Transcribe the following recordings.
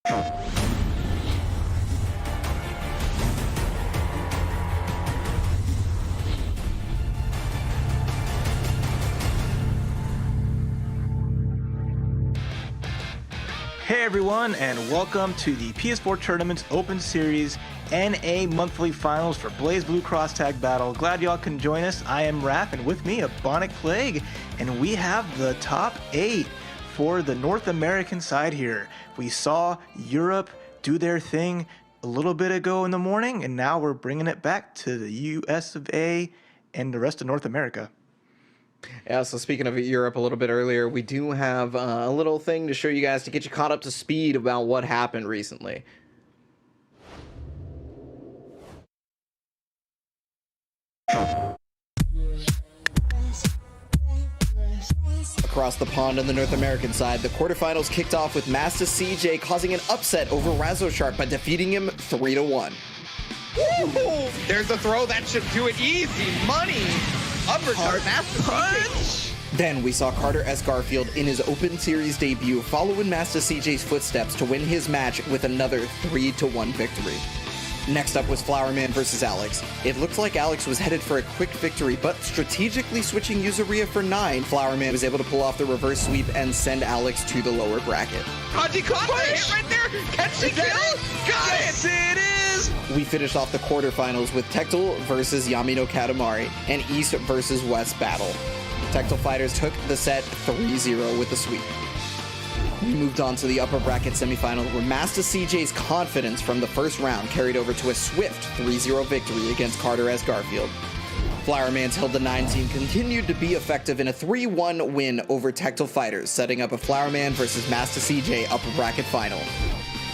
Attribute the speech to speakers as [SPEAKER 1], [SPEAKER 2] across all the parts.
[SPEAKER 1] Hey everyone, and welcome to the PS4 Tournament's Open Series NA Monthly Finals for BlazBlue Cross Tag Battle. Glad y'all can join us. I am Raph, and with me, a Bonic Plague, and we have the top 8 for the North American side here. We saw Europe do their thing a little bit ago in the morning, and now we're bringing it back to the US of A and the rest of North America.
[SPEAKER 2] Yeah, so speaking of Europe a little bit earlier, we do have a little thing to show you guys to get you caught up to speed about what happened recently. Across the pond on the North American side, the quarterfinals kicked off with Master CJ causing an upset over Razosharp by defeating him 3-1.
[SPEAKER 3] Woo! There's a throw that should do it easy money. Uppercut, Master CJ.
[SPEAKER 2] Then we saw Carter S. Garfield in his Open Series debut follow in Master CJ's footsteps to win his match with another 3-1 victory. Next up was Flowerman versus Alex. It looked like Alex was headed for a quick victory, but strategically switching Yuzuria for 9, Flowerman was able to pull off the reverse sweep and send Alex to the lower bracket.
[SPEAKER 3] Kaji caught the hit right there. Can she kill? Got it! It is!
[SPEAKER 2] We finished off the quarterfinals with Tectal versus Yamino Katamari and East versus West battle. Tectal fighters took the set 3-0 with the sweep. We moved on to the upper bracket semifinal where Master CJ's confidence from the first round carried over to a swift 3-0 victory against Carter S. Garfield. Flowerman's Hilda 9 team continued to be effective in a 3-1 win over Tectal fighters, setting up a Flowerman versus Master CJ upper bracket final.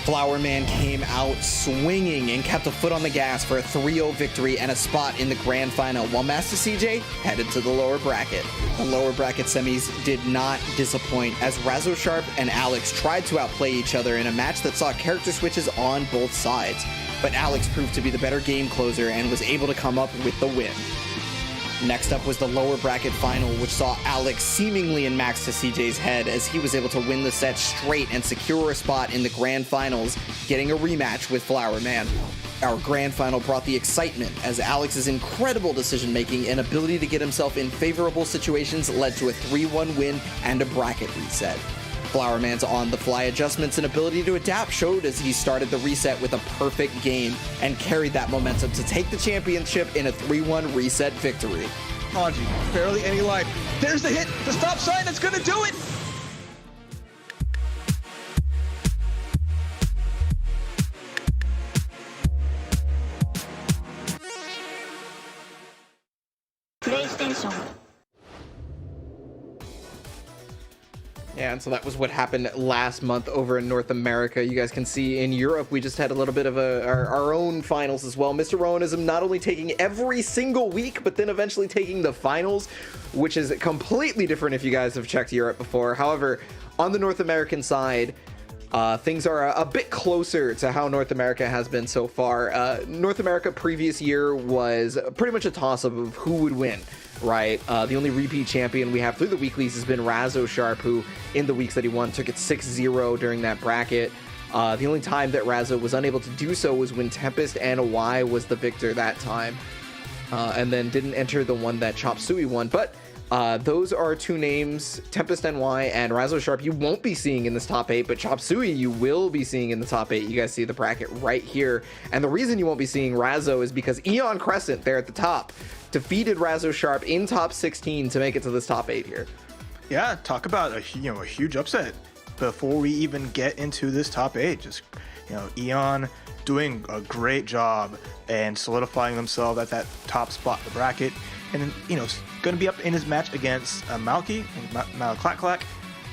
[SPEAKER 2] Flowerman came out swinging and kept a foot on the gas for a 3-0 victory and a spot in the grand final, while Master CJ headed to the lower bracket. The lower bracket semis did not disappoint as Razosharp and Alex tried to outplay each other in a match that saw character switches on both sides, but Alex proved to be the better game closer and was able to come up with the win. Next up was the lower bracket final, which saw Alex seemingly in Max to CJ's head as he was able to win the set straight and secure a spot in the grand finals, getting a rematch with Flowerman. Our grand final brought the excitement as Alex's incredible decision-making and ability to get himself in favorable situations led to a 3-1 win and a bracket reset. Flowerman's on-the-fly adjustments and ability to adapt showed as he started the reset with a perfect game and carried that momentum to take the championship in a 3-1 reset victory.
[SPEAKER 3] Kaji, barely any life. There's the hit, the stop sign that's gonna do it.
[SPEAKER 4] PlayStation.
[SPEAKER 2] Yeah, and so that was what happened last month over in North America. You guys can see in Europe, we just had a little bit of our own finals as well. Mr. Rowanism not only taking every single week, but then eventually taking the finals, which is completely different if you guys have checked Europe before. However, on the North American side, things are a bit closer to how North America has been so far. North America previous year was pretty much a toss-up of who would win, right? The only repeat champion we have through the weeklies has been Razosharp, who in the weeks that he won took it 6-0 during that bracket. The only time that Razo was unable to do so was when Tempest and Y was the victor that time, and then didn't enter the one that Chop Suey won. But those are two names, Tempest NY and Razosharp, you won't be seeing in this top 8, but Chop Suey you will be seeing in the top 8. You guys see the bracket right here. And the reason you won't be seeing Razo is because Eon Crescent, there at the top, defeated Razosharp in top 16 to make it to this top 8 here.
[SPEAKER 1] Yeah, talk about a huge upset before we even get into this top 8. Just, Eon doing a great job and solidifying themselves at that top spot in the bracket. And then, going to be up in his match against Malky and Malaclacklack.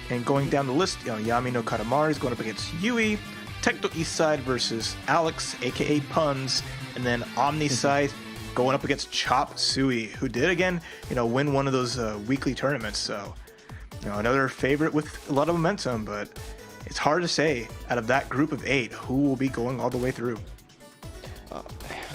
[SPEAKER 1] And going down the list, Yamino Katamari is going up against Yui. Tecto East Side versus Alex, aka Puns. And then Omni Side going up against Chop Suey, who did again, win one of those weekly tournaments. So, another favorite with a lot of momentum, but it's hard to say out of that group of 8 who will be going all the way through.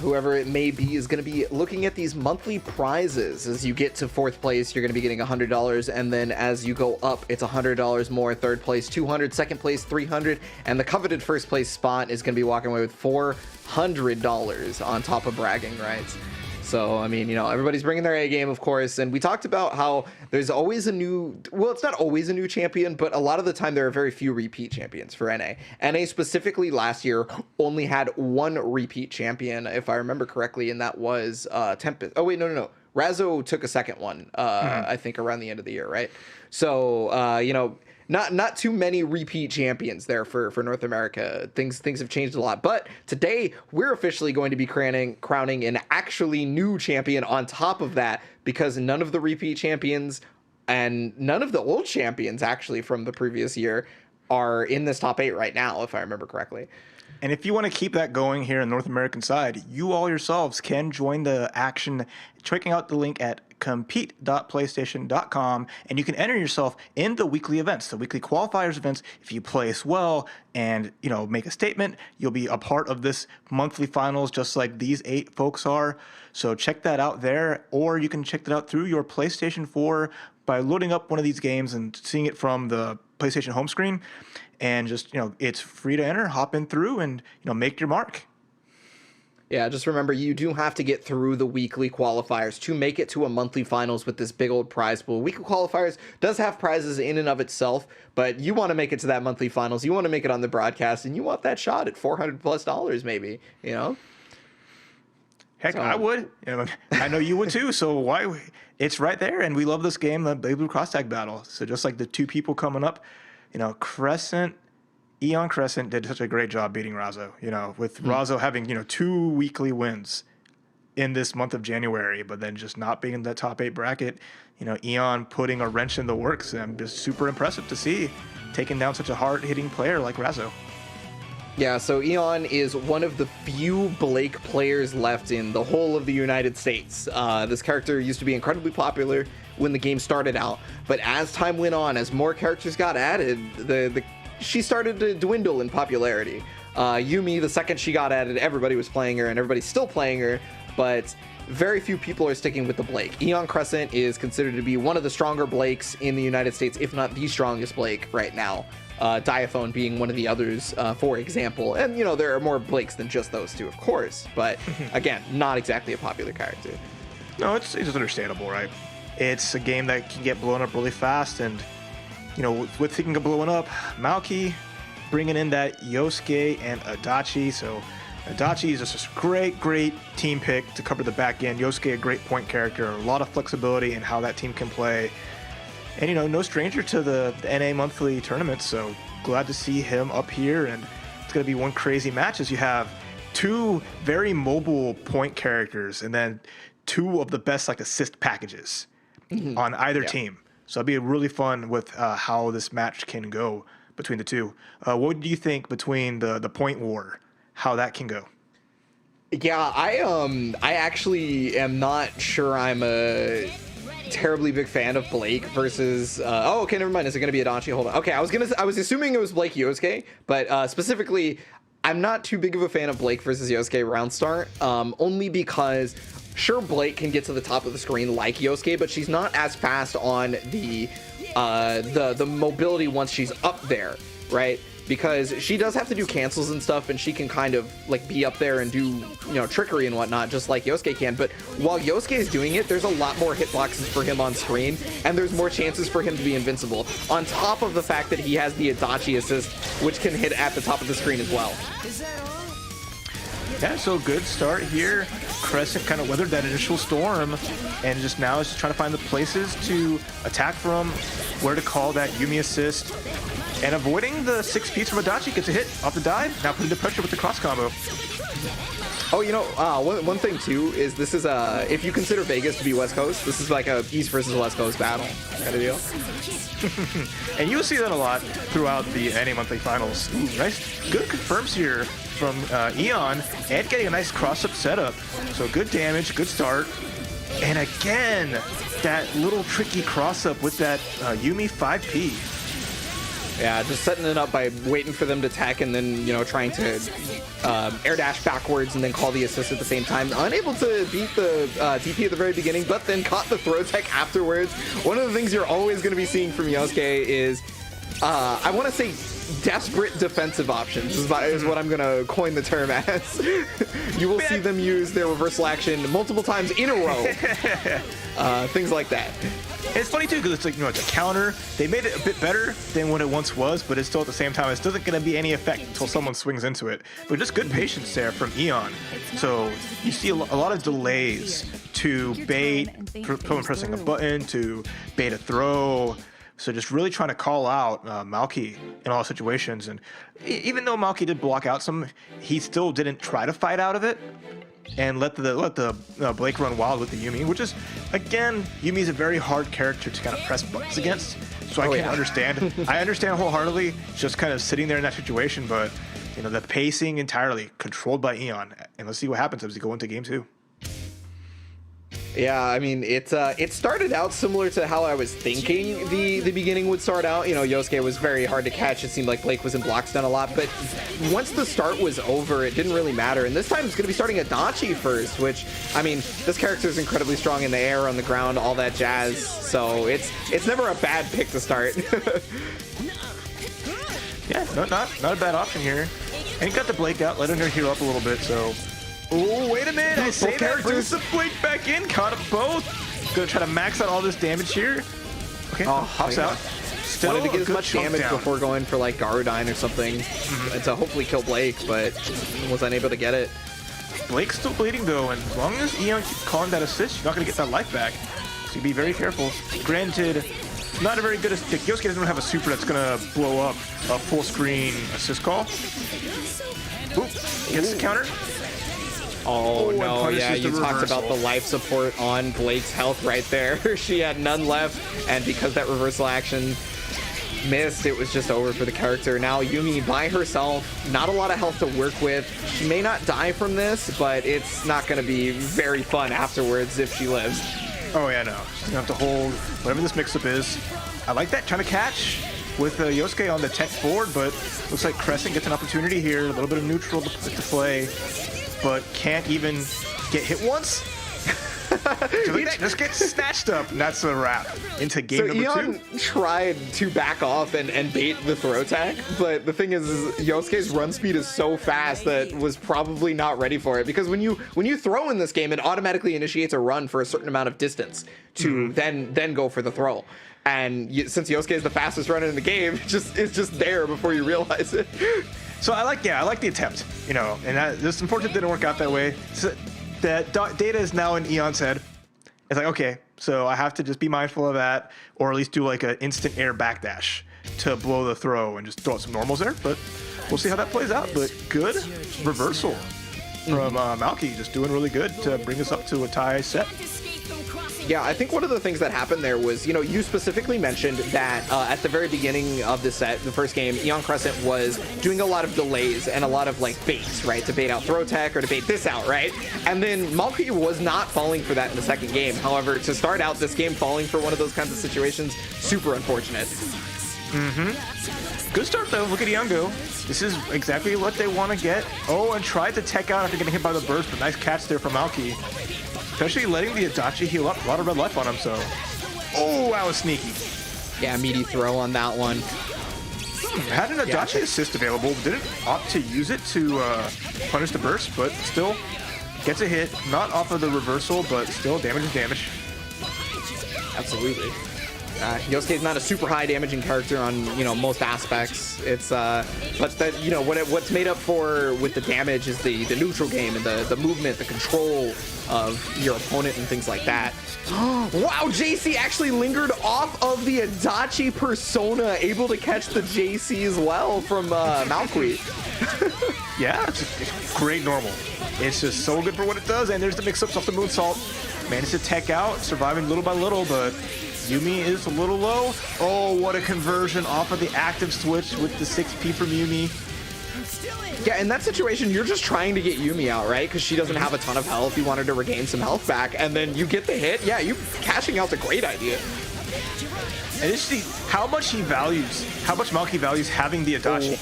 [SPEAKER 2] whoever it may be, is going to be looking at these monthly prizes. As you get to 4th place, you're going to be getting $100, and then as you go up, it's $100 more. 3rd place, $200, 2nd place, $300, and the coveted 1st place spot is going to be walking away with $400 on top of bragging rights. So, I mean, everybody's bringing their A game, of course. And we talked about how there's always a new, well, it's not always a new champion, but a lot of the time there are very few repeat champions for NA. NA specifically last year only had 1 repeat champion, if I remember correctly, and that was Tempest. Oh, wait, no. Razzo took a 2nd one, I think, around the end of the year, right? So, not too many repeat champions there for North America. Things have changed a lot. But today, we're officially going to be crowning an actually new champion on top of that, because none of the repeat champions and none of the old champions, actually, from the previous year are in this top 8 right now, if I remember correctly.
[SPEAKER 1] And if you want to keep that going here in the North American side, you all yourselves can join the action, checking out the link at compete.playstation.com, and you can enter yourself in the weekly events, the weekly qualifiers events. If you place well and make a statement, you'll be a part of this monthly finals, just like these 8 folks are. So check that out there, or you can check that out through your PlayStation 4 by loading up one of these games and seeing it from the PlayStation home screen. And just, it's free to enter, hop in through and, make your mark.
[SPEAKER 2] Yeah, just remember, you do have to get through the weekly qualifiers to make it to a monthly finals with this big old prize pool. Weekly qualifiers does have prizes in and of itself, but you want to make it to that monthly finals. You want to make it on the broadcast, and you want that shot at $400+ maybe,
[SPEAKER 1] Heck, I would. I know you would too. So why? It's right there, and we love this game, the BlazBlue cross tag battle. So just like the 2 people coming up, Eon Crescent did such a great job beating Razzo, with Razzo having, 2 weekly wins in this month of January, but then just not being in that top 8 bracket, Eon putting a wrench in the works. And just super impressive to see taking down such a hard-hitting player like Razzo.
[SPEAKER 2] Yeah, so Eon is one of the few Blake players left in the whole of the United States. This character used to be incredibly popular when the game started out, but as time went on, as more characters got added, she started to dwindle in popularity. Yumi, the second she got added, everybody was playing her, and everybody's still playing her, but very few people are sticking with the Blake. Eon Crescent is considered to be one of the stronger Blakes in the United States, if not the strongest Blake right now. Diaphone being one of the others, for example. And, there are more Blakes than just those 2, of course, but again, not exactly a popular character.
[SPEAKER 1] No, it's understandable, right? It's a game that can get blown up really fast, and with thinking of blowing up, Maoki bringing in that Yosuke and Adachi. So Adachi is just a great team pick to cover the back end. Yosuke, a great point character, a lot of flexibility in how that team can play. And, no stranger to the NA monthly tournament, so glad to see him up here. And it's going to be one crazy match as you have 2 very mobile point characters and then 2 of the best assist packages on either team. So it'll be really fun with how this match can go between the 2. What do you think between the point war, how that can go?
[SPEAKER 2] Yeah, I actually am not sure I'm a terribly big fan of Blake versus okay, never mind. Is it gonna be Adachi? Hold on. Okay, I was assuming it was Blake Yosuke, but specifically, I'm not too big of a fan of Blake versus Yosuke round start, only because sure, Blake can get to the top of the screen like Yosuke, but she's not as fast on the mobility once she's up there, right? Because she does have to do cancels and stuff, and she can kind of be up there and do trickery and whatnot, just like Yosuke can. But while Yosuke is doing it, there's a lot more hitboxes for him on screen, and there's more chances for him to be invincible. On top of the fact that he has the Adachi assist, which can hit at the top of the screen as well.
[SPEAKER 1] Yeah, so good start here. Crescent kind of weathered that initial storm, and just now is just trying to find the places to attack from, where to call that Yumi assist, and avoiding the 6-piece from Adachi. Gets a hit off the dive, now putting the pressure with the cross combo.
[SPEAKER 2] Oh, one thing too is this is if you consider Vegas to be West Coast, this is like a East versus West Coast battle kind of deal.
[SPEAKER 1] And you'll see that a lot throughout the NA monthly finals. Ooh, nice, good confirms here from Eon, and getting a nice cross-up setup. So good damage, good start. And again, that little tricky cross-up with that Yumi 5P.
[SPEAKER 2] Yeah, just setting it up by waiting for them to tech and then, you know, trying to air dash backwards and then call the assist at the same time. Unable to beat the DP at the very beginning, but then caught the throw tech afterwards. One of the things you're always going to be seeing from Yosuke is, I want to say, desperate defensive options is what I'm going to coin the term as. You will see them use their reversal action multiple times in a row. Things like that.
[SPEAKER 1] It's funny too because it's like, you know, it's a counter. They made it a bit better than what it once was, but it's still at the same time, it doesn't going to be any effect until someone swings into it. But just good patience there from Eon. So you see a lot of delays to bait, someone pressing a button, to bait a throw. So just really trying to call out Malky in all situations. And even though Malky did block out some, he still didn't try to fight out of it and let the Blake run wild with the Yuumi, which is, again, Yumi's a very hard character to kind of press buttons against. So I can understand. I understand wholeheartedly just kind of sitting there in that situation, but you know, the pacing entirely controlled by Eon. And let's see what happens as we go into game 2.
[SPEAKER 2] Yeah, I mean, it started out similar to how I was thinking the beginning would start out. You know, Yosuke was very hard to catch. It seemed like Blake was in block stun a lot, but once the start was over, it didn't really matter. And this time it's going to be starting Adachi first, which, I mean, this character is incredibly strong in the air, on the ground, all that jazz. So it's never a bad pick to start.
[SPEAKER 1] Yeah, not a bad option here. And he got the Blake out, letting her heal up a little bit, so... Oh, wait a minute! I say that, brings the Blake back in, caught up both. Gonna try to max out all this damage here. Okay, hops out. Still
[SPEAKER 2] wanted to get as much damage
[SPEAKER 1] down
[SPEAKER 2] before going for like Garudine or something to hopefully kill Blake, but was unable to get it.
[SPEAKER 1] Blake's still bleeding though, and as long as Eon keeps calling that assist, you're not gonna get that life back. So you be very careful. Granted, not a very good assist. Yosuke doesn't have a super that's gonna blow up a full screen assist call. Oop, gets the counter.
[SPEAKER 2] Oh no, yeah, you talked
[SPEAKER 1] reversal.
[SPEAKER 2] about the life support on Blake's health right there. She had none left, and because that reversal action missed, it was just over for the character. Now Yuumi by herself, not a lot of health to work with. She may not die from this, but it's not going to be very fun afterwards if she lives.
[SPEAKER 1] Oh yeah, no. She's going to have to hold whatever this mix-up is. I like that, trying to catch with Yosuke on the tech forward, but looks like Crescent gets an opportunity here, a little bit of neutral to play, but can't even get hit once. Just get snatched up, and that's a wrap into game number
[SPEAKER 2] Eon
[SPEAKER 1] 2.
[SPEAKER 2] tried to back off and bait the throw tech, but the thing is Yosuke's run speed is so fast that was probably not ready for it, because when you throw in this game, it automatically initiates a run for a certain amount of distance to then go for the throw. And since Yosuke is the fastest runner in the game, it's just there before you realize it.
[SPEAKER 1] So I like the attempt, you know, and this unfortunately didn't work out that way. So that data is now in Eon's head. It's like, okay, so I have to just be mindful of that, or at least do like an instant air backdash to blow the throw and just throw out some normals there. But we'll see how that plays out. But good reversal from Malky, just doing really good to bring us up to a tie set.
[SPEAKER 2] Yeah, I think one of the things that happened there was, you know, you specifically mentioned that at the very beginning of the set, the first game, Eon Crescent was doing a lot of delays and a lot of like baits, right? To bait out throw tech or to bait this out, right? And then Malky was not falling for that in the second game. However, to start out this game falling for one of those kinds of situations, super unfortunate.
[SPEAKER 1] Good start though. Look at Eon go. This is exactly what they want to get. Oh, and tried to tech out after getting hit by the burst, but nice catch there from Malky. Especially letting the Adachi heal up. A lot of red life on him, so... Oh, that was sneaky.
[SPEAKER 2] Yeah, meaty throw on that one.
[SPEAKER 1] Had an Adachi assist available, didn't opt to use it to punish the burst, but still gets a hit. Not off of the reversal, but still damage is damage.
[SPEAKER 2] Absolutely. Yosuke's not a super high damaging character on, you know, most aspects. It's but that, you know, what's made up for with the damage is the neutral game and the movement, the control of your opponent and things like that. Wow, JC actually lingered off of the Adachi persona, able to catch the JC as well from Malky.
[SPEAKER 1] Yeah, it's great normal. It's just so good for what it does, and there's the mix-ups off the moonsault. Managed to tech out, surviving little by little, but Yuumi is a little low. Oh, what a conversion off of the active switch with the 6P from Yuumi.
[SPEAKER 2] Yeah, in that situation, you're just trying to get Yuumi out, right? Because she doesn't have a ton of health. You want her to regain some health back, and then you get the hit. Yeah, you cashing out's a great idea.
[SPEAKER 1] And just see how much Malky values having the Adachi.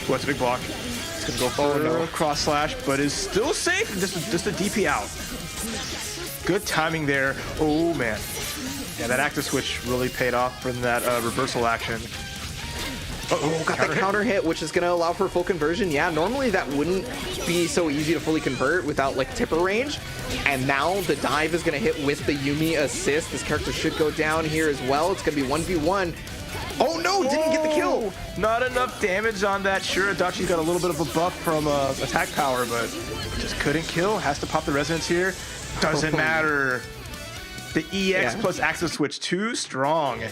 [SPEAKER 1] Oh, that's a big block. It's gonna go for cross slash, but is still safe. Just a DP out. Good timing there. Oh man. Yeah, that active switch really paid off from that reversal action.
[SPEAKER 2] Oh, got that counter hit, which is going to allow for full conversion. Yeah, normally that wouldn't be so easy to fully convert without like tipper range. And now the dive is going to hit with the Yumi assist. This character should go down here as well. It's going to be 1v1. Oh no, didn't get the kill.
[SPEAKER 1] Not enough damage on that. Sure, Adachi's got a little bit of a buff from attack power, but just couldn't kill. Has to pop the resonance here. Doesn't matter. The EX plus access switch too strong.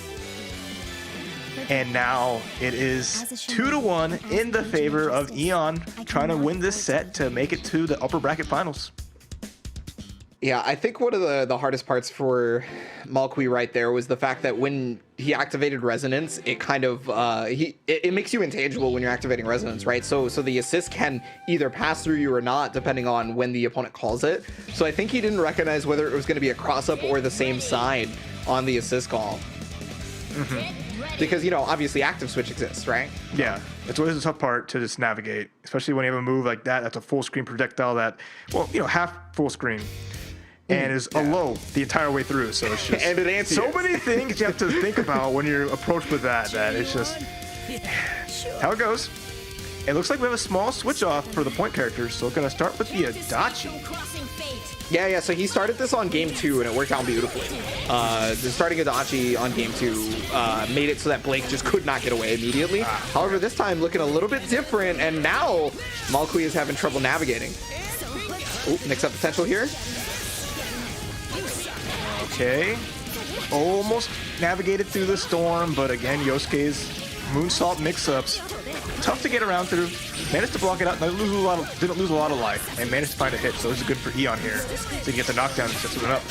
[SPEAKER 1] And now it is 2-1 in the favor of Eon, trying to win this set to make it to the upper bracket finals.
[SPEAKER 2] Yeah, I think one of the hardest parts for Malqui right there was the fact that when he activated Resonance, it kind of it makes you intangible when you're activating Resonance, right? So the assist can either pass through you or not, depending on when the opponent calls it. So I think he didn't recognize whether it was going to be a cross-up or the same side on the assist call. Because, you know, obviously active switch exists, right?
[SPEAKER 1] Yeah, it's always the tough part to just navigate, especially when you have a move like that. That's a full screen projectile that, well, you know, half full screen. And is a low the entire way through, so it's just
[SPEAKER 2] and
[SPEAKER 1] so many things you have to think about when you're approached with that it's just how it goes. It looks like we have a small switch off for the point characters, so we're gonna start with the Adachi.
[SPEAKER 2] Yeah, so he started this on game 2 and it worked out beautifully. The starting Adachi on game 2 made it so that Blake just could not get away immediately. However, this time looking a little bit different, and now Malqui is having trouble navigating. Oh, mix-up potential here.
[SPEAKER 1] Okay, almost navigated through the storm, but again, Yosuke's moonsault mix-ups, tough to get around through. Managed to block it out, didn't lose a lot of life, and managed to find a hit, so this is good for Eon here. So you get the knockdown and sets it up.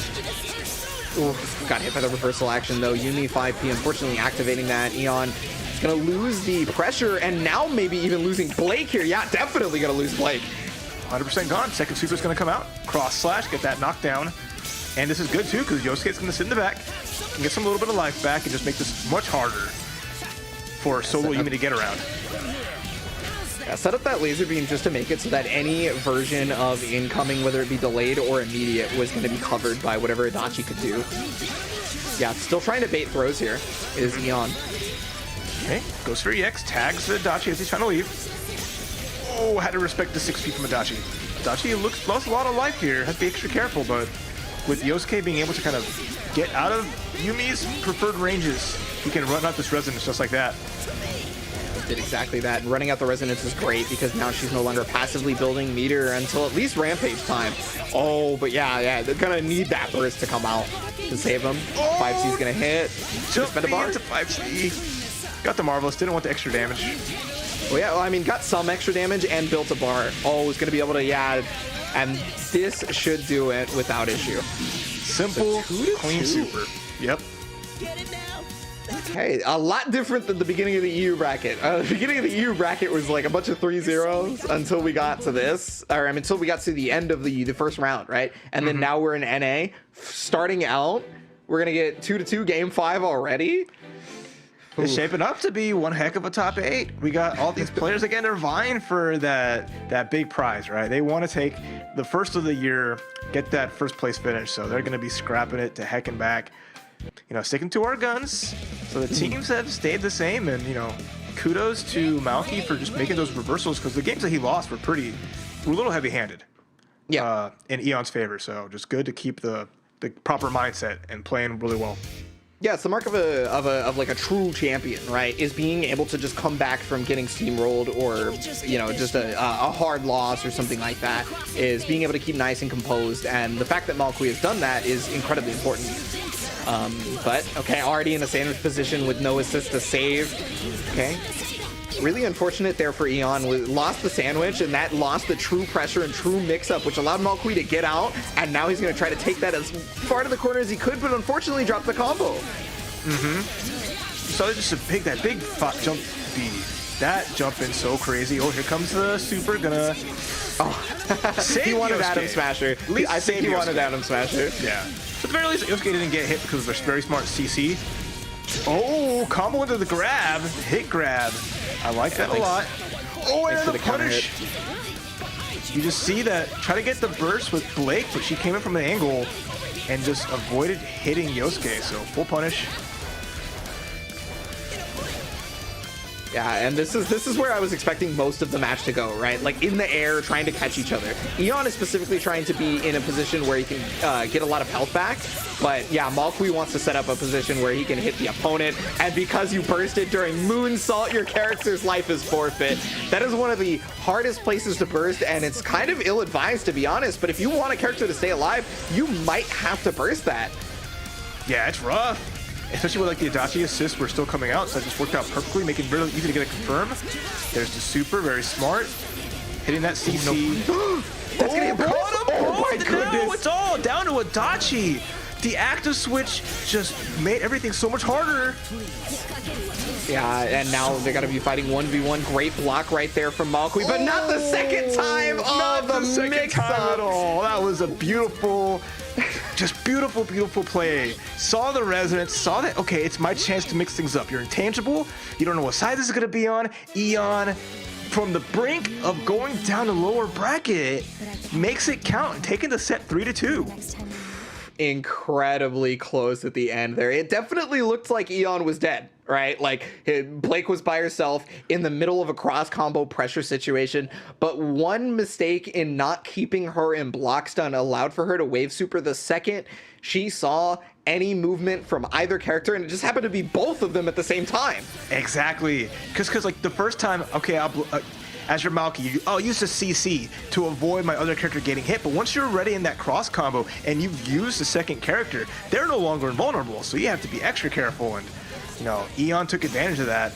[SPEAKER 2] Ooh, got hit by the reversal action though. Yumi 5P unfortunately activating that. Eon is gonna lose the pressure, and now maybe even losing Blake here. Yeah, definitely gonna lose Blake.
[SPEAKER 1] 100% gone. Second super's gonna come out. Cross slash, get that knockdown. And this is good too, because Yosuke's going to sit in the back and get some little bit of life back and just make this much harder for solo Yumi to get around.
[SPEAKER 2] Yeah, set up that laser beam just to make it so that any version of incoming, whether it be delayed or immediate, was going to be covered by whatever Adachi could do. Yeah, still trying to bait throws here is Eon.
[SPEAKER 1] Okay, goes for EX, tags Adachi as he's trying to leave. Oh, had to respect the 6 feet from Adachi. Adachi lost a lot of life here, has to be extra careful, but with Yosuke being able to kind of get out of Yumi's preferred ranges, he can run out this resonance just like that.
[SPEAKER 2] Did exactly that. And running out the resonance is great because now she's no longer passively building meter until at least Rampage time. Oh, but yeah, they're gonna need that burst to come out to save him. 5C's gonna hit.
[SPEAKER 1] Just spend a bar to 5C. Got the Marvelous, didn't want the extra damage.
[SPEAKER 2] Well, yeah, well, I mean, got some extra damage and built a bar. Oh, was gonna be able to, yeah. And this should do it without issue.
[SPEAKER 1] Simple, clean super. Yep.
[SPEAKER 2] Okay, a lot different than the beginning of the EU bracket. The beginning of the EU bracket was like a bunch of 3-0s until we got to this, or I mean, until we got to the end of the first round, right? And then now we're in NA. Starting out, we're gonna get 2-2 game 5 already.
[SPEAKER 1] It's shaping up to be one heck of a top 8. We got all these players again. They're vying for that big prize, right? They want to take the first of the year, get that first place finish. So they're going to be scrapping it to heck and back. You know, sticking to our guns. So the teams have stayed the same, and you know, kudos to Malky for just making those reversals because the games that he lost were a little heavy-handed.
[SPEAKER 2] Yeah.
[SPEAKER 1] In Eon's favor. So just good to keep the proper mindset and playing really well.
[SPEAKER 2] Yeah, it's the mark of like a true champion, right? Is being able to just come back from getting steamrolled or, you know, just a hard loss or something like that. Is being able to keep nice and composed, and the fact that Malqui has done that is incredibly important. But okay, already in a sandwich position with no assist to save. Okay. Really unfortunate there for Eon. We lost the sandwich, and that lost the true pressure and true mix-up, which allowed Malqui to get out, and now he's going to try to take that as far to the corner as he could, but unfortunately dropped the combo.
[SPEAKER 1] So just that big jump B. That jump in so crazy. Oh, here comes the super, gonna save
[SPEAKER 2] he wanted
[SPEAKER 1] Yosuke.
[SPEAKER 2] Adam Smasher. I think he wanted Adam Smasher.
[SPEAKER 1] Yeah. But at the very least, Yosuke didn't get hit because of their very smart CC. Oh, combo into the grab, hit grab. I like that a lot. Oh, and
[SPEAKER 2] to
[SPEAKER 1] the
[SPEAKER 2] the counter
[SPEAKER 1] punish. You just see that, try to get the burst with Blake, but she came in from an angle and just avoided hitting Yosuke, so full punish.
[SPEAKER 2] Yeah, and this is where I was expecting most of the match to go, right? Like in the air, trying to catch each other. Eon is specifically trying to be in a position where he can get a lot of health back. But yeah, Malkui wants to set up a position where he can hit the opponent. And because you bursted during Moonsault, your character's life is forfeit. That is one of the hardest places to burst, and it's kind of ill-advised, to be honest. But if you want a character to stay alive, you might have to burst that.
[SPEAKER 1] Yeah, it's rough. Especially with like the Adachi assists were still coming out, so it just worked out perfectly, making it really easy to get it confirmed. There's the super, very smart. Hitting that CC.
[SPEAKER 2] That's gonna hit both?
[SPEAKER 1] Oh my
[SPEAKER 2] goodness.
[SPEAKER 1] No, it's all down to Adachi. The active switch just made everything so much harder.
[SPEAKER 2] Yeah, and now they're gonna be fighting 1v1. Great block right there from Malkui, but not the second time.
[SPEAKER 1] Not the second
[SPEAKER 2] mix-up.
[SPEAKER 1] time at all. That was a beautiful, just beautiful, beautiful play. Saw the resonance, saw that, okay, it's my chance to mix things up. You're intangible. You don't know what side this is going to be on. Eon, from the brink of going down the lower bracket, makes it count and taking the set 3-2.
[SPEAKER 2] Incredibly close at the end there. It definitely looked like Eon was dead, right? Like Blake was by herself in the middle of a cross combo pressure situation, but one mistake in not keeping her in block stun allowed for her to wave super the second she saw any movement from either character, and it just happened to be both of them at the same time.
[SPEAKER 1] Exactly. Because like the first time, okay, as your Malky, I'll use the CC to avoid my other character getting hit. But once you're already in that cross combo and you've used the second character, they're no longer invulnerable. So you have to be extra careful. And, you know, Eon took advantage of that,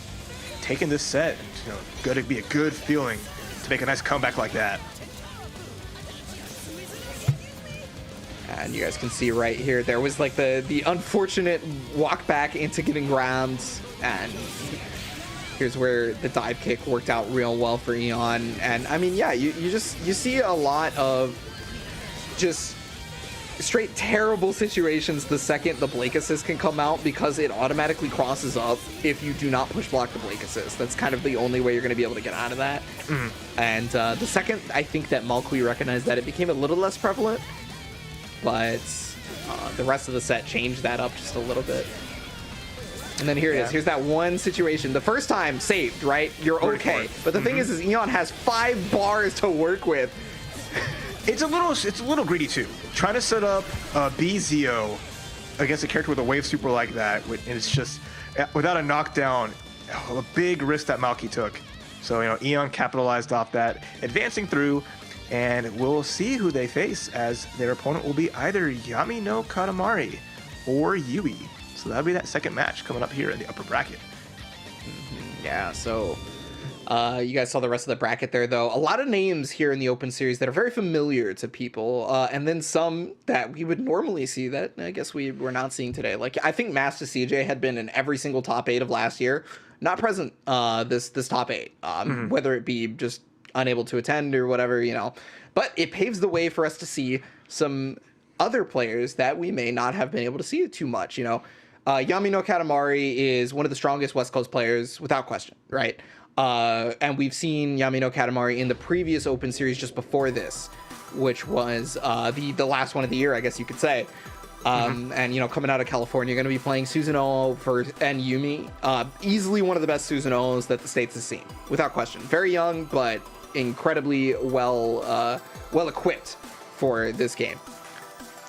[SPEAKER 1] taking this set. And, you know, going to be a good feeling to make a nice comeback like that.
[SPEAKER 2] And you guys can see right here, there was like the unfortunate walk back into getting grabbed, and here's where the dive kick worked out real well for Eon. And I mean, yeah, you see a lot of just straight terrible situations the second the Blake assist can come out, because it automatically crosses up if you do not push block the Blake assist. That's kind of the only way you're going to be able to get out of that. And the second I think that Malkui recognized that, it became a little less prevalent, but the rest of the set changed that up just a little bit. And then here it is. Here's that one situation. The first time saved, right? You're okay. But the thing is Eon has 5 bars to work with.
[SPEAKER 1] It's a little greedy too. Trying to set up BZO against a character with a wave super like that, and it's just without a knockdown, a big risk that Malky took. So, you know, Eon capitalized off that, advancing through, and we'll see who they face, as their opponent will be either Yami no Katamari or Yui. So that'll be that second match coming up here in the upper bracket.
[SPEAKER 2] Yeah, so you guys saw the rest of the bracket there, though. A lot of names here in the Open Series that are very familiar to people, and then some that we would normally see that I guess we're not seeing today. Like, I think Master CJ had been in every single top 8 of last year, not present this top 8, whether it be just unable to attend or whatever, you know. But it paves the way for us to see some other players that we may not have been able to see too much, you know. Yami no Katamari is one of the strongest West Coast players, without question, right? And we've seen Yami no Katamari in the previous Open Series just before this, which was the last one of the year, I guess you could say. And, you know, coming out of California, going to be playing Susanoo and Yumi. Easily one of the best Susanoo's that the States has seen, without question. Very young, but incredibly well equipped for this game.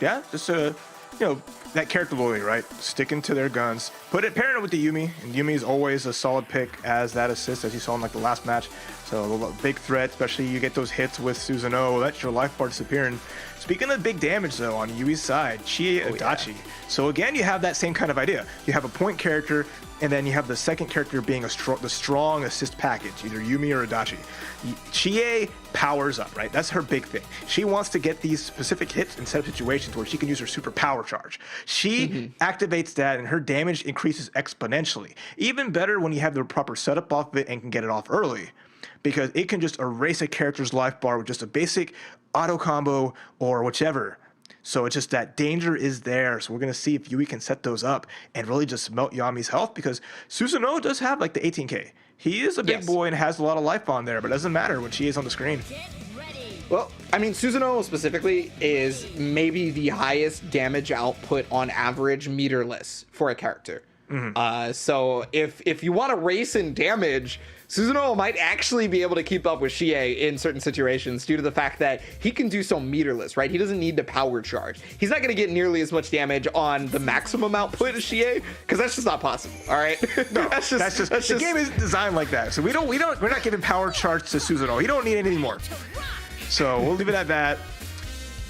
[SPEAKER 1] Yeah, just you know, that character loyalty, right? Sticking to their guns. Put it pairing it with the Yumi, and Yumi is always a solid pick as that assist, as you saw in like the last match. So a big threat, especially you get those hits with Susanoo. That's your life bar disappearing. Speaking of big damage though, on Yui's side, Chie Adachi. Yeah. So again, you have that same kind of idea. You have a point character, and then you have the second character being the strong assist package, either Yumi or Adachi. Chie powers up, right? That's her big thing. She wants to get these specific hits in set up situations where she can use her super power charge. She activates that, and her damage increases exponentially. Even better when you have the proper setup off of it and can get it off early, because it can just erase a character's life bar with just a basic auto combo or whichever. So it's just that danger is there. So we're going to see if Yui can set those up and really just melt Yami's health, because Susanoo does have like the 18k. He is a big boy and has a lot of life on there, but it doesn't matter when she is on the screen.
[SPEAKER 2] Well, I mean, Susanoo specifically is maybe the highest damage output on average meterless for a character. So if you want to race in damage, Susanoo might actually be able to keep up with Chie in certain situations due to the fact that he can do so meterless, right? He doesn't need to power charge. He's not going to get nearly as much damage on the maximum output of Chie, because that's just not possible. All right,
[SPEAKER 1] no, that's just the game is designed like that. So we're not giving power charge to Susanoo. He don't need anything more. So we'll leave it at that.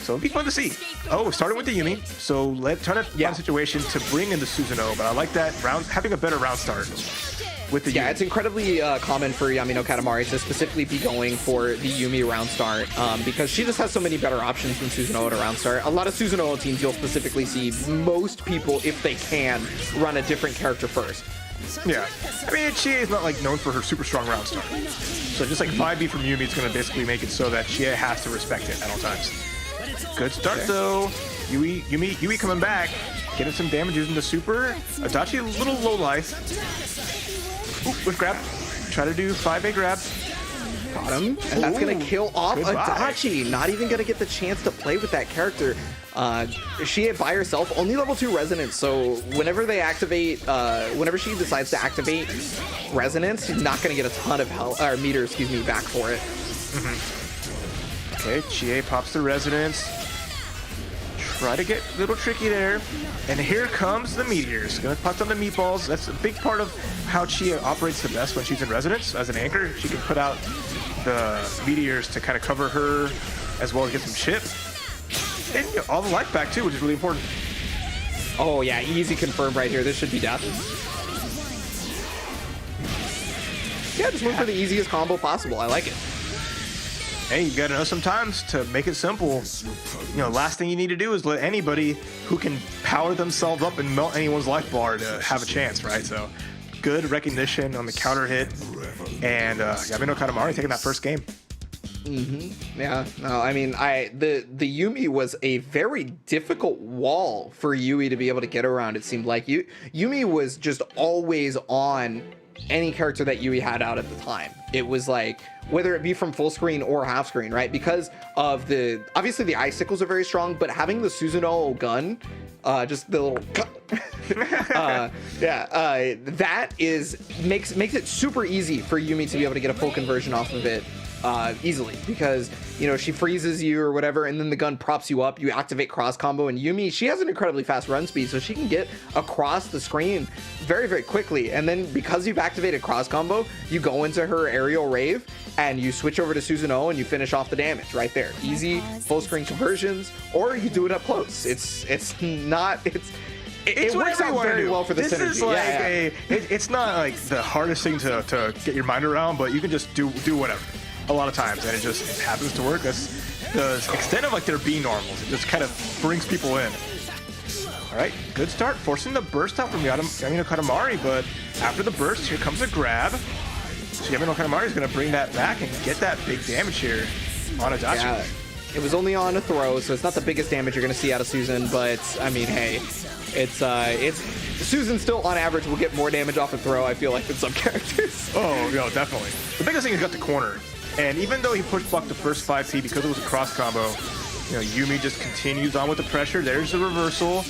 [SPEAKER 1] So it'll be fun to see. Oh, starting with the Yumi. So trying to find a situation to bring in the Susanoo, but I like that having a better round start with the Yumi.
[SPEAKER 2] It's incredibly common for Yami no Katamari to specifically be going for the Yumi round start because she just has so many better options than Susanoo at a round start. A lot of Susanoo teams you'll specifically see most people, if they can, run a different character first.
[SPEAKER 1] Yeah, I mean, Chie is not like known for her super strong round start. So just like 5B from Yumi, it's going to basically make it so that Chie has to respect it at all times. Good start though. Yui coming back, getting some damage using the super. Adachi a little low life. Ooh, with grab. Try to do 5A grab.
[SPEAKER 2] Got him. And that's going to kill off
[SPEAKER 1] Goodbye.
[SPEAKER 2] Adachi. Not even going to get the chance to play with that character. She by herself, only level 2 resonance. So whenever they activate, whenever she decides to activate resonance, she's not going to get a ton of health or meter, back for it.
[SPEAKER 1] Okay, Chie pops the resonance. Try to get a little tricky there. And here comes the meteors. Gonna put on the meatballs. That's a big part of how Chie operates the best when she's in resonance. As an anchor, she can put out the meteors to kind of cover her as well as get some chip. And all the life back too, which is really important.
[SPEAKER 2] Oh yeah, easy confirm right here. This should be death. Yeah, just went for the easiest combo possible. I like it.
[SPEAKER 1] Hey, you gotta know sometimes to make it simple. Last thing you need to do is let anybody who can power themselves up and melt anyone's life bar to have a chance, right? So, good recognition on the counter hit, and Yami no Katamari taking that first game.
[SPEAKER 2] Yeah, no, I mean, the Yumi was a very difficult wall for Yui to be able to get around. It seemed like Yumi was just always on any character that Yui had out at the time. It was like, whether it be from full screen or half screen, right? Because of obviously the icicles are very strong, but having the Susanoo gun, just the little that makes it super easy for Yumi to be able to get a full conversion off of it easily, because she freezes you or whatever, and then the gun props you up, you activate cross combo, and Yumi, she has an incredibly fast run speed, so she can get across the screen very, very quickly. And then because you've activated cross combo, you go into her aerial rave and you switch over to Susanoo and you finish off the damage right there. Easy full screen conversions, or you do it up close. It works out very well for the synergy.
[SPEAKER 1] This is like it's not like the hardest thing to get your mind around, but you can just do whatever a lot of times, and it happens to work. That's the extent of like their B normals. It just kind of brings people in. All right, good start, forcing the burst out from Yami no Katamari, but after the burst, here comes a grab. So Yami no Katamari is going to bring that back and get that big damage here on Adachi.
[SPEAKER 2] Yeah, it was only on a throw, so it's not the biggest damage you're going to see out of Susan, but I mean, hey, it's Susan still on average will get more damage off a throw, I feel like, than some characters.
[SPEAKER 1] Oh, no, definitely. The biggest thing is got the corner. And even though he pushed blocked the first 5P because it was a cross combo, Yumi just continues on with the pressure. There's the reversal.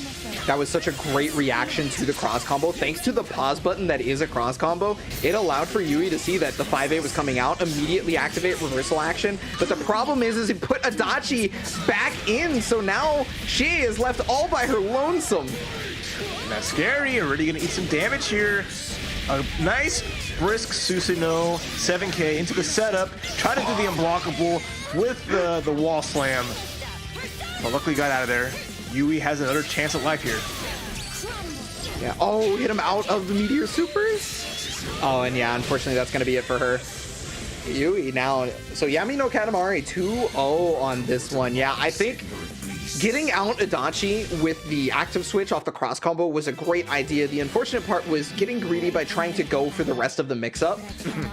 [SPEAKER 2] That was such a great reaction to the cross combo. Thanks to the pause button that is a cross combo, it allowed for Yui to see that the 5A was coming out, immediately activate reversal action. But the problem is it put Adachi back in, so now she is left all by her lonesome.
[SPEAKER 1] And that's scary. Already going to eat some damage here. A nice brisk Susanoo 7K into the setup. Try to do the unblockable with the wall slam. But luckily got out of there. Yui has another chance at life here.
[SPEAKER 2] Yeah. Oh, hit him out of the Meteor Supers. Oh, and yeah, unfortunately, that's going to be it for her. Yui now. So Yami no Katamari 2-0 on this one. Yeah, I think getting out Adachi with the active switch off the cross combo was a great idea. The unfortunate part was getting greedy by trying to go for the rest of the mix-up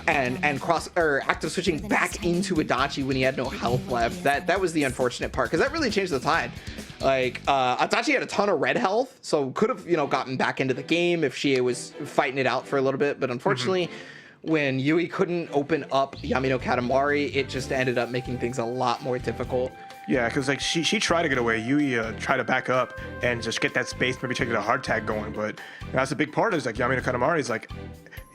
[SPEAKER 2] and cross or active switching back into Adachi when he had no health left. That was the unfortunate part, because that really changed the tide. Like, Adachi had a ton of red health, so could have, gotten back into the game if Shie was fighting it out for a little bit. But unfortunately, when Yui couldn't open up Yami no Katamari, it just ended up making things a lot more difficult.
[SPEAKER 1] Yeah, because like she tried to get away. Yui tried to back up and just get that space, maybe take a hard tag going. But that's a big part is like Yami no Katamari is like,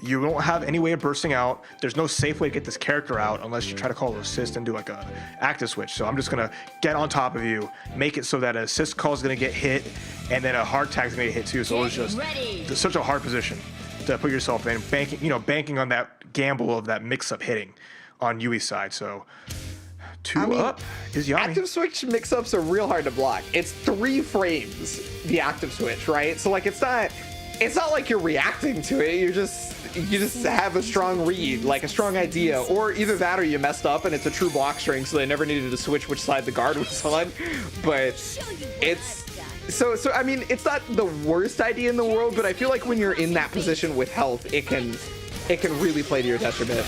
[SPEAKER 1] you don't have any way of bursting out. There's no safe way to get this character out unless you try to call an assist and do like a active switch. So I'm just gonna get on top of you, make it so that an assist call is gonna get hit, and then a hard tag is gonna get hit too. So it's just such a hard position to put yourself in, banking on that gamble of that mix-up hitting on Yui's side. So up is Yami.
[SPEAKER 2] Active switch mix-ups are real hard to block. It's 3 frames, the active switch, right? So like it's not like you're reacting to it. You just have a strong read, like a strong idea, or either that or you messed up and it's a true block string, so they never needed to switch which side the guard was on. But it's so I mean, it's not the worst idea in the world, but I feel like when you're in that position with health, it can really play to your detriment.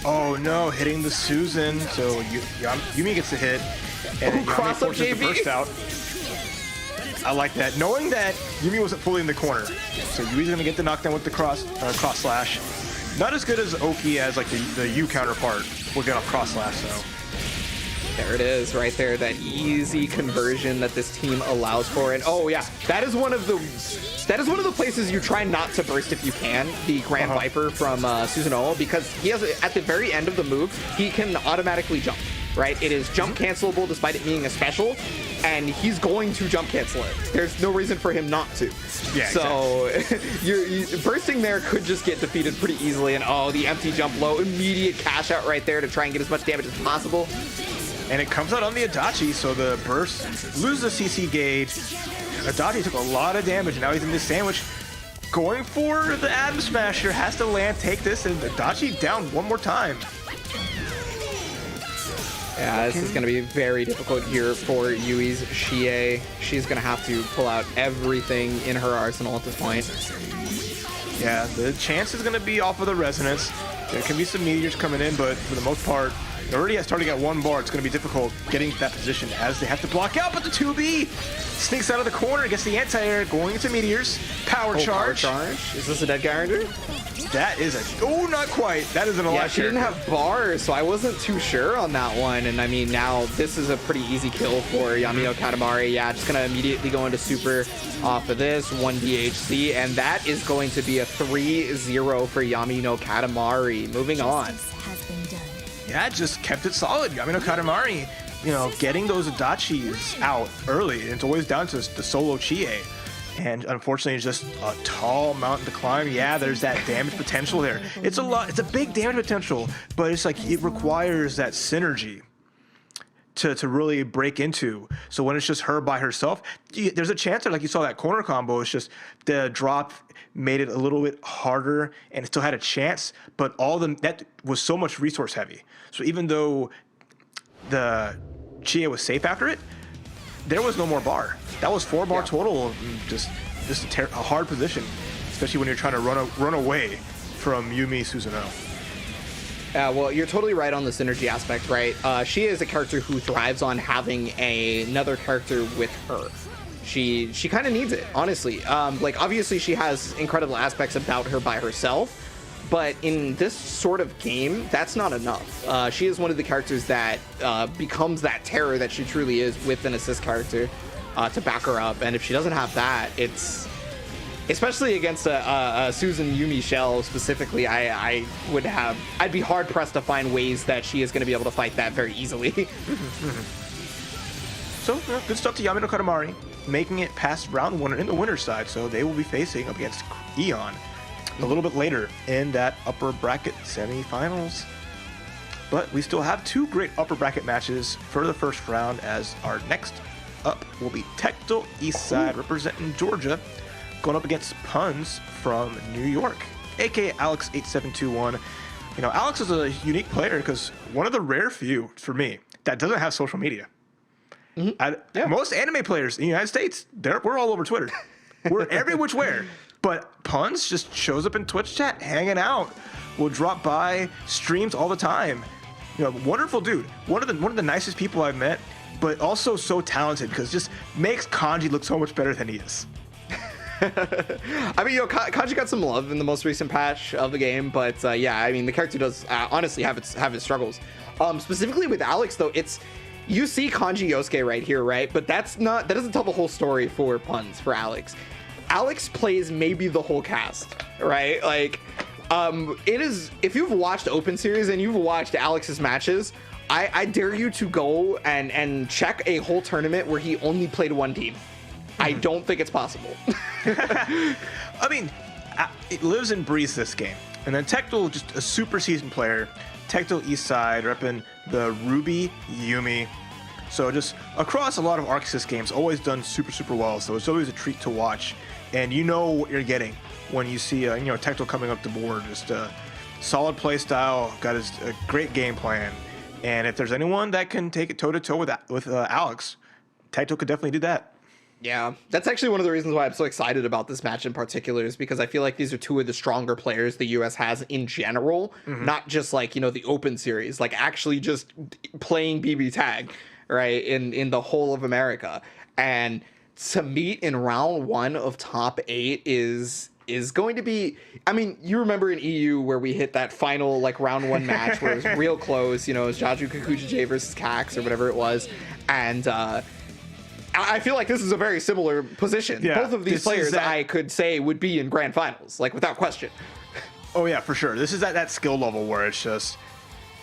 [SPEAKER 1] Oh no, hitting the Susan. So Yumi gets the hit, and Yami forces the burst out. I like that. Knowing that Yumi wasn't fully in the corner. So Yumi's going to get the knockdown with the cross slash. Not as good as Oki as like the U counterpart will get off cross slash, so.
[SPEAKER 2] There it is right there, that easy conversion that this team allows for. And oh yeah, that is one of the places you try not to burst if you can, the Grand Viper from Susanoo, because he has, at the very end of the move, he can automatically jump. Right? It is jump cancelable despite it being a special, and he's going to jump cancel it. There's no reason for him not to.
[SPEAKER 1] Yeah,
[SPEAKER 2] so you're bursting there could just get defeated pretty easily, and the empty jump low, immediate cash out right there to try and get as much damage as possible.
[SPEAKER 1] And it comes out on the Adachi, so the burst loses the CC gauge. Adachi took a lot of damage, and now he's in this sandwich. Going for the Atom Smasher, has to land, take this, and Adachi down one more time.
[SPEAKER 2] Yeah, this is going to be very difficult here for Yui's Shie. She's going to have to pull out everything in her arsenal at this point.
[SPEAKER 1] Yeah, the chance is going to be off of the resonance. There can be some meteors coming in, but for the most part, they're already starting at 1 bar. It's going to be difficult getting to that position as they have to block out, but the 2B sneaks out of the corner, gets the anti-air, going into meteors. Power charge.
[SPEAKER 2] Is this a dead character?
[SPEAKER 1] That is not quite. That is an alive
[SPEAKER 2] Yeah, she didn't have bars, so I wasn't too sure on that one. And I mean, now this is a pretty easy kill for Yami no Katamari. Yeah, just gonna immediately go into super off of this, 1 DHC, and that is going to be a 3-0 for Yami no Katamari. Moving on.
[SPEAKER 1] Yeah, just kept it solid. Yami no Katamari, getting those Adachis out early. It's always down to the solo Chie. And unfortunately, it's just a tall mountain to climb. Yeah, there's that damage potential there. It's a big damage potential, but it's like it requires that synergy to really break into. So when it's just her by herself, there's a chance that, like you saw that corner combo, it's just the drop made it a little bit harder and it still had a chance, but that was so much resource heavy. So even though the Chia was safe after it, there was no more bar. That was 4 bar total. Just a hard position, especially when you're trying to run away from Yumi Susanoo.
[SPEAKER 2] Well, you're totally right on the synergy aspect, right? She is a character who thrives on having another character with her. She kind of needs it, honestly. Like, obviously, she has incredible aspects about her by herself, but in this sort of game, that's not enough. She is one of the characters that becomes that terror that she truly is with an assist character to back her up. And if she doesn't have that, it's... Especially against a Susan Yumi Shell specifically, I'd be hard pressed to find ways that she is going to be able to fight that very easily.
[SPEAKER 1] So, good stuff to Yami no Katamari, making it past round 1 in the winner's side. So they will be facing up against Eon a little bit later in that upper bracket semifinals. But we still have 2 great upper bracket matches for the first round, as our next up will be Tectal Eastside representing Georgia, going up against Puns from New York, aka Alex8721. Alex is a unique player because one of the rare few, for me, that doesn't have social media. Most anime players in the United States, we're all over Twitter. We're every which where. But Puns just shows up in Twitch chat, hanging out, will drop by, streams all the time. Wonderful dude. One of the nicest people I've met. but also so talented because just makes Kanji look so much better than he is.
[SPEAKER 2] I mean, Kanji got some love in the most recent patch of the game, but yeah, I mean, the character does honestly have its struggles. Specifically with Alex, though, you see Kanji Yosuke right here, right? But that doesn't tell the whole story for Puns for Alex. Alex plays maybe the whole cast, right? Like, it is, if you've watched Open Series and you've watched Alex's matches, I dare you to go and check a whole tournament where he only played one team. I don't think it's possible.
[SPEAKER 1] I mean, it lives and breathes this game. And then Tectel, just a super seasoned player. Tectel East Side, repping the Ruby Yumi. So just across a lot of Arxis games, always done super, super well. So it's always a treat to watch. And you know what you're getting when you see, Tectel coming up the board. Just a solid play style, got a great game plan. And if there's anyone that can take it toe-to-toe with Alex, Tectel could definitely do that.
[SPEAKER 2] Yeah, that's actually one of the reasons why I'm so excited about this match in particular, is because I feel like these are two of the stronger players the US has in general, not just like, the Open Series, like actually just playing BB tag, right, in the whole of America. And to meet in round 1 of top 8 is going to be, I mean, you remember in EU where we hit that final like round 1 match where it was real close, it was Jaju Kakuja J versus Cax or whatever it was, and I feel like this is a very similar position. Yeah, both of these players I could say would be in grand finals, like without question.
[SPEAKER 1] Oh yeah, for sure. This is at that skill level where it's just,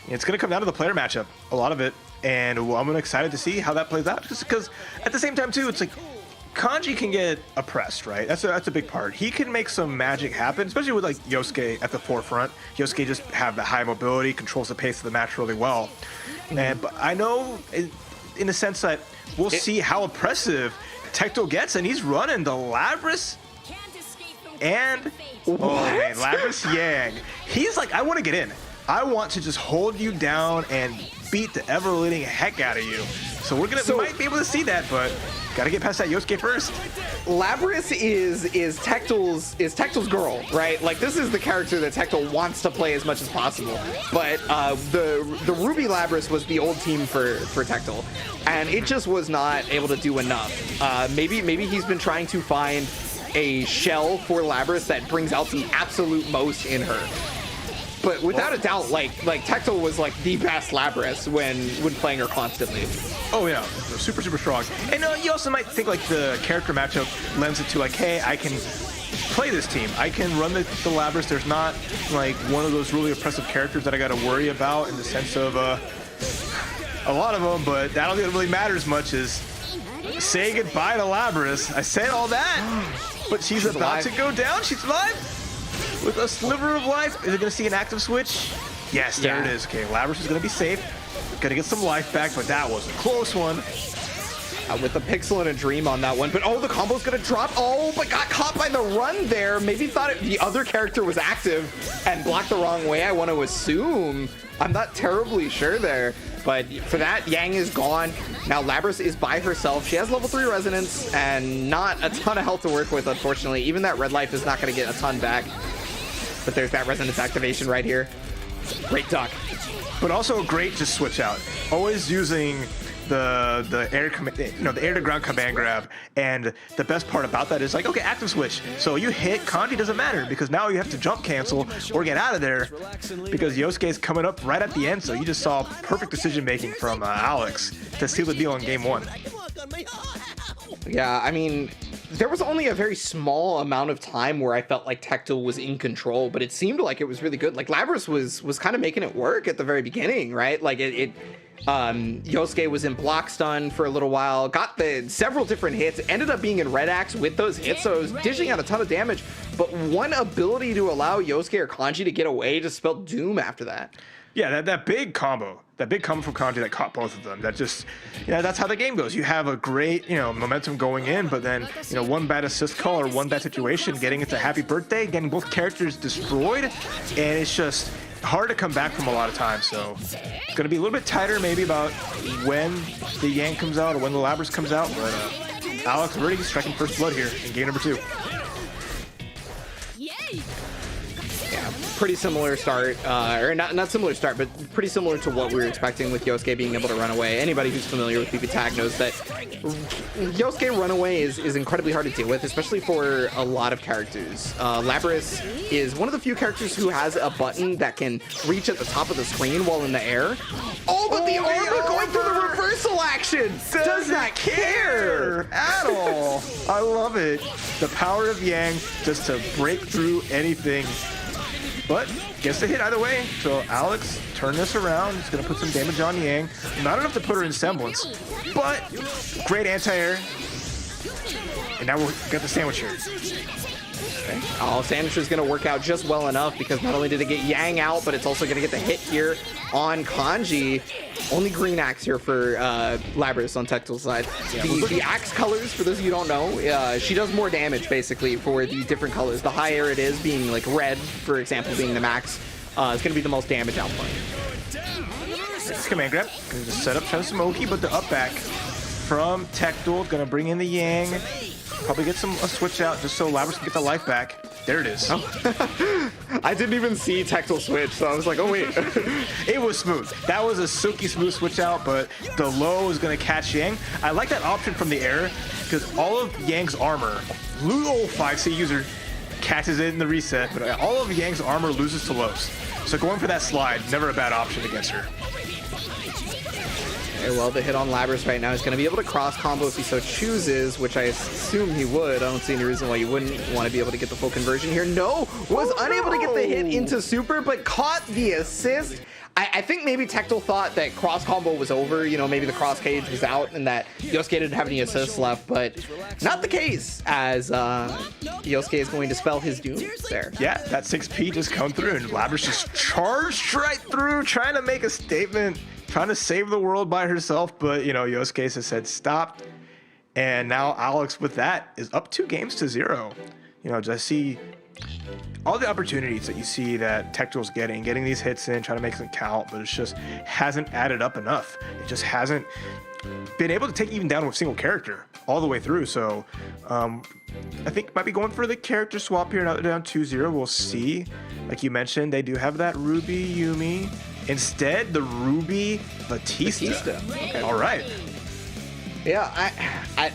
[SPEAKER 1] it's going to come down to the player matchup, a lot of it, and I'm excited to see how that plays out. Just because at the same time too, it's like Kanji can get oppressed, right? That's a big part. He can make some magic happen, especially with like Yosuke at the forefront. Yosuke just have the high mobility, controls the pace of the match really well. But I know in the sense that we'll see how oppressive Tectel gets, and he's running the Labras and Labras Yang. He's like, I want to get in. I want to just hold you down and beat the ever-leading heck out of you. So we might be able to see that, but gotta get past that Yosuke first.
[SPEAKER 2] Labras is Tectel's girl, right? Like, this is the character that Tectel wants to play as much as possible. But the Ruby Labras was the old team for Tectel, and it just was not able to do enough. Maybe he's been trying to find a shell for Labras that brings out the absolute most in her. But without a doubt, like Tectel was like the best Labras when playing her constantly. Oh yeah,
[SPEAKER 1] super, super strong. And you also might think like the character matchup lends it to like, hey, I can play this team. I can run the Labras. There's not like one of those really oppressive characters that I got to worry about in the sense of a lot of them, but I don't think it really matters much as say goodbye to Labras. I said all that, but she's about alive. To go down. She's alive. With a sliver of life. Is it going to see an active switch? Yes, there it is. Okay, Labras is going to be safe. Going to get some life back, but that was a close one.
[SPEAKER 2] With a pixel and a dream on that one. But the combo's going to drop. Oh, but got caught by the run there. Maybe thought the other character was active and blocked the wrong way, I want to assume. I'm not terribly sure there. But for that, Yang is gone. Now Labras is by herself. She has level 3 resonance and not a ton of health to work with, unfortunately. Even that red life is not going to get a ton back. But there's that resonance activation right here. Great duck.
[SPEAKER 1] But also a great just switch out. Always using the air the air to ground command grab, and the best part about that is like, okay, active switch. So you hit Kanji, doesn't matter because now you have to jump cancel or get out of there because Yosuke is coming up right at the end. So you just saw perfect decision making from Alex to seal the deal in game 1.
[SPEAKER 2] Yeah, I mean, there was only a very small amount of time where I felt like Tectel was in control, but it seemed like it was really good. Like Labras was kind of making it work at the very beginning, right? Like Yosuke was in block stun for a little while, got several different hits, ended up being in red axe with those hits, so it was dishing out a ton of damage. But one ability to allow Yosuke or Kanji to get away just spelled doom after that.
[SPEAKER 1] Yeah, that big combo from Kanji that caught both of them. That just, that's how the game goes. You have a great, momentum going in, but then, one bad assist call or one bad situation, getting into happy birthday, getting both characters destroyed, and it's just hard to come back from a lot of times. So it's going to be a little bit tighter maybe about when the Yang comes out or when the Labras comes out, but Alex already striking first blood here in game number 2.
[SPEAKER 2] Yeah, pretty similar start, or not similar start, but pretty similar to what we were expecting with Yosuke being able to run away. Anybody who's familiar with PP Tag knows that Yosuke runaway is incredibly hard to deal with, especially for a lot of characters. Labrys is one of the few characters who has a button that can reach at the top of the screen while in the air. Oh, but the armor going for the reversal action does not care
[SPEAKER 1] at all. I love it. The power of Yang just to break through anything. But gets the hit either way. So Alex turn this around. He's gonna put some damage on Yang. Not enough to put her in semblance, but great anti-air. And now we'll get the sandwich here.
[SPEAKER 2] Okay. Oh, sandwich is going to work out just well enough because not only did it get Yang out, but it's also going to get the hit here on Kanji. Only green axe here for Labrys on Tactile's side. The axe colors, for those of you who don't know, she does more damage basically for the different colors. The higher it is, being like red, for example, being the max, it's going to be the most damage output.
[SPEAKER 1] Next command grab. Gonna just set up Smoky, but the up back from Tactile. Gonna bring in the Yang. Probably get a switch out just so Labrys can get the life back. There it is.
[SPEAKER 2] Oh. I didn't even see Tactile switch, so I was like, oh wait.
[SPEAKER 1] It was smooth. That was a silky smooth switch out, but the low is going to catch Yang. I like that option from the air because all of Yang's armor, little 5C user catches it in the reset, but all of Yang's armor loses to lows. So going for that slide, never a bad option against her.
[SPEAKER 2] Okay, well, the hit on Labrys right now is going to be able to cross combo if he so chooses, which I assume he would. I don't see any reason why you wouldn't want to be able to get the full conversion here. No, was unable to get the hit into super, but caught the assist. I think maybe Tactile thought that cross combo was over, you know, maybe the cross cage was out and that Yosuke didn't have any assists left, but not the case, as Yosuke is going to spell his doom there.
[SPEAKER 1] Yeah, that 6P just come through and Labrys just charged right through, trying to make a statement, trying to save the world by herself, but, you know, Yosuke has said stop, and now Alex with that is up 2 games to 0. You know, just see all the opportunities that you see that Tactile's getting these hits in, trying to make them count, but it just hasn't added up enough. It just hasn't been able to take even down with a single character all the way through. So I think might be going for the character swap here. Now they're down 2-0. We'll see. Like you mentioned, they do have that Ruby Yumi. Instead, the Ruby Batista.
[SPEAKER 2] Okay.
[SPEAKER 1] All right.
[SPEAKER 2] Yeah,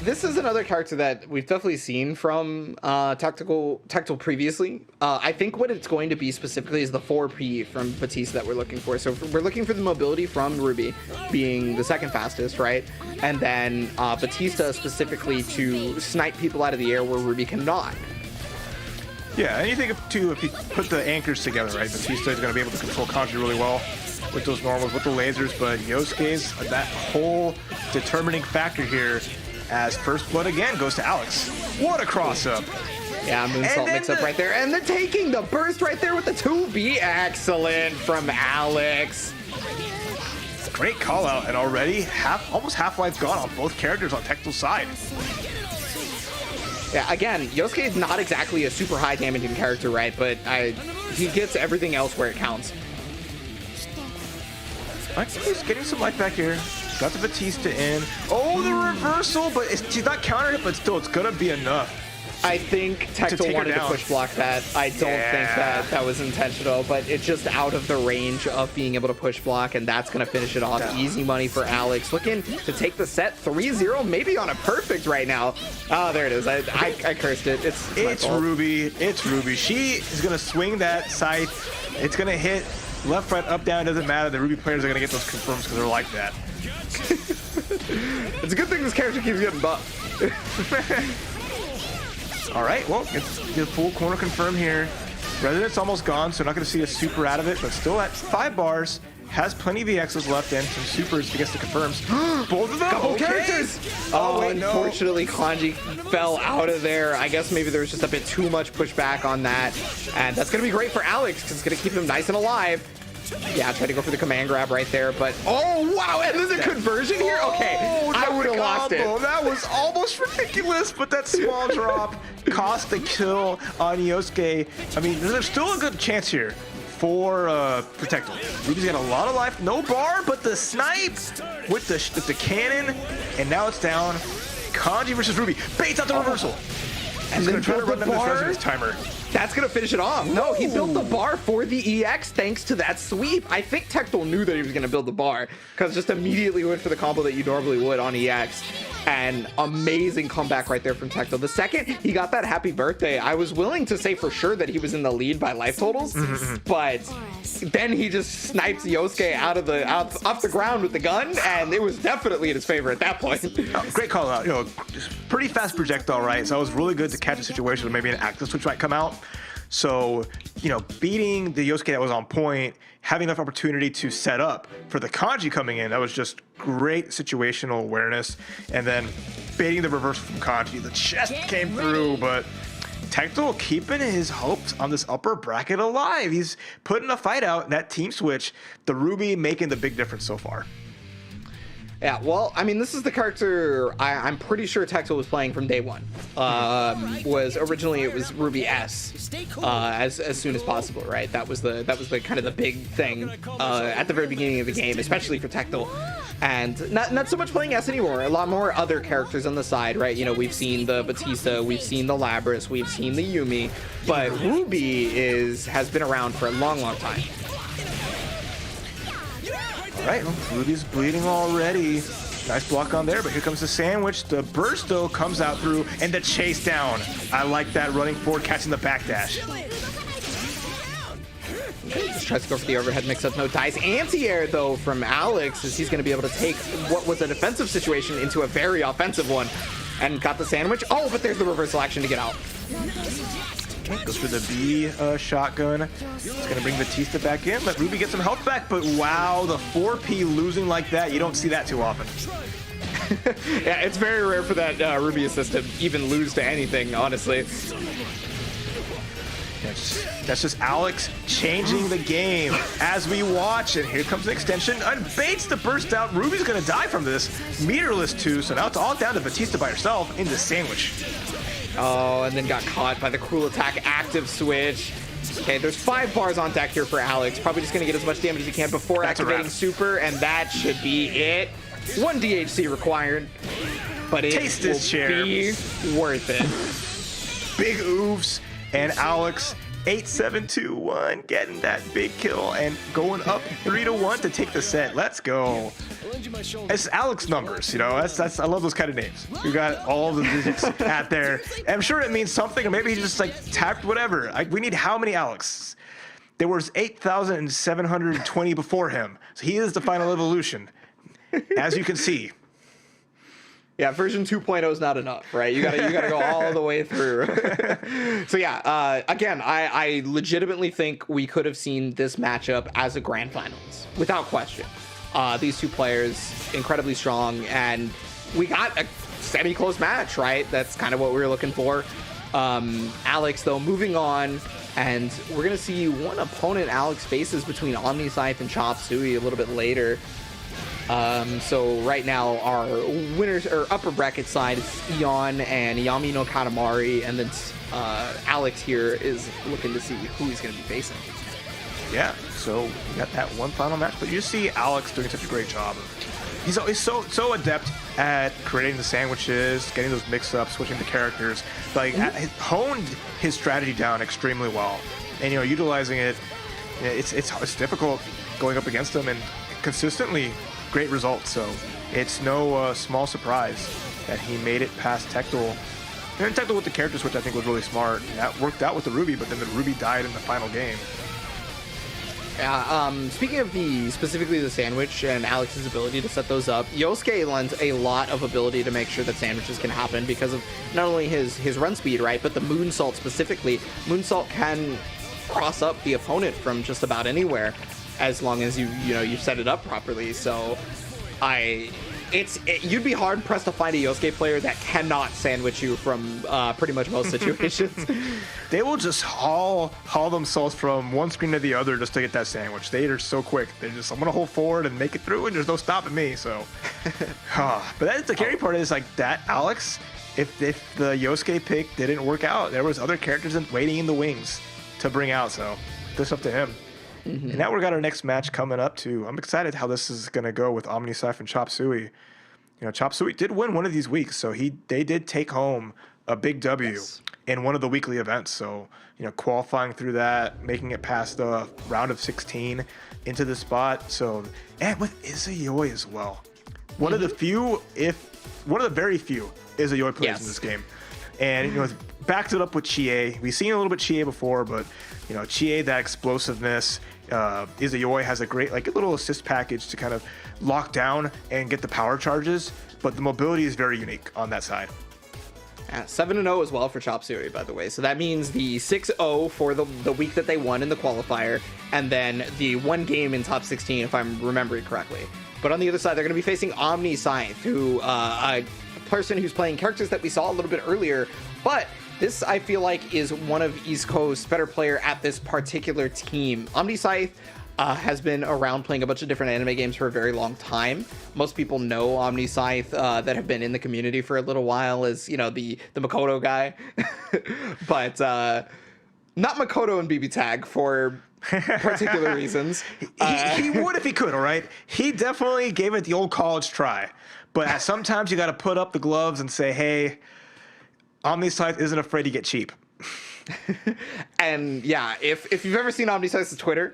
[SPEAKER 2] this is another character that we've definitely seen from Tactile previously. I think what it's going to be specifically is the 4P from Batista that we're looking for. So we're looking for the mobility from Ruby being the second fastest, right? And then Batista specifically to snipe people out of the air where Ruby cannot.
[SPEAKER 1] Yeah, and you think too, if you put the anchors together, right? Batista is going to be able to control Kanji really well with those normals, with the lasers, but Yosuke's that whole determining factor here as first blood again goes to Alex. What a cross up.
[SPEAKER 2] Yeah, moonsault mix up right there, and they're taking the burst right there with the 2B. Excellent from Alex.
[SPEAKER 1] Great call out, and already almost half life gone on both characters on Tactile's side.
[SPEAKER 2] Yeah, again, Yosuke is not exactly a super high damaging character, right? But he gets everything else where it counts.
[SPEAKER 1] He's getting some life back here. Got the Batista in. Oh, the reversal, but she's not countered it, but still, it's gonna be enough.
[SPEAKER 2] I think Tactile wanted to push block that. I don't think that was intentional, but it's just out of the range of being able to push block, and that's going to finish it off. Easy money for Alex. Looking to take the set 3-0, maybe on a perfect right now. Oh, there it is. I cursed it. It's
[SPEAKER 1] Ruby. It's Ruby. She is going to swing that side. It's going to hit left, right, up, down. Doesn't matter. The Ruby players are going to get those confirms because they're like that.
[SPEAKER 2] It's a good thing this character keeps getting buffed.
[SPEAKER 1] All right, well, it's the full corner confirm here. Resonance almost gone, so not going to see a super out of it, but still at 5 bars. Has plenty of VXs left and some supers to get the confirms. Both of them?
[SPEAKER 2] Couple characters! Oh, wait, unfortunately, no. Kanji fell out of there. I guess maybe there was just a bit too much pushback on that. And that's going to be great for Alex, because it's going to keep him nice and alive. Yeah, try to go for the command grab right there, but oh wow, and there's a conversion here? Okay, I would have lost it.
[SPEAKER 1] That was almost ridiculous, but that small drop cost the kill on Yosuke. I mean, there's still a good chance here for Tactile. Ruby's got a lot of life, no bar, but the snipe with the cannon, and now it's down. Kanji versus Ruby, baits out the reversal.
[SPEAKER 2] And then
[SPEAKER 1] try to run down this
[SPEAKER 2] bar.
[SPEAKER 1] resonance timer.
[SPEAKER 2] That's going to finish it off. No, he built the bar for the EX thanks to that sweep. I think Tectal knew that he was going to build the bar because just immediately went for the combo that you normally would on EX. And amazing comeback right there from Tectal. The second he got that happy birthday, I was willing to say for sure that he was in the lead by life totals, but then he just snipes Yosuke off the ground with the gun, and it was definitely in his favor at that point.
[SPEAKER 1] Great call out. Just pretty fast projectile, right? So it was really good to catch a situation where maybe an active switch might come out. So, beating the Yosuke that was on point, having enough opportunity to set up for the Kanji coming in, that was just great situational awareness. And then baiting the reverse from Kanji. The chest came through, but Tectal keeping his hopes on this upper bracket alive. He's putting a fight out in that team switch. The Ruby making the big difference so far.
[SPEAKER 2] Yeah, well, I mean, this is the character I'm pretty sure Tectal was playing from day one. Was originally it was Ruby S, as soon as possible, right? That was the kind of the big thing at the very beginning of the game, especially for Tectal. And not so much playing S anymore. A lot more other characters on the side, right? We've seen the Batista, we've seen the Labras, we've seen the Yumi, but Ruby has been around for a long, long time.
[SPEAKER 1] All right, well, Ruby's bleeding already. Nice block on there, but here comes the sandwich. The burst, though, comes out through, and the chase down. I like that running forward, catching the backdash.
[SPEAKER 2] Okay, just tries to go for the overhead mix-up. No dice. Anti-air, though, from Alex, as he's going to be able to take what was a defensive situation into a very offensive one. And got the sandwich. Oh, but there's the reversal action to get out.
[SPEAKER 1] Goes for the B shotgun. It's going to bring Batista back in. Let Ruby get some health back, but wow, the 4P losing like that, you don't see that too often.
[SPEAKER 2] Yeah, it's very rare for that Ruby assist to even lose to anything, honestly.
[SPEAKER 1] That's just Alex changing the game as we watch. And here comes an extension. Baits the burst out. Ruby's going to die from this. Meterless too, so now it's all down to Batista by herself in the sandwich.
[SPEAKER 2] Oh, and then got caught by the cruel attack active switch. Okay, there's 5 bars on deck here for Alex. Probably just going to get as much damage as he can before activating super, and that should be it. 1 DHC required, but it
[SPEAKER 1] Taste
[SPEAKER 2] will
[SPEAKER 1] this chair.
[SPEAKER 2] be worth it.
[SPEAKER 1] Big oofs, and Alex 8-7-2-1 getting that big kill and going up 3-1 to take the set. Let's go. It's Alex numbers, that's I love those kind of names. You got all the digits out there. I'm sure it means something, or maybe he just tapped whatever. We need how many Alex? There was 8,720 before him. So he is the final evolution, as you can see.
[SPEAKER 2] Yeah, version 2.0 is not enough, right? You gotta go all the way through. So yeah, again, I legitimately think we could have seen this matchup as a grand finals, without question. These two players, incredibly strong, and we got a semi-close match, right? That's kind of what we were looking for. Alex, though, moving on, and we're gonna see one opponent Alex faces between Omniscythe and Chop Suey a little bit later. So right now our winners or upper bracket side is Eon and Yami no Katamari, and then Alex here is looking to see who he's going to be facing.
[SPEAKER 1] Yeah, so we got that one final match, but you see Alex doing such a great job. He's always so adept at creating the sandwiches, getting those mix-ups, switching the characters. Honed his strategy down extremely well, and utilizing it. It's difficult going up against him, and consistently great results. So it's no small surprise that he made it past Tectal. And Tectal with the character switch, I think, was really smart. And that worked out with the Ruby, but then the Ruby died in the final game.
[SPEAKER 2] Speaking of specifically the sandwich and Alex's ability to set those up, Yosuke lends a lot of ability to make sure that sandwiches can happen because of not only his run speed, right, but the moonsault specifically. Moonsault can cross up the opponent from just about anywhere as long as you set it up properly. So you'd be hard pressed to find a Yosuke player that cannot sandwich you from pretty much most situations.
[SPEAKER 1] They will just haul themselves from one screen to the other just to get that sandwich. They are so quick. They're just, I'm gonna hold forward and make it through, and there's no stopping me. So, but that's the scary part is that Alex. If the Yosuke pick didn't work out, there was other characters waiting in the wings to bring out. So that's up to him. Mm-hmm. And now we got our next match coming up too. I'm excited how this is going to go with Omniscyphe and Chop Suey. Chop Suey did win one of these weeks, so they did take home a big W in one of the weekly events. So, qualifying through that, making it past the round of 16 into the spot. So, and with Izayoi as well. One of the very few Izayoi players in this game. And, backed it up with Chie. We've seen a little bit Chie before, but, Chie, that explosiveness. Izayoi has a great, a little assist package to kind of lock down and get the power charges. But the mobility is very unique on that side.
[SPEAKER 2] 7-0 as well for Chop Suey, by the way. So that means the 6-0 for the week that they won in the qualifier, and then the one game in top 16, if I'm remembering correctly. But on the other side, they're going to be facing Omni Scythe, who a person who's playing characters that we saw a little bit earlier. But this, I feel like, is one of East Coast's better player at this particular team. Omni Scythe has been around playing a bunch of different anime games for a very long time. Most people know Omni Scythe that have been in the community for a little while as, the Makoto guy. But not Makoto and BB Tag for particular reasons.
[SPEAKER 1] He would if he could, all right? He definitely gave it the old college try. But sometimes you got to put up the gloves and say, hey, Omni Scythe isn't afraid to get cheap.
[SPEAKER 2] And yeah, if you've ever seen Omni Scythe's Twitter,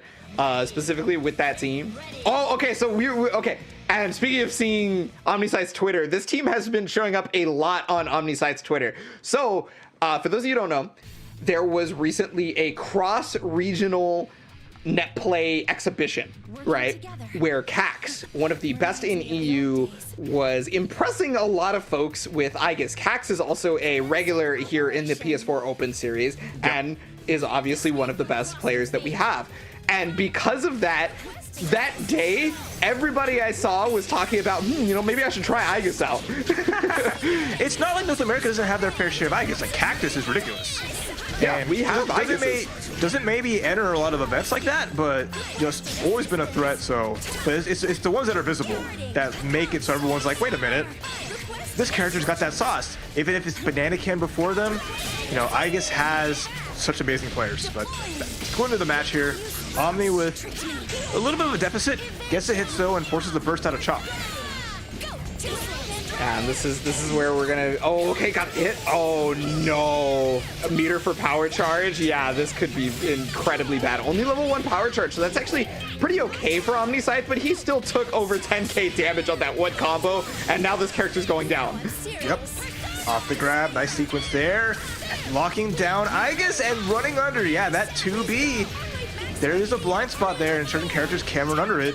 [SPEAKER 2] specifically with that team. Oh, okay. So we're okay. And speaking of seeing Omni Scythe's Twitter, this team has been showing up a lot on Omni Scythe's Twitter. So for those of you who don't know, there was recently a cross-regional net play exhibition, right? Where Cax, one of the best in EU, was impressing a lot of folks with Aegis. Cax is also a regular here in the PS4 Open series and is obviously one of the best players that we have. And because of that day, everybody I saw was talking about, maybe I should try Aegis out.
[SPEAKER 1] It's not like North America doesn't have their fair share of Aegis. Like, Cactus is ridiculous.
[SPEAKER 2] Yeah, and we have
[SPEAKER 1] doesn't maybe enter a lot of events like that, but just always been a threat. So, but it's the ones that are visible that make it so everyone's like, wait a minute, this character's got that sauce. Even if it's Banana Can before them, Aegis has such amazing players. But going to the match here, Omni with a little bit of a deficit gets a hit so and forces the burst out of Chop.
[SPEAKER 2] And this is where we're gonna. Oh, okay, got hit. Oh no, a meter for power charge. Yeah, this could be incredibly bad. Only level 1 power charge, so that's actually pretty okay for Omni Scythe. But he still took over 10k damage on that one combo, and now this character's going down.
[SPEAKER 1] Yep, off the grab, nice sequence there, locking down Aegis and running under. Yeah, that 2B. There is a blind spot there, and certain characters can run under it.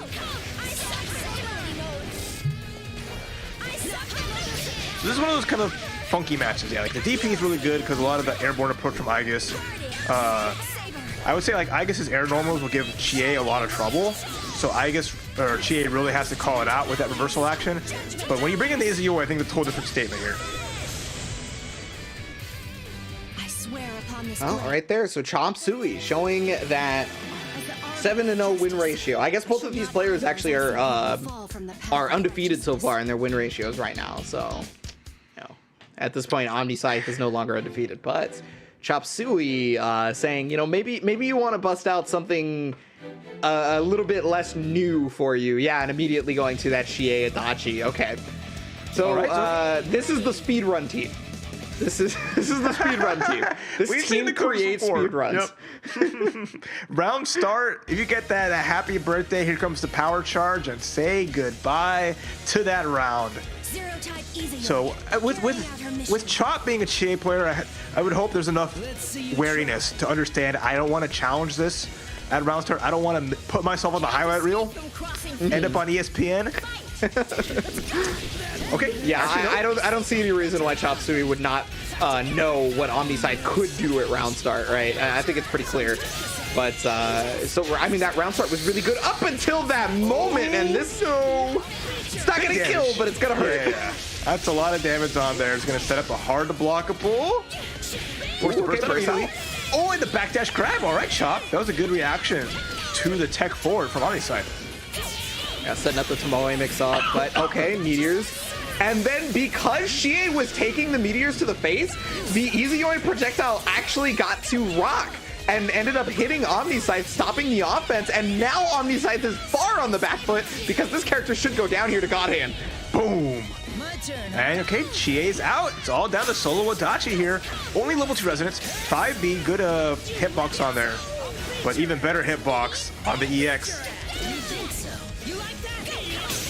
[SPEAKER 1] This is one of those kind of funky matches, yeah. Like the DP is really good because a lot of the airborne approach from Aegis. I would say like Aegis's air normals will give Chie a lot of trouble. So Chie really has to call it out with that reversal action. But when you bring in the Izayoi, I think it's a totally different statement here.
[SPEAKER 2] Oh, right there. So Chop Suey showing that 7-0 win ratio. I guess both of these players actually are undefeated so far in their win ratios right now. So, at this point, Omni Scythe is no longer undefeated. But Chop Suey saying, maybe you want to bust out something a little bit less new for you. Yeah, and immediately going to that Chie Adachi. Okay. So this is the speedrun team. This is the speedrun team. This team creates speedruns.
[SPEAKER 1] Yep. Round start. If you get that happy birthday, here comes the power charge, and say goodbye to that round. So with Chop being a Chie player, I would hope there's enough wariness to understand I don't want to challenge this at round start. I don't want to put myself on the highlight reel, end up on ESPN. Okay.
[SPEAKER 2] Yeah, I don't see any reason why Chop Suey would not know what Omni Scythe could do at round start, right? I think it's pretty clear. But that round start was really good up until that moment, and it's not gonna kill, but it's gonna hurt.
[SPEAKER 1] Yeah. That's a lot of damage on there. It's gonna set up a hard to blockable. Force the burst immediately. Oh, and the backdash grab. All right, Chop. That was a good reaction to the tech forward from Omni Scythe.
[SPEAKER 2] Yeah, setting up the Tomoe mix-up, but okay, meteors. And then because Chie was taking the meteors to the face, the Izayoi projectile actually got to rock and ended up hitting Omni Scythe, stopping the offense, and now Omni Scythe is far on the back foot because this character should go down here to God Hand.
[SPEAKER 1] Boom. And okay, Chie's out. It's all down to solo Adachi here. Only level 2 resonance. 5B, good hitbox on there. But even better hitbox on the EX.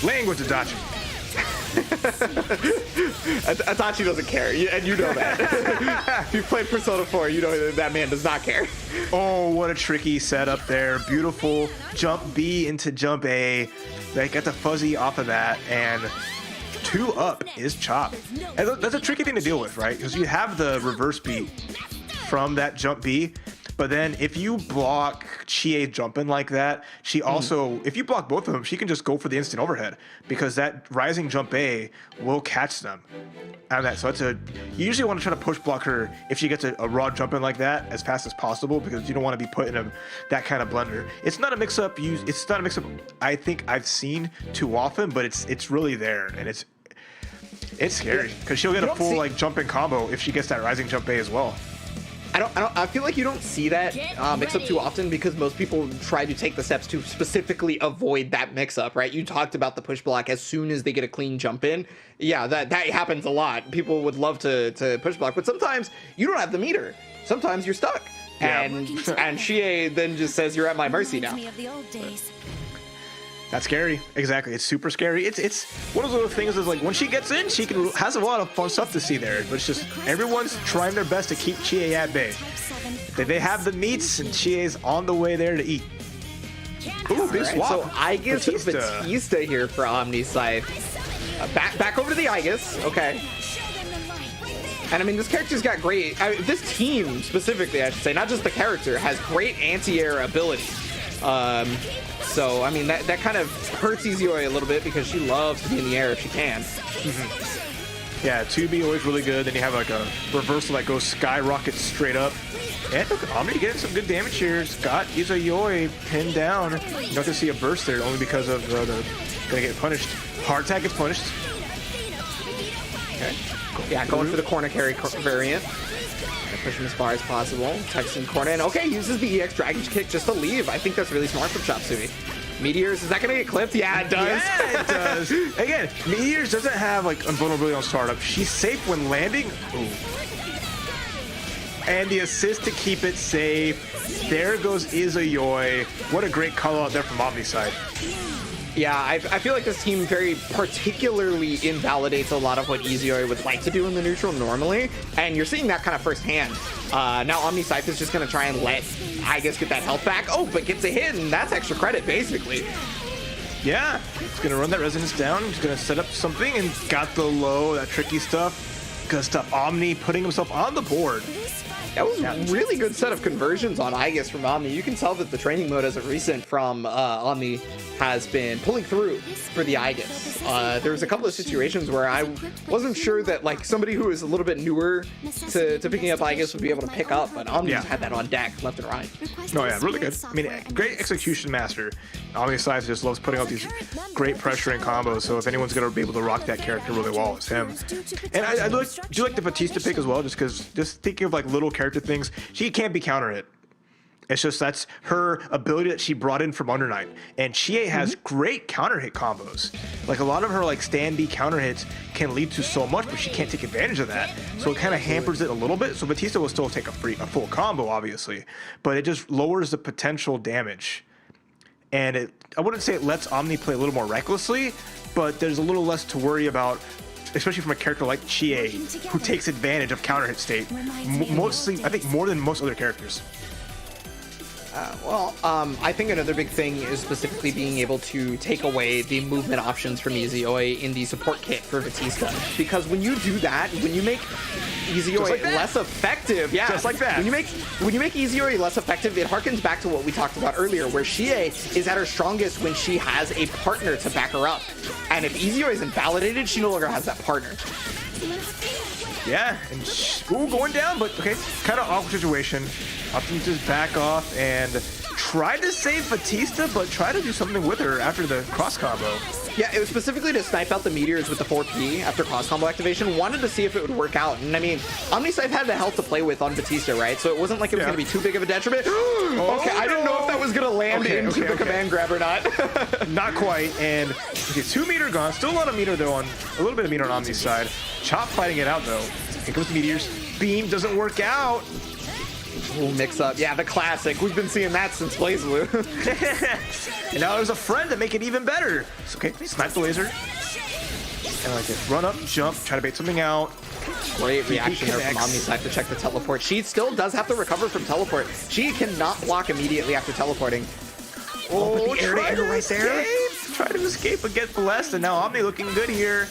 [SPEAKER 1] Language Adachi.
[SPEAKER 2] Adachi doesn't care, and you know that. If you played Persona 4, you know that man does not care.
[SPEAKER 1] Oh, what a tricky setup there. Beautiful jump B into jump A. They got the fuzzy off of that, and 2 up is chop. And that's a tricky thing to deal with, right? Because you have the reverse beat from that jump B, but then if you block Chie jumping like that, she also, if you block both of them, she can just go for the instant overhead because that rising jump A will catch them. And that, so it's you usually want to try to push block her if she gets a raw jump in like that as fast as possible because you don't want to be put in that kind of blunder. It's not a mix-up I think I've seen too often, but it's really there, and it's scary because she'll get a full like jumping combo if she gets that rising jump A as well.
[SPEAKER 2] I feel like you don't see that mix-up too often because most people try to take the steps to specifically avoid that mix-up, right? You talked about the push block as soon as they get a clean jump in. Yeah, that happens a lot. People would love to push block, but sometimes you don't have the meter. Sometimes you're stuck.
[SPEAKER 1] Yeah.
[SPEAKER 2] And Chie then just says, you're at my mercy now.
[SPEAKER 1] That's scary. Exactly. It's super scary. It's one of those things is like when she gets in, she has a lot of fun stuff to see there. But it's just everyone's trying their best to keep Chie at bay. They have the meats and Chie's on the way there to eat. Ooh, big swap.
[SPEAKER 2] So Aegis Batista here for Omni Scythe. Back over to the Aegis. Okay. And I mean, this character's got great. This team specifically, I should say, not just the character, has great anti-air ability. So, I mean, that kind of hurts Izoi a little bit because she loves to be in the air if she can.
[SPEAKER 1] Mm-hmm. Yeah, 2B always really good. Then you have like a reversal that goes skyrocket straight up. And look, Omni getting some good damage here. Got Izoi pinned down. You don't have to see a burst there only because of gonna get punished. Hard tag gets punished. Okay.
[SPEAKER 2] Yeah, going for the corner carry variant. Push him as far as possible. Texan corner, and okay, uses the EX Dragon Kick just to leave. I think that's really smart from Chop Suey. Meteors, is that gonna get clipped? Yeah, it does.
[SPEAKER 1] Yeah, it does. Again, Meteors doesn't have like invulnerability on startup. She's safe when landing. Ooh. And the assist to keep it safe. There goes Izoi. What a great call out there from Omni's side.
[SPEAKER 2] Yeah, I feel like this team very particularly invalidates a lot of what Izoi would like to do in the neutral normally, and you're seeing that kind of firsthand. Now Omni Scythe is just going to try and let Aegis get that health back. Oh, but gets a hit, and that's extra credit, basically.
[SPEAKER 1] Yeah, it's going to run that resonance down. He's going to set up something and got the low, that tricky stuff. Good stuff. Omni putting himself on the board.
[SPEAKER 2] That was a really good set of conversions on Aegis from Omni. You can tell that the training mode as of recent from Omni has been pulling through for the Aegis. There was a couple of situations where I wasn't sure that like somebody who is a little bit newer to picking up Aegis would be able to pick up, but Omni just had that on deck, left and right.
[SPEAKER 1] Oh yeah, really good. I mean, great execution master. Omni Scythe just loves putting out these great pressuring combos, so if anyone's going to be able to rock that character really well, it's him. And I do like the Batista pick as well, just because just thinking of like little character things, she can't be counter hit. It's just that's her ability that she brought in from Under Night. And Chie has great counter hit combos. Like a lot of her like stand B counter hits can lead to so much, but she can't take advantage of that. So it kind of hampers it a little bit. So Batista will still take a full combo, obviously, but it just lowers the potential damage. And I wouldn't say it lets Omni play a little more recklessly, but there's a little less to worry about, especially from a character like Chie, who takes advantage of counter hit state, mostly, I think, more than most other characters.
[SPEAKER 2] I think another big thing is specifically being able to take away the movement options from Izoi in the support kit for Batista. Because when you do that, when you make Izoi less effective,
[SPEAKER 1] just like that.
[SPEAKER 2] When you make Izoi less effective, it harkens back to what we talked about earlier, where Chie is at her strongest when she has a partner to back her up. And if Izoi is invalidated, she no longer has that partner.
[SPEAKER 1] Yeah, and going down, but okay, kind of awkward situation. Optimus just back off and try to save Batista, but try to do something with her after the cross combo.
[SPEAKER 2] Yeah, it was specifically to snipe out the meteors with the 4P after cross combo activation. Wanted to see if it would work out. And I mean, Omni Scythe had the health to play with on Batista, right? So it wasn't like it was going to be too big of a detriment. I didn't know if that was going to land into the command grab or not.
[SPEAKER 1] Not quite. And Okay, 2 meter gone. Still a lot of meter though on a little bit of meter on Omni's side. Chop fighting it out though. Here comes the meteors. Beam doesn't work out.
[SPEAKER 2] Ooh, mix up. Yeah, the classic. We've been seeing that since BlazBlue.
[SPEAKER 1] And now there's a friend to make it even better. It's okay. Snipe the laser. And like this, run up, jump, try to bait something out.
[SPEAKER 2] Great reaction there from Omni's side to check the teleport. She still does have to recover from teleport. She cannot block immediately after teleporting.
[SPEAKER 1] Oh,
[SPEAKER 2] but the air to air right there.
[SPEAKER 1] Try to escape but get blessed, and now Omni looking good here.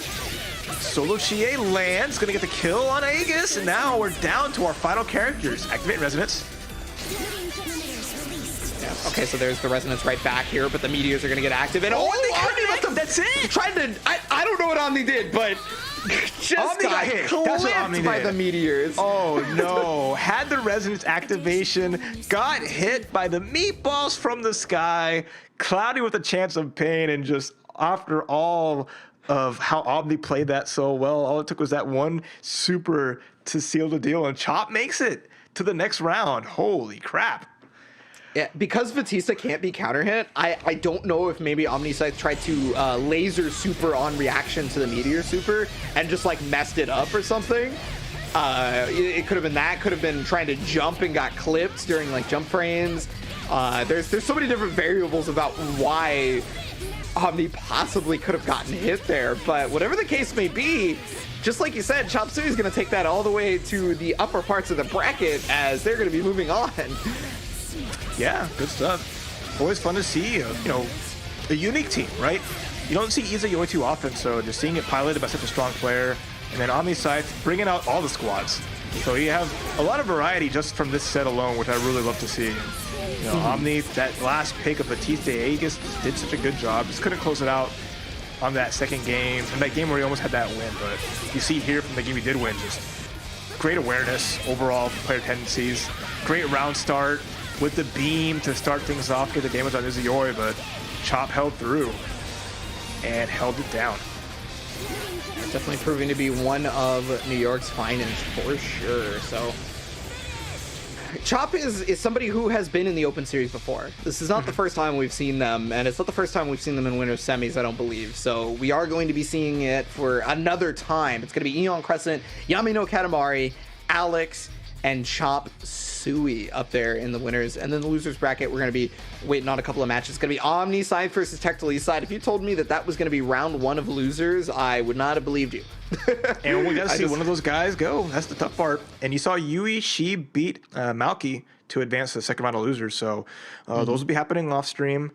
[SPEAKER 1] Solo Chie lands, gonna get the kill on Aegis, and now we're down to our final characters. Activate Resonance.
[SPEAKER 2] Yeah. Okay, so there's the Resonance right back here, but the meteors are gonna get active, and Omni must have
[SPEAKER 1] That's it.
[SPEAKER 2] tried to. I don't know what Omni did, but just
[SPEAKER 1] Omni got hit. That's what Omni
[SPEAKER 2] clipped by
[SPEAKER 1] did.
[SPEAKER 2] the meteors.
[SPEAKER 1] Oh no, had the Resonance activation, got hit by the meatballs from the sky, Cloudy with a chance of pain, and just after all of how Omni played that so well, all it took was that one super to seal the deal, and Chop makes it to the next round. Holy crap.
[SPEAKER 2] Yeah, because Batista can't be counter hit, I don't know if maybe Omniscythe tried to laser super on reaction to the Meteor super and just like messed it up or something. It could have been that, could have been trying to jump and got clipped during like jump frames. There's so many different variables about why Omni possibly could have gotten hit there, but whatever the case may be, just like you said, Chop Suey is going to take that all the way to the upper parts of the bracket as they're going to be moving on.
[SPEAKER 1] Yeah, good stuff. Always fun to see, a unique team, right? You don't see Iza Yoi too often, so just seeing it piloted by such a strong player, and then Omniscythe bringing out all the squads. So you have a lot of variety just from this set alone, which I really love to see. Omni, that last pick of Batista Aegis did such a good job. Just couldn't close it out on that second game, and that game where he almost had that win. But you see here from the game he did win, just great awareness overall, player tendencies, great round start with the beam to start things off, get the damage on Iza Yoi, but Chop held through and held it down.
[SPEAKER 2] Definitely proving to be one of New York's finest for sure. So Chop is somebody who has been in the Open Series before. This is not the first time we've seen them, and it's not the first time we've seen them in winners semis, I don't believe. So we are going to be seeing it for another time. It's going to be Eon Crescent, Yamino Katamari, Alex, and Chop Suey up there in the winners. And then the losers bracket, we're going to be waiting on a couple of matches. It's going to be Omni side versus Tactical East side. If you told me that was going to be round one of losers, I would not have believed you.
[SPEAKER 1] And we got to see one of those guys go. That's the tough part. And you saw Yui, she beat Malky to advance to the second round of losers. So those will be happening off stream.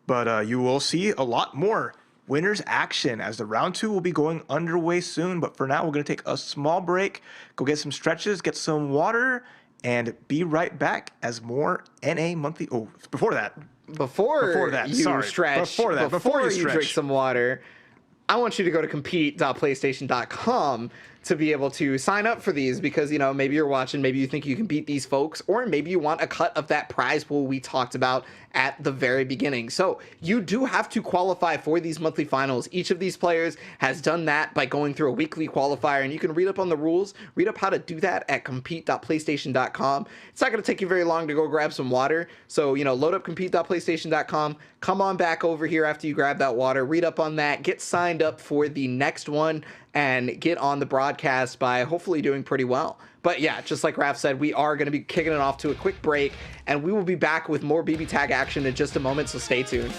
[SPEAKER 1] But you will see a lot more winners action as the round 2 will be going underway soon. But for now, we're going to take a small break, go get some stretches, get some water, and be right back as more NA monthly. Oh, before that,
[SPEAKER 2] before you
[SPEAKER 1] stretch,
[SPEAKER 2] drink some water, I want you to go to compete.playstation.com to be able to sign up for these, because maybe you're watching, maybe you think you can beat these folks, or maybe you want a cut of that prize pool we talked about at the very beginning. So you do have to qualify for these monthly finals. Each of these players has done that by going through a weekly qualifier, and you can read up on the rules, read up how to do that at compete.playstation.com. It's not going to take you very long to go grab some water. So, load up compete.playstation.com, come on back over here after you grab that water, read up on that, get signed up for the next one, and get on the broadcast by hopefully doing pretty well. But yeah, just like Raph said, we are going to be kicking it off to a quick break, and we will be back with more BB Tag action in just a moment, so stay tuned.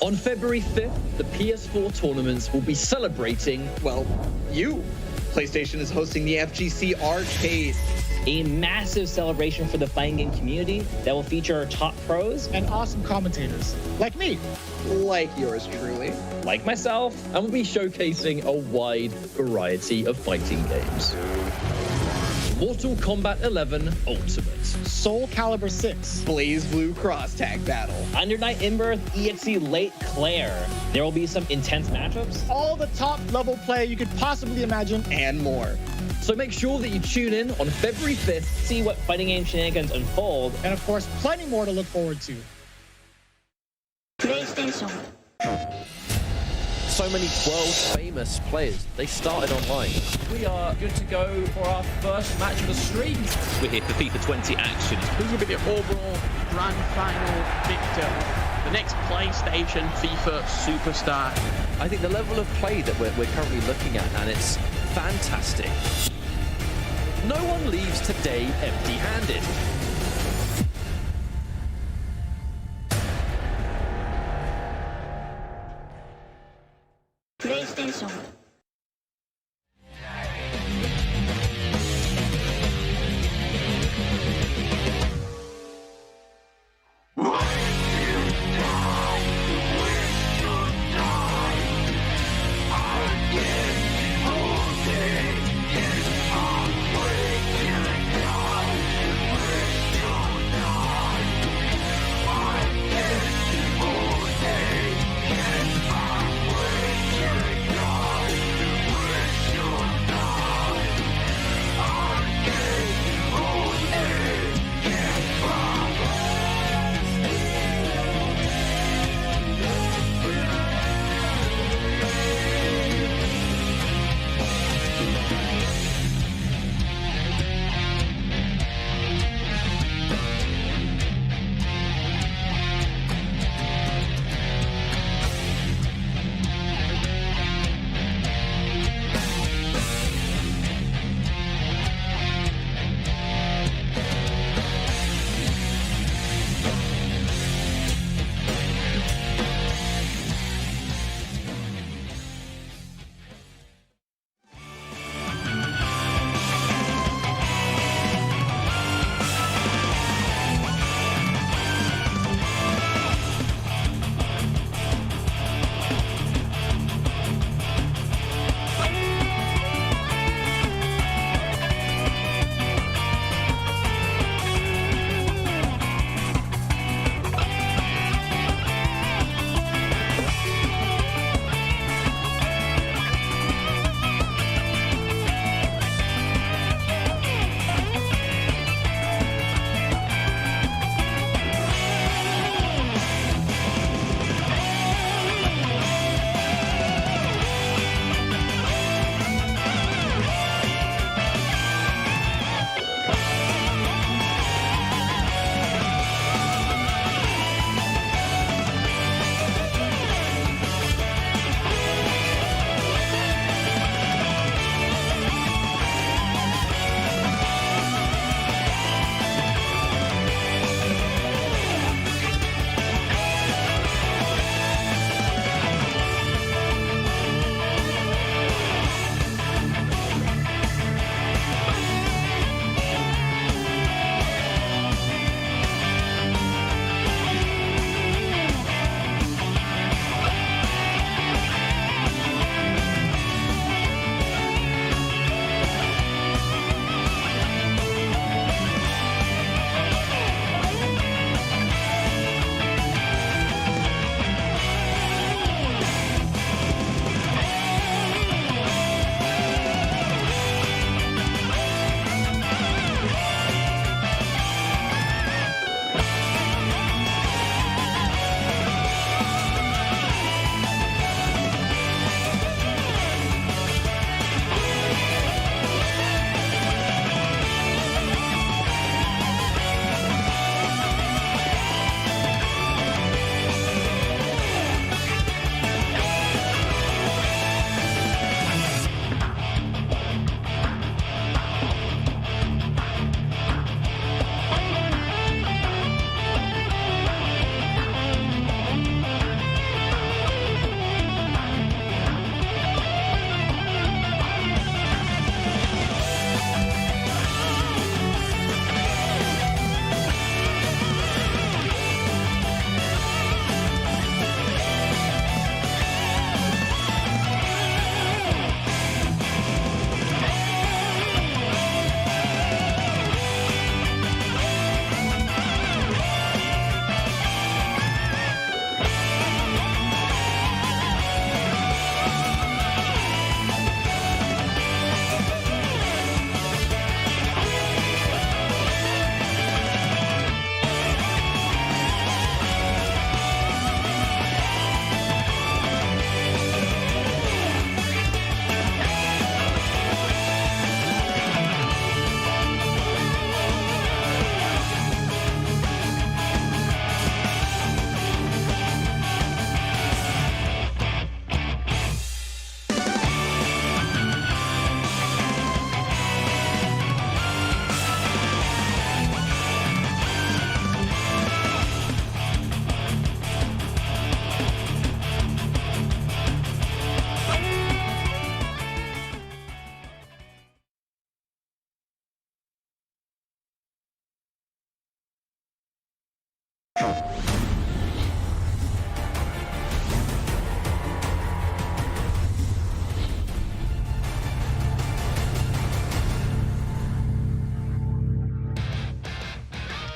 [SPEAKER 5] On February 5th, the PS4 tournaments will be celebrating, well, you. PlayStation is hosting the FGC Arcade,
[SPEAKER 6] a massive celebration for the fighting game community that will feature our top pros
[SPEAKER 7] and awesome commentators like me,
[SPEAKER 2] like yours truly,
[SPEAKER 5] like myself, and we'll be showcasing a wide variety of fighting games. Mortal Kombat 11 Ultimate,
[SPEAKER 7] Soul Calibur 6,
[SPEAKER 2] BlazBlue Cross Tag Battle,
[SPEAKER 6] Under Night In-Birth EXE Late Claire. There will be some intense matchups,
[SPEAKER 7] all the top level play you could possibly imagine,
[SPEAKER 2] and more.
[SPEAKER 5] So make sure that you tune in on February 5th to
[SPEAKER 6] see what fighting game shenanigans unfold,
[SPEAKER 7] and of course plenty more to look forward to.
[SPEAKER 4] PlayStation
[SPEAKER 8] So many world-famous players, they started online.
[SPEAKER 5] We are good to go for our first match of the stream.
[SPEAKER 9] We're here for FIFA 20 action.
[SPEAKER 10] Who's going to be the overall grand final victor? The next PlayStation FIFA superstar.
[SPEAKER 8] I think the level of play that we're currently looking at, and it's fantastic. No one leaves today empty-handed.
[SPEAKER 4] PlayStation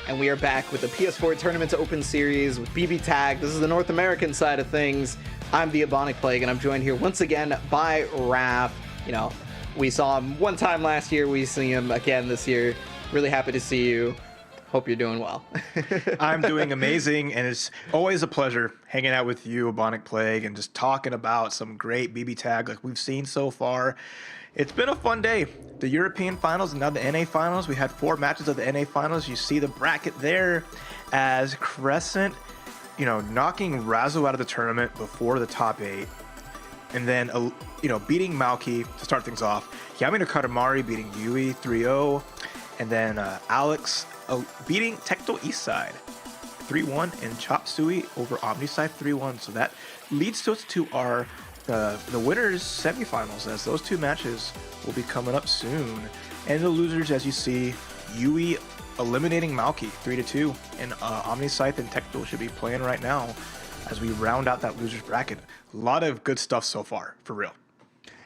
[SPEAKER 2] And we are back with the PS4 Tournaments Open Series with BB Tag. This is the North American side of things. I'm the Ebonic Plague, and I'm joined here once again by Raph. You know, we saw him one time last year. We see him again this year. Really happy to see you. Hope you're doing well.
[SPEAKER 1] I'm doing amazing, and it's always a pleasure hanging out with you, Ebonic Plague, and just talking about some great BB Tag like we've seen so far. It's been a fun day. The European Finals and now the NA Finals. We had 4 matches of the NA Finals. You see the bracket there as Crescent, you know, knocking Razo out of the tournament before the top 8. And then, you know, beating Maoki to start things off. Yami no Katamari beating Yui 3-0. And then Alex beating Tecto Eastside 3-1 and Chop Suey over Omniside 3-1. So that leads us to our the winners semifinals, as those 2 matches will be coming up soon. And the losers, as you see, Yui eliminating Maoki 3-2, and Omniscythe and Tecto should be playing right now as we round out that losers bracket. A lot of good stuff so far, for real.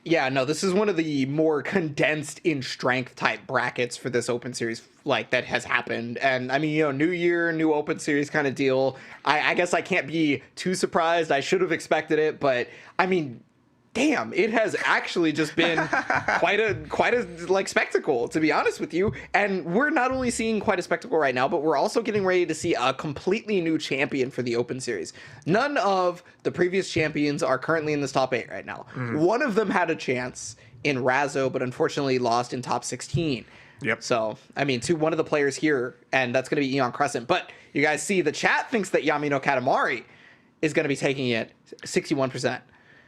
[SPEAKER 2] Yeah, no, this is one of the more condensed in strength type brackets for this Open Series, like, that has happened. And I mean, you know, new year, new Open Series kind of deal. I guess I can't be too surprised. I should have expected it, but I mean, damn, it has actually just been quite a like spectacle, to be honest with you. And we're not only seeing quite a spectacle right now, but we're also getting ready to see a completely new champion for the Open Series. None of the previous champions are currently in this top 8 right now. One of them had a chance in Razo, but unfortunately lost in top 16.
[SPEAKER 1] Yep.
[SPEAKER 2] So, I mean, to one of the players here, and that's going to be Eon Crescent. But you guys see, the chat thinks that Yami no Katamari is going to be taking it 61%.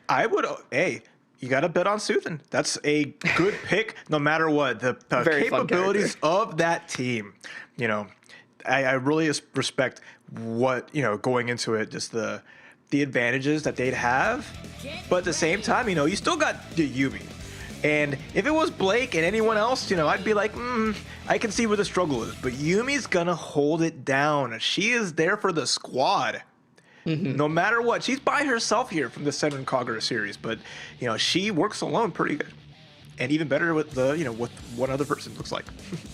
[SPEAKER 1] I would, hey, you got to bet on Suthin. That's a good pick, no matter what. The capabilities of that team, you know, I really respect what, you know, going into it, just the advantages that they'd have. But at the same time, you know, you still got the Yumi. And if it was Blake and anyone else, you know, I'd be like, I can see where the struggle is. But Yumi's going to hold it down. She is there for the squad. No matter what. She's by herself here from the Senran Kagura series. But, you know, she works alone pretty good. And even better with the, you know, with one other person, looks like.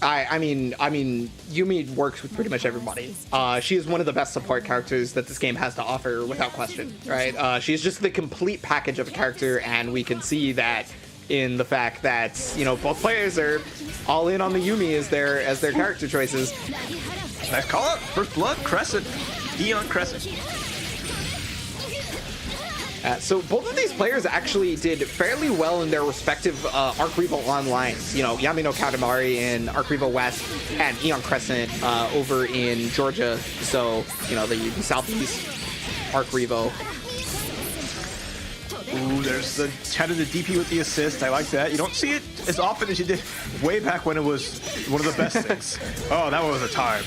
[SPEAKER 2] I mean, Yumi works with pretty much everybody. She is one of the best support characters that this game has to offer, without question, right? She's just the complete package of a character, and we can see that in the fact that, you know, both players are all in on the Yumi as their character choices.
[SPEAKER 1] Nice call out. First Blood, Crescent, Eon Crescent.
[SPEAKER 2] So both of these players actually did fairly well in their respective Arc Revo Onlines. You know, Yami no Katamari in Arc Revo West and Eon Crescent over in Georgia. So, you know, the Southeast Arc Revo.
[SPEAKER 1] Ooh, there's the chat of the DP with the assist. I like that. You don't see it as often as you did way back when it was one of the best things. Oh, that was a time.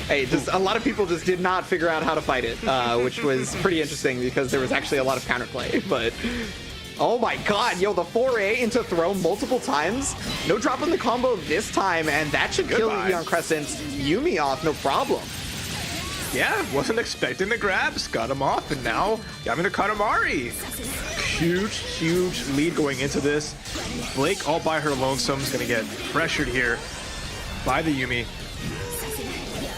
[SPEAKER 2] Hey, just a lot of people just did not figure out how to fight it, which was pretty interesting because there was actually a lot of counterplay. But oh my god, yo, the 4A into throw multiple times. No drop in the combo this time, and that should kill Eon Crescent's Yumi off, no problem.
[SPEAKER 1] Yeah, wasn't expecting the grabs, got him off, and now Yami no Katamari. Huge lead going into this. Blake all by her lonesome is gonna get pressured here by the Yumi.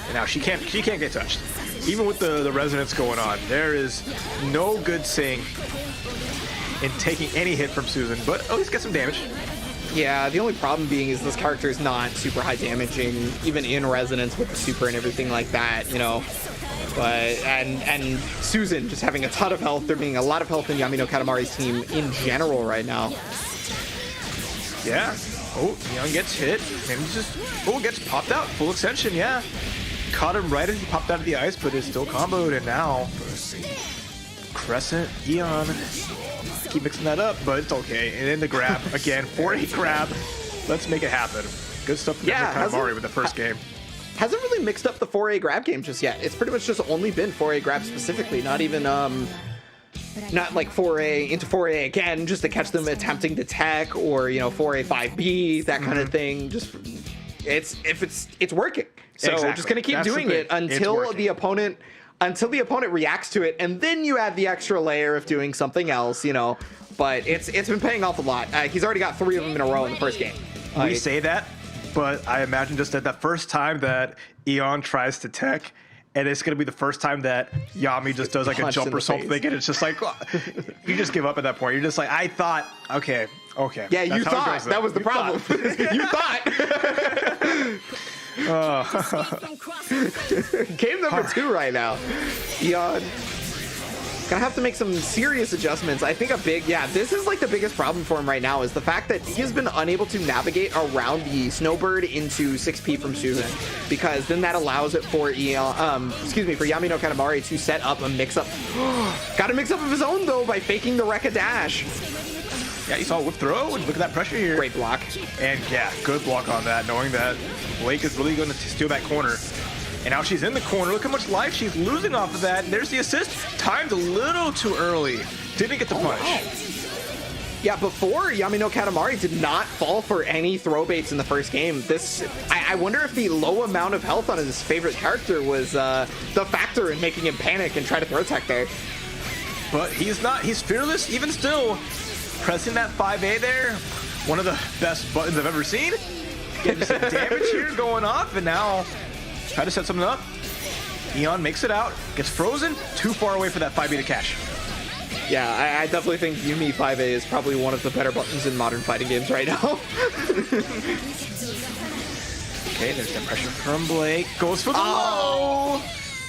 [SPEAKER 1] And now she can't get touched. Even with the resonance going on, there is no good saying in taking any hit from Susan, but at least get some damage.
[SPEAKER 2] Yeah, the only problem being is this character is not super high damaging, even in resonance with the super and everything like that, you know. But and Susan just having a ton of health. There being a lot of health in Yami no Katamari's team in general right now.
[SPEAKER 1] Yeah. Oh, Young gets hit. And he just gets popped out. Full extension, yeah. Caught him right as he popped out of the ice, but is still comboed, and now Crescent, Eon, keep mixing that up, but it's okay. And then the grab, again, 4-8 grab. Let's make it happen. Good stuff from Katamari with the first game.
[SPEAKER 2] Hasn't really mixed up the 4A grab game just yet. It's pretty much just only been 4A grab specifically, not even, not like 4A into 4A again, just to catch them attempting to tech, or, you know, 4A 5B, that kind of thing. Just... it's working. So
[SPEAKER 1] Exactly.
[SPEAKER 2] just gonna keep
[SPEAKER 1] That's the
[SPEAKER 2] doing
[SPEAKER 1] thing.
[SPEAKER 2] it
[SPEAKER 1] It's
[SPEAKER 2] until
[SPEAKER 1] working.
[SPEAKER 2] the opponent reacts to it, and then you add the extra layer of doing something else, you know. But it's been paying off a lot. He's already got 3 of them in a row in the first game.
[SPEAKER 1] We say that, but I imagine just that first time that Eon tries to tech, and it's going to be the first time that Yami just does like a
[SPEAKER 2] Punched
[SPEAKER 1] jump
[SPEAKER 2] in
[SPEAKER 1] or
[SPEAKER 2] the
[SPEAKER 1] something,
[SPEAKER 2] face.
[SPEAKER 1] and it's just like, you just give up at that point. You're just like, I thought, okay.
[SPEAKER 2] Yeah,
[SPEAKER 1] That's
[SPEAKER 2] you
[SPEAKER 1] how it
[SPEAKER 2] thought.
[SPEAKER 1] goes, though.
[SPEAKER 2] That was the
[SPEAKER 1] You
[SPEAKER 2] problem.
[SPEAKER 1] thought.
[SPEAKER 2] You thought. Game number 2 right now. Eon gonna have to make some serious adjustments. I think this is like the biggest problem for him right now is the fact that he has been unable to navigate around the Snowbird into 6P from Susan, because then that allows it for for Yami no Katamari to set up a mix-up. Got a mix-up of his own though by faking the Rekka dash.
[SPEAKER 1] Yeah, you saw a whip throw, and look at that pressure here.
[SPEAKER 2] Great block.
[SPEAKER 1] And yeah, good block on that, knowing that Blake is really going to steal that corner. And now she's in the corner. Look how much life she's losing off of that. And there's the assist. Timed a little too early. Didn't get the punish.
[SPEAKER 2] Wow. Yeah, before Yami no Katamari did not fall for any throw baits in the first game. I wonder if the low amount of health on his favorite character was the factor in making him panic and try to throw tech there.
[SPEAKER 1] But he's not. He's fearless even still. Pressing that 5A there. One of the best buttons I've ever seen. Getting some damage here going off. And now try to set something up. Eon makes it out. Gets frozen. Too far away for that 5B to catch.
[SPEAKER 2] Yeah, I definitely think Yumi 5A is probably one of the better buttons in modern fighting games right now.
[SPEAKER 1] Okay, there's the pressure from Blake. Goes for the low.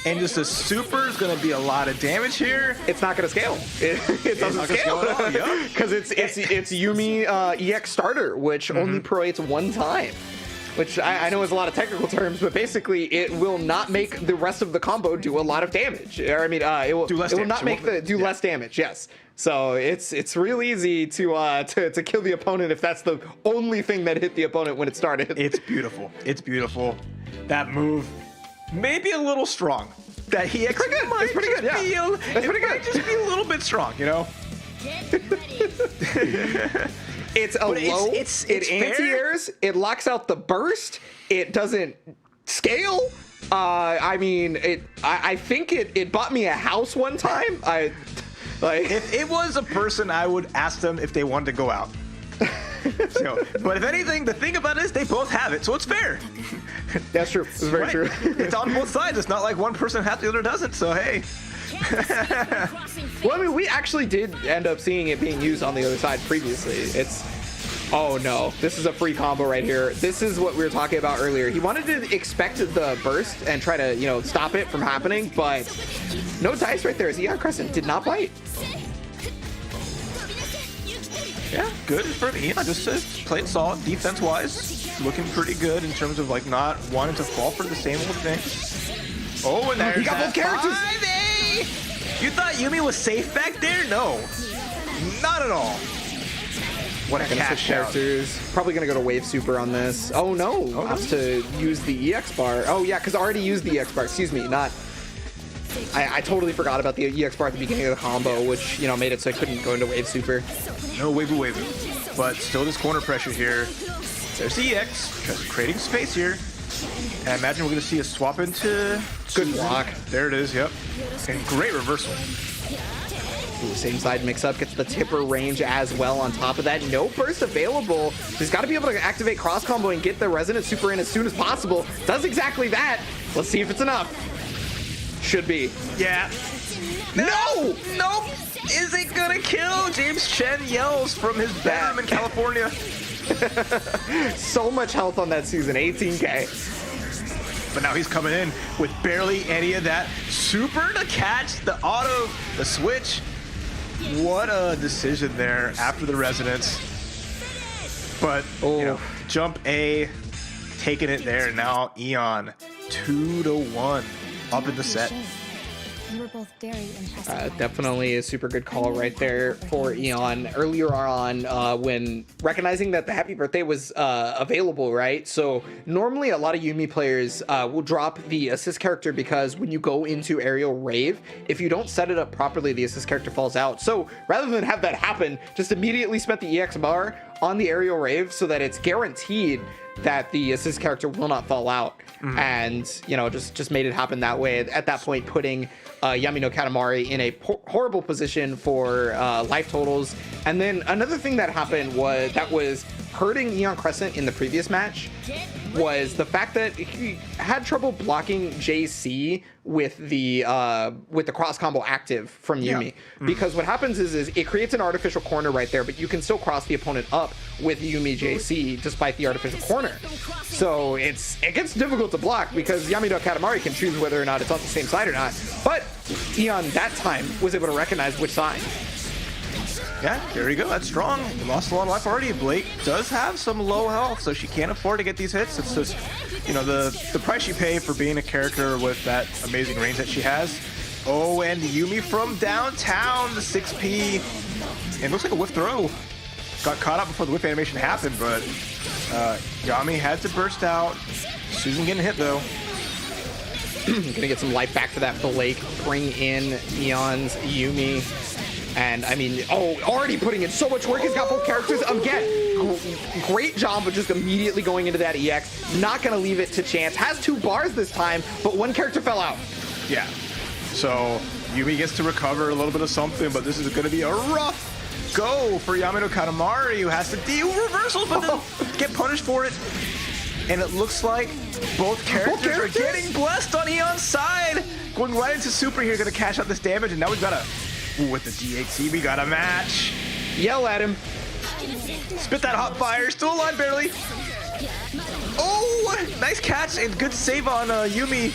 [SPEAKER 1] And just a super is going to be a lot of damage here.
[SPEAKER 2] It's not going to scale. It doesn't scale. Because it's Yumi EX starter, which only prorates 1 time. Which I know is a lot of technical terms, but basically it will not make the rest of the combo do a lot of damage. Or, I mean, it will not make less damage. Yes. So it's real easy to kill the opponent if that's the only thing that hit the opponent when it started.
[SPEAKER 1] It's beautiful. It's beautiful. That move may be a little strong. That he
[SPEAKER 2] It's pretty good. Yeah. It's pretty good.
[SPEAKER 1] Just be a little bit strong, you know.
[SPEAKER 2] It's a low.
[SPEAKER 1] It's
[SPEAKER 2] it
[SPEAKER 1] fair.
[SPEAKER 2] anti-airs. It locks out the burst. It doesn't scale. I mean, I think it bought me a house one time.
[SPEAKER 1] If it was a person, I would ask them if they wanted to go out. So, but if anything, the thing about it is they both have it, so it's fair.
[SPEAKER 2] That's true. It's very true.
[SPEAKER 1] It's on both sides. It's not like one person has the other doesn't. So hey.
[SPEAKER 2] Well, I mean, we actually did end up seeing it being used on the other side previously. Oh no, this is a free combo right here. This is what we were talking about earlier. He wanted to expect the burst and try to, stop it from happening, but no dice right there as Eon Crescent did not bite.
[SPEAKER 1] Yeah, good for me. I just played solid defense-wise. Looking pretty good in terms of not wanting to fall for the same old thing. Oh, and there's
[SPEAKER 2] he got both characters.
[SPEAKER 1] 5A! You thought Yumi was safe back there? No, not at all. What a
[SPEAKER 2] Gonna switch
[SPEAKER 1] cash out.
[SPEAKER 2] characters. Probably gonna go to Wave Super on this. Oh no, has to use the EX bar. Oh yeah, because I already used the EX bar. Excuse me, not. I totally forgot about the EX bar at the beginning of the combo, which made it so I couldn't go into Wave Super.
[SPEAKER 1] No wavy. But still this corner pressure here. There's the EX, just creating space here. And I imagine we're going to see a swap into...
[SPEAKER 2] Good block.
[SPEAKER 1] There it is, yep. And great reversal.
[SPEAKER 2] Ooh, same side mix-up, gets the tipper range as well on top of that. No burst available. He's got to be able to activate cross combo and get the resonant super in as soon as possible. Does exactly that. Let's see if it's enough. Should be.
[SPEAKER 1] Yeah. No! Nope! Is it gonna kill? James Chen yells from his bedroom in California.
[SPEAKER 2] So much health on that Susan, 18k.
[SPEAKER 1] But now he's coming in with barely any of that super to catch the auto, the switch. What a decision there after the resonance. But, jump A, taking it there. Now Eon, 2-1 up in the set.
[SPEAKER 4] You were both very impressive.
[SPEAKER 2] Definitely a super good call right there for Eon earlier on when recognizing that the happy birthday was available, right? So normally a lot of Yumi players will drop the assist character because when you go into aerial rave, if you don't set it up properly, the assist character falls out. So rather than have that happen, just immediately spent the EX bar on the aerial rave so that it's guaranteed that the assist character will not fall out. And, you know, just made it happen that way. At that point, putting Yami no Katamari in a horrible position for life totals. And then another thing that happened was hurting Eon Crescent in the previous match was the fact that he had trouble blocking JC with the cross combo active from Yumi. Because what happens is it creates an artificial corner right there, but you can still cross the opponent up with Yumi JC despite the artificial corner. So it gets difficult to block because Yami no Katamari can choose whether or not it's on the same side or not. But Eon that time was able to recognize which side.
[SPEAKER 1] Yeah, there you go. That's strong. You lost a lot of life already. Blake does have some low health, so she can't afford to get these hits. It's just, you know, the price you pay for being a character with that amazing range that she has. Oh, and Yumi from downtown, the 6P. It looks like a whiff throw. Got caught up before the whiff animation happened, but Yami had to burst out. Susan getting hit, though.
[SPEAKER 2] Gonna get some life back to that Blake. Bring in Eon's Yumi. And I mean, already putting in so much work. He's got both characters. Again, great job of just immediately going into that EX. Not going to leave it to chance. Has 2 bars this time, but one character fell out.
[SPEAKER 1] Yeah. So Yumi gets to recover a little bit of something, but this is going to be a rough go for Yami no Katamari, who has to deal reversals, but then get punished for it. And it looks like both characters are getting blessed on Eon's side. Going right into super here, going to cash out this damage, and now we've got a... with the DHC, we got a match.
[SPEAKER 2] Yell at him.
[SPEAKER 1] Spit that hot fire. Still alive, barely. Oh, nice catch and good save on Yumi.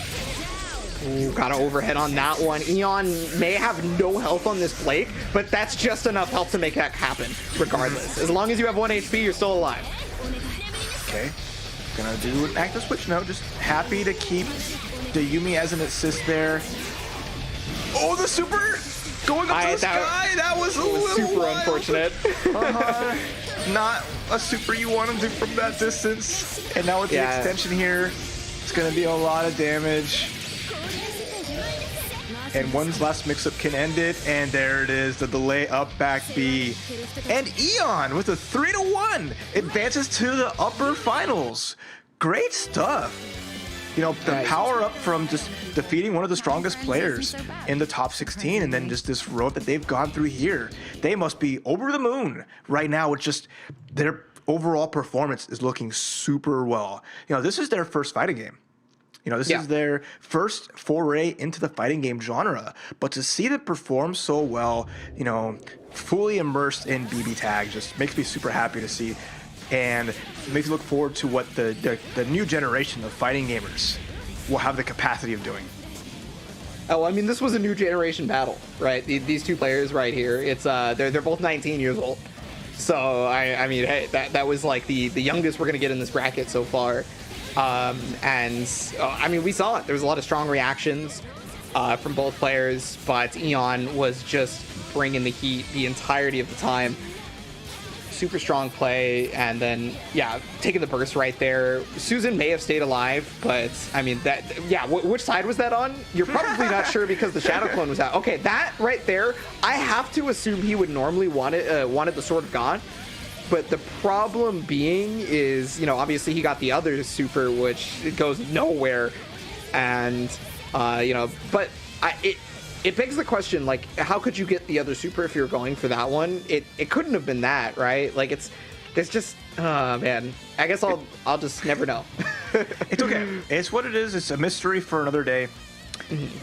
[SPEAKER 2] Ooh, got an overhead on that one. Eon may have no health on this Blake, but that's just enough health to make that happen, regardless. As long as you have 1 HP, you're still alive.
[SPEAKER 1] Okay. Gonna do an active switch now. Just happy to keep the Yumi as an assist there. Oh, the super! Going up to the sky, that was a little
[SPEAKER 2] super
[SPEAKER 1] wild.
[SPEAKER 2] Unfortunate.
[SPEAKER 1] Not a super you want to do from that distance. And now with the extension here, it's going to be a lot of damage. And one's last mix-up can end it. And there it is, the delay up back B. And Eon with a 3-1 advances to the upper finals. Great stuff. You know, the power up from just defeating one of the strongest players in the top 16 and then just this road that they've gone through here. They must be over the moon right now with just their overall performance is looking super well. You know, this is their first fighting game. You know, this is their first foray into the fighting game genre. But to see them perform so well, you know, fully immersed in BB Tag just makes me super happy to see. And makes me look forward to what the new generation of fighting gamers will have the capacity of doing.
[SPEAKER 2] Oh, I mean, this was a new generation battle, right? These 2 players right here, it's they're both 19 years old. So I mean, hey, that was like the youngest we're gonna get in this bracket so far. I mean, we saw it. There was a lot of strong reactions from both players, but Eon was just bringing the heat the entirety of the time. Super strong play, and then taking the burst right there. Susan may have stayed alive, but I mean which side was that on? You're probably not sure because the Shadow Clone was out. Okay, that right there, I have to assume he would normally wanted the Sword of God, but the problem being is, you know, obviously he got the other super, which it goes nowhere, and you know, but it begs the question, like, how could you get the other super if you're going for that one? It couldn't have been that, right? Like, there's just, man. I guess I'll just never know.
[SPEAKER 1] It's okay. It's what it is. It's a mystery for another day.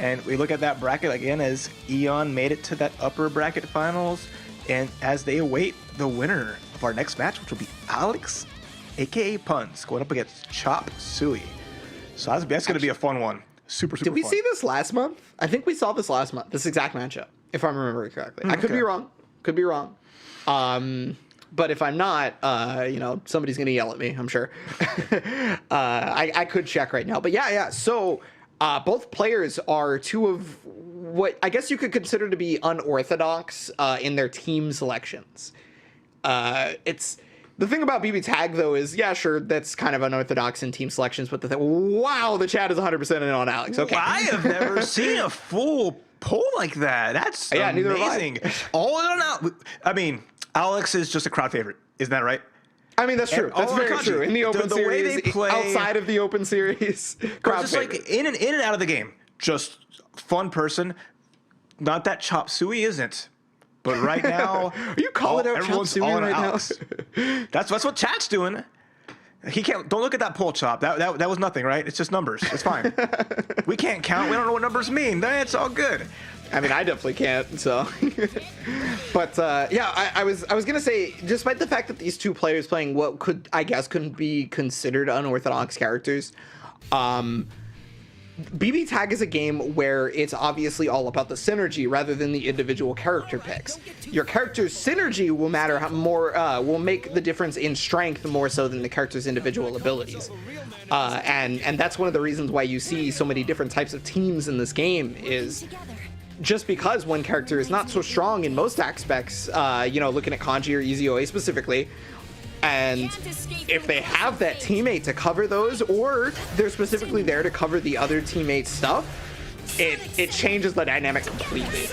[SPEAKER 1] And we look at that bracket again as Eon made it to that upper bracket finals, and as they await the winner of our next match, which will be Alex, aka Puns, going up against Chop Suey. So that's going to be a fun one. Super
[SPEAKER 2] Did we
[SPEAKER 1] fun.
[SPEAKER 2] see this last month? I think we saw this last month. This exact matchup, if I'm remembering correctly. I could be wrong. Could be wrong. But if I'm not, you know, somebody's gonna yell at me, I'm sure. I could check right now. But yeah. So both players are 2 of what I guess you could consider to be unorthodox in their team selections. It's the thing about BB Tag, though, is, sure, that's kind of unorthodox in team selections, but wow, the chat is 100% in on Alex. Okay.
[SPEAKER 1] I have never seen a full poll like that. That's
[SPEAKER 2] neither have I.
[SPEAKER 1] amazing. All in on Alex. I mean, Alex is just a crowd favorite. Isn't that right?
[SPEAKER 2] I mean, that's true. That's very true. In the open
[SPEAKER 1] the way
[SPEAKER 2] series,
[SPEAKER 1] they play,
[SPEAKER 2] outside of the open series, crowd
[SPEAKER 1] just like in and out of the game, just fun person. Not that Chop Suey isn't, but right now,
[SPEAKER 2] are you calling out Chop Suey right now?
[SPEAKER 1] That's what chat's doing. He can't. Don't look at that poll, Chop. That was nothing, right? It's just numbers. It's fine. We can't count. We don't know what numbers mean. It's all good.
[SPEAKER 2] I mean, I definitely can't. So, but yeah, I was gonna say, despite the fact that these two players playing what couldn't be considered unorthodox characters, BB Tag is a game where it's obviously all about the synergy rather than the individual character picks. Your character's synergy will matter more, will make the difference in strength more so than the character's individual abilities. And that's one of the reasons why you see so many different types of teams in this game, is just because one character is not so strong in most aspects, looking at Kanji or EZOA specifically, and if they have that teammate to cover those, or they're specifically there to cover the other teammate's stuff, it changes the dynamic completely.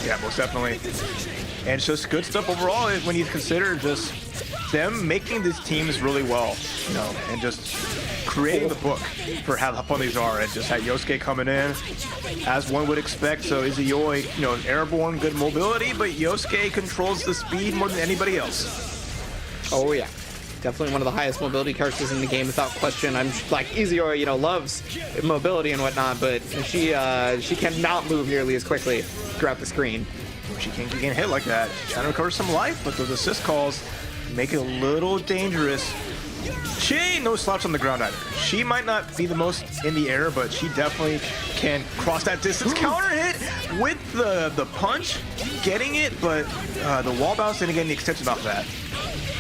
[SPEAKER 1] Yeah, most definitely. And it's just good stuff overall when you consider just them making these teams really well, and just creating the book for how fun these are, and just had Yosuke coming in as one would expect. So Izuyoi, airborne, good mobility, but Yosuke controls the speed more than anybody else.
[SPEAKER 2] Oh yeah, definitely one of the highest mobility characters in the game without question. I'm like, Izuyoi, loves mobility and whatnot, but she cannot move nearly as quickly throughout the screen.
[SPEAKER 1] She can't get hit like that. She's trying to recover some life, but those assist calls make it a little dangerous. She ain't no slouch on the ground either. She might not be the most in the air, but she definitely can cross that distance. Counter hit with the punch, getting it, but the wall bounce didn't get any extension off of that.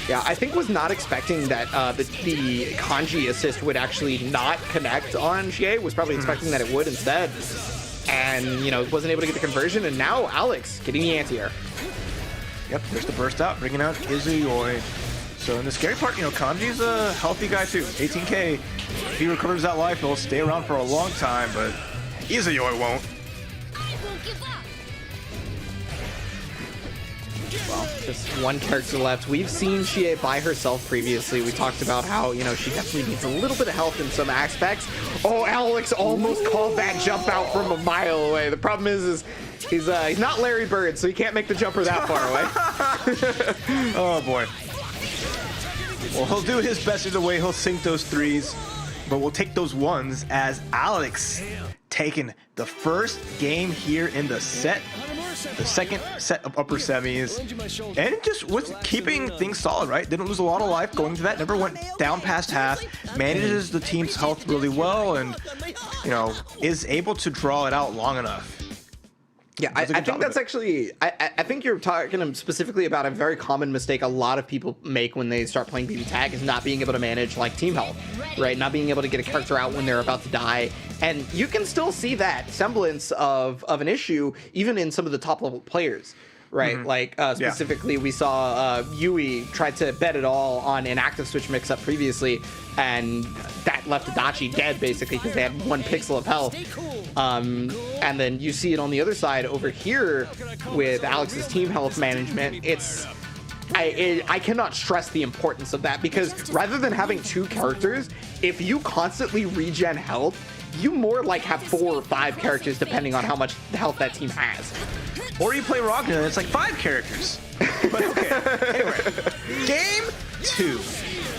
[SPEAKER 2] Yeah, I think was not expecting that the Kanji assist would actually not connect on Shie. Was probably expecting that it would instead. And, wasn't able to get the conversion. And now Alex getting the anti-air.
[SPEAKER 1] Yep, there's the burst out, bringing out Izuyoi. So in the scary part, Kanji's a healthy guy too. 18K. If he recovers that life, he'll stay around for a long time, but Izuyoi won't.
[SPEAKER 2] Well, just one character left. We've seen Shie by herself previously. We talked about how, she definitely needs a little bit of help in some aspects. Oh, Alex almost called that jump out from a mile away. The problem is he's not Larry Bird, so he can't make the jumper that far away.
[SPEAKER 1] Oh, boy. Well, he'll do his best either way. He'll sink those threes, but we'll take those ones as Alex taking the first game here in the set. The second set of upper semis, and just was keeping things solid, right? Didn't lose a lot of life going to that, never went down past half, manages the team's health really well, and is able to draw it out long enough.
[SPEAKER 2] Yeah, I think that's actually, I think you're talking specifically about a very common mistake a lot of people make when they start playing BB Tag, is not being able to manage team health, right? Not being able to get a character out when they're about to die. And you can still see that semblance of an issue even in some of the top level players, right? Mm-hmm. Specifically, we saw Yui try to bet it all on an active switch mix-up previously, and that left Adachi dead basically because they had 1 pixel of health. And then you see it on the other side over here with Alex's team health management. I cannot stress the importance of that, because rather than having 2 characters, if you constantly regen health, you more have 4 or 5 characters depending on how much health that team has.
[SPEAKER 1] Or you play Ragnar and it's 5 characters. But okay, anyway, game 2.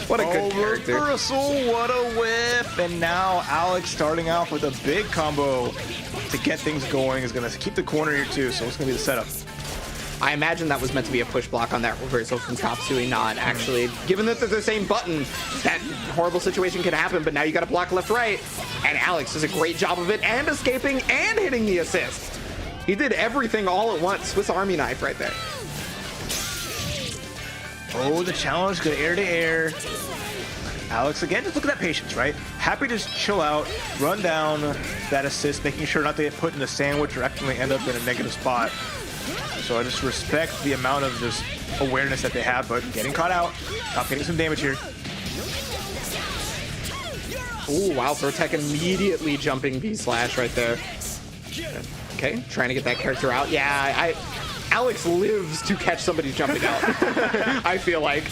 [SPEAKER 2] What a good character.
[SPEAKER 1] Reversal, what a whip. And now Alex starting off with a big combo to get things going is going to keep the corner here too, so it's going to be the setup.
[SPEAKER 2] I imagine that was meant to be a push block on that reversal from Chop Suey, not actually. Given that they're the same button, that horrible situation can happen, but now you got to block left-right. And Alex does a great job of it, and escaping, and hitting the assist. He did everything all at once. Swiss Army knife right there.
[SPEAKER 1] Oh, the challenge, good air-to-air. Alex, again, just look at that patience, right? Happy to just chill out, run down that assist, making sure not to get put in a sandwich or actually end up in a negative spot. So I just respect the amount of just awareness that they have, but getting caught out, not getting some damage here.
[SPEAKER 2] Oh, wow, Throtech immediately jumping V-slash right there. Okay, trying to get that character out. Yeah, Alex lives to catch somebody jumping out. I feel like.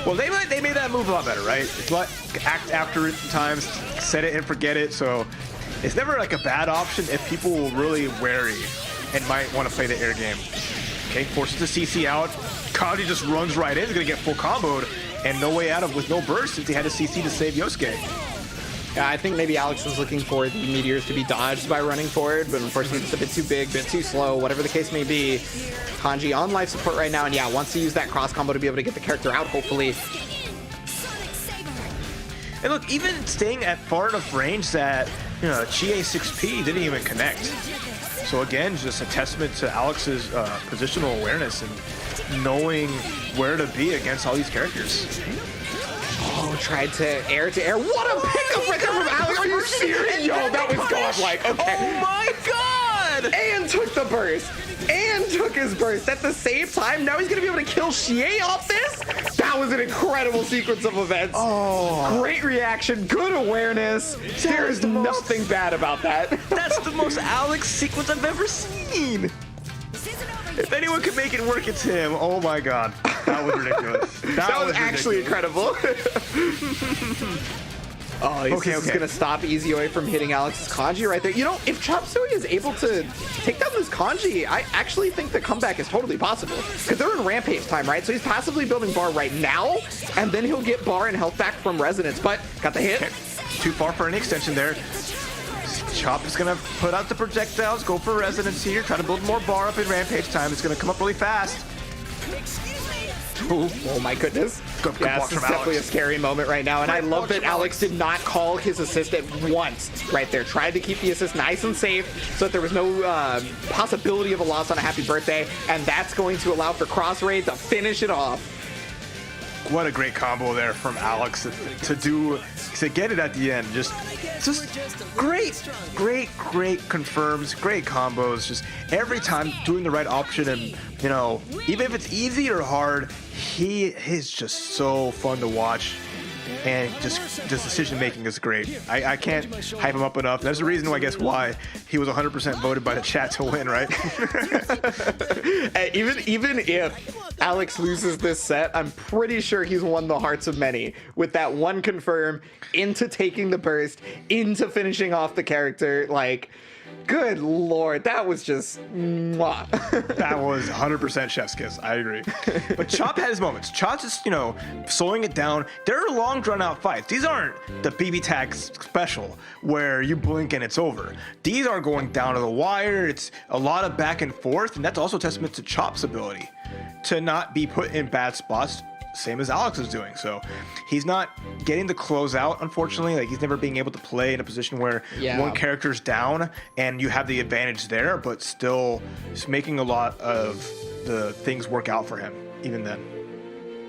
[SPEAKER 1] Well, they made that move a lot better, right? It's what act after it times, set it and forget it. So it's never like a bad option if people were really wary and might want to play the air game. Okay, forces the CC out. Kanji just runs right in. He's gonna get full comboed and no way out of with no burst since he had a CC to save Yosuke.
[SPEAKER 2] Yeah, I think maybe Alex was looking for the meteors to be dodged by running forward, but unfortunately it's a bit too big, a bit too slow, whatever the case may be. Kanji on life support right now, and yeah, wants to use that cross combo to be able to get the character out, hopefully.
[SPEAKER 1] And look, even staying at far enough range that, you know, Chie 6P didn't even connect. So again, just a testament to Alex's positional awareness and knowing where to be against all these characters.
[SPEAKER 2] Oh, tried to air. What a pickup right there from Alex. Are you serious? Yo, that was godlike. Okay.
[SPEAKER 1] Oh my god!
[SPEAKER 2] And took the burst. And took his burst at the same time. Now he's going to be able to kill Chie off this. That was an incredible sequence of events.
[SPEAKER 1] Oh.
[SPEAKER 2] Great reaction. Good awareness. There is nothing bad about that.
[SPEAKER 1] That's the most Alex sequence I've ever seen. If anyone could make it work, it's him. Oh my god. That was ridiculous.
[SPEAKER 2] That was actually incredible. Oh, he's just going to stop Easy from hitting Alex's Kanji right there. You know, if Chop Suey is able to take down this Kanji, I actually think the comeback is totally possible. Because they're in Rampage time, right? So he's passively building bar right now, and then he'll get bar and health back from Resonance. But got the hit.
[SPEAKER 1] Too far for any extension there. Chop is going to put out the projectiles, go for Resonance here, try to build more bar up in Rampage time. It's going to come up really fast.
[SPEAKER 2] Ooh, oh my goodness. Yeah, this is definitely a scary moment right now, and I love that Alex did not call his assist at once right there. Tried to keep the assist nice and safe so that there was no possibility of a loss on a happy birthday, and that's going to allow for Cross Raid to finish it off.
[SPEAKER 1] What a great combo there from Alex to get it at the end. Just great confirms, great combos. Just every time doing the right option, and you know, even if it's easy or hard, he is just so fun to watch. And just decision making is great. I can't hype him up enough. That's the reason why, I guess, why he was 100% voted by the chat to win, right?
[SPEAKER 2] Even if Alex loses this set, I'm pretty sure he's won the hearts of many with that one confirm into taking the burst, into finishing off the character. Like, good lord, that was just mwah.
[SPEAKER 1] That was 100% chef's kiss. I agree. But Chop had his moments. Chop's just, you know, slowing it down. There are long drawn out fights. These aren't the BB tag special where you blink and it's over. These are going down to the wire. It's a lot of back and forth, and that's also a testament to Chop's ability to not be put in bad spots, same as Alex is doing. So he's not getting the close out, unfortunately. Like, he's never being able to play in a position where one character's down and you have the advantage there, but still just making a lot of the things work out for him even then.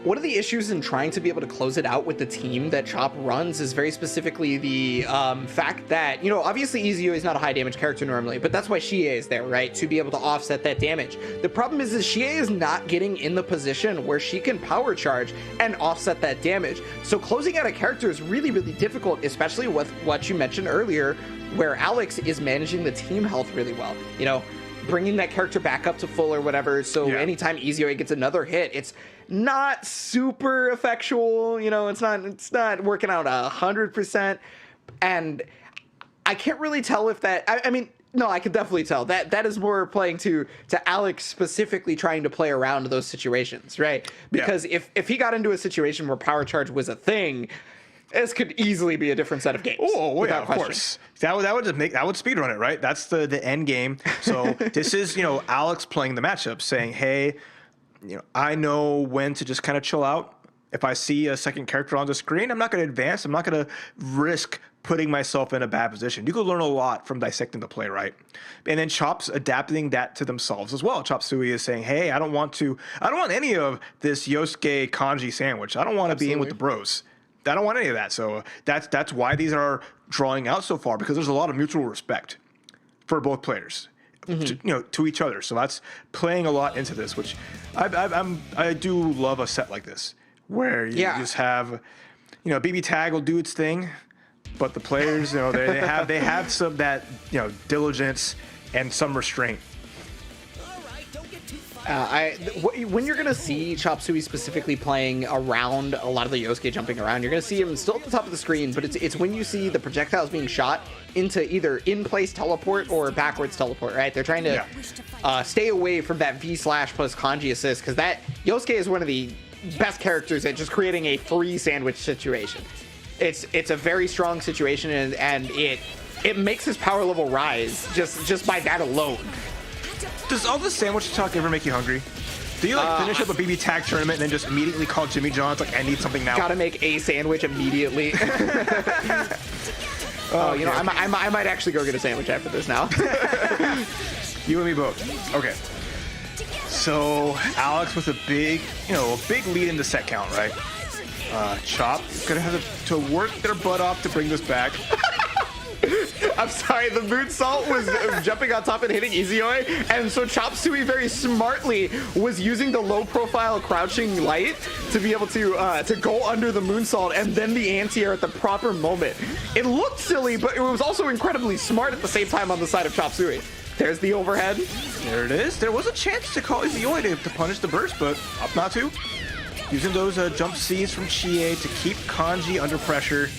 [SPEAKER 2] One of the issues in trying to be able to close it out with the team that Chop runs is very specifically the fact that, you know, obviously Izio is not a high damage character normally, but that's why Chie is there, right? To be able to offset that damage. The problem is Chie is not getting in the position where she can power charge and offset that damage. So closing out a character is really, really difficult, especially with what you mentioned earlier, where Alex is managing the team health really well. You know, bringing that character back up to full or whatever. So anytime Izio gets another hit, it's not super effectual. You know, it's not working out 100%. And I can't really tell if that, I mean, no, I can definitely tell that is more playing to Alex specifically trying to play around those situations, right? Because if he got into a situation where power charge was a thing, this could easily be a different set of games.
[SPEAKER 1] Oh, yeah, of course. That would speedrun it, right? That's the end game. So this is, you know, Alex playing the matchup, saying, hey, you know, I know when to just kind of chill out. If I see a second character on the screen, I'm not going to advance. I'm not going to risk putting myself in a bad position. You could learn a lot from dissecting the play, right? And then Chop's adapting that to themselves as well. Chop Suey is saying, hey, I don't want any of this Yosuke Kanji sandwich. I don't want to be in with the bros. I don't want any of that. So that's why these are drawing out so far, because there's a lot of mutual respect for both players, to each other. So that's playing a lot into this, which I do love a set like this, where you just have, you know, BB Tag will do its thing, but the players, you know, they have some that, you know, diligence and some restraint.
[SPEAKER 2] When you're gonna see Chop Suey specifically playing around a lot of the Yosuke jumping around, you're gonna see him still at the top of the screen, but it's when you see the projectiles being shot into either in-place teleport or backwards teleport, right? They're trying to stay away from that V/ plus kanji assist, because that Yosuke is one of the best characters at just creating a free sandwich situation. It's a very strong situation, and it makes his power level rise just by that alone.
[SPEAKER 1] Does all this sandwich talk ever make you hungry? Do you finish up a BB tag tournament and then just immediately call Jimmy John's like, I need something now?
[SPEAKER 2] Gotta make a sandwich immediately. I might actually go get a sandwich after this now.
[SPEAKER 1] You and me both. Okay. So Alex with a big lead in the set count, right? Chop gonna have to work their butt off to bring this back.
[SPEAKER 2] I'm sorry, the moonsault was jumping on top and hitting Izuyoi, and so Chop Suey very smartly was using the low-profile crouching light to be able to go under the moonsault and then the anti-air at the proper moment. It looked silly, but it was also incredibly smart at the same time on the side of Chop Suey. There's the overhead.
[SPEAKER 1] There it is. There was a chance to call Izuyoi to punish the burst, but up not to. Using those jump C's from Chie to keep Kanji under pressure.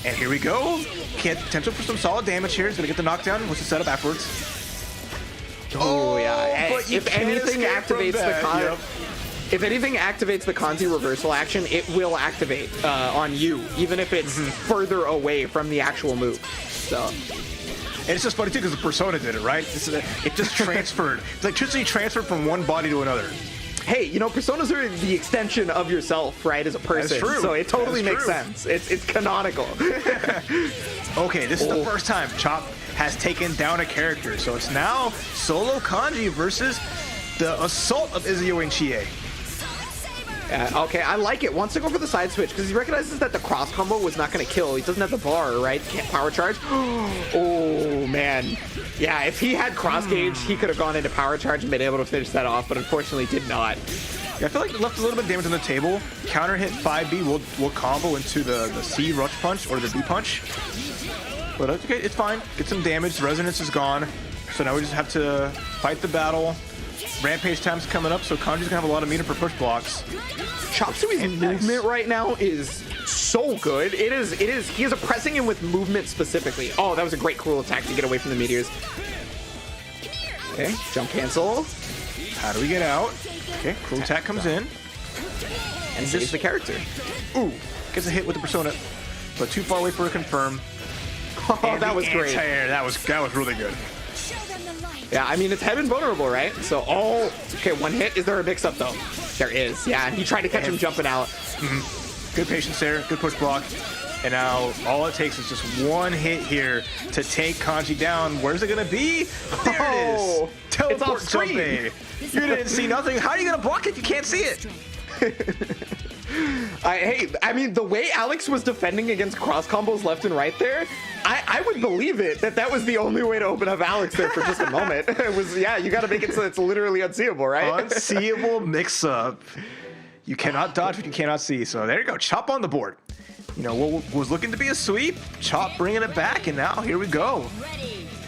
[SPEAKER 1] And here we go. Potential for some solid damage here. He's gonna get the knockdown. What's the setup afterwards?
[SPEAKER 2] Oh yeah.
[SPEAKER 1] But
[SPEAKER 2] if anything activates if anything activates the Kanji reversal action, it will activate on you, even if it's further away from the actual move. So.
[SPEAKER 1] And it's just funny too because the Persona did it, right? It just transferred. It's like literally transferred from one body to another.
[SPEAKER 2] Hey, personas are the extension of yourself, right, as a person.
[SPEAKER 1] That's true.
[SPEAKER 2] So it totally
[SPEAKER 1] That's
[SPEAKER 2] makes
[SPEAKER 1] true.
[SPEAKER 2] sense. It's canonical.
[SPEAKER 1] Okay, this is the first time Chop has taken down a character. So it's now solo Kanji versus the assault of Izuyoi and Chie.
[SPEAKER 2] Okay, I like it. Wants to go for the side switch because he recognizes that the cross combo was not going to kill. He doesn't have the bar, right? Can't power charge. Oh, man. Yeah, if he had cross gauge, he could have gone into power charge and been able to finish that off, but unfortunately did not.
[SPEAKER 1] Yeah, I feel like it left a little bit of damage on the table. Counter hit 5B will combo into the C rush punch or the B punch. But okay, it's fine. Get some damage. The resonance is gone. So now we just have to fight the battle. Rampage time's coming up, so Kanji's gonna have a lot of meter for push blocks.
[SPEAKER 2] Chop Suey's movement right now is so good. It is. He is oppressing him with movement specifically. Oh, that was a great cool attack to get away from the meteors. Okay, jump cancel.
[SPEAKER 1] How do we get out? Okay, cool attack comes in.
[SPEAKER 2] And saves the character.
[SPEAKER 1] Ooh, gets a hit with the Persona, but too far away for a confirm.
[SPEAKER 2] Oh, that was great.
[SPEAKER 1] That was really good.
[SPEAKER 2] Yeah, I mean, it's head invulnerable, right? So, okay, one hit. Is there a mix-up, though? There is. Yeah, and he tried to catch him jumping out.
[SPEAKER 1] Good patience there. Good push block. And now all it takes is just one hit here to take Kanji down. Where's it going to be? There it is. Teleport jumping. You didn't see nothing. How are you going to block it if you can't see it?
[SPEAKER 2] I mean, the way Alex was defending against cross combos left and right there, I would believe it that was the only way to open up Alex there for just a moment. It was, yeah, you got to make it so it's literally unseeable, right?
[SPEAKER 1] Unseeable mix-up. You cannot dodge what you cannot see. So there you go. Chop on the board. What was looking to be a sweep, Chop bringing it back, and now here we go.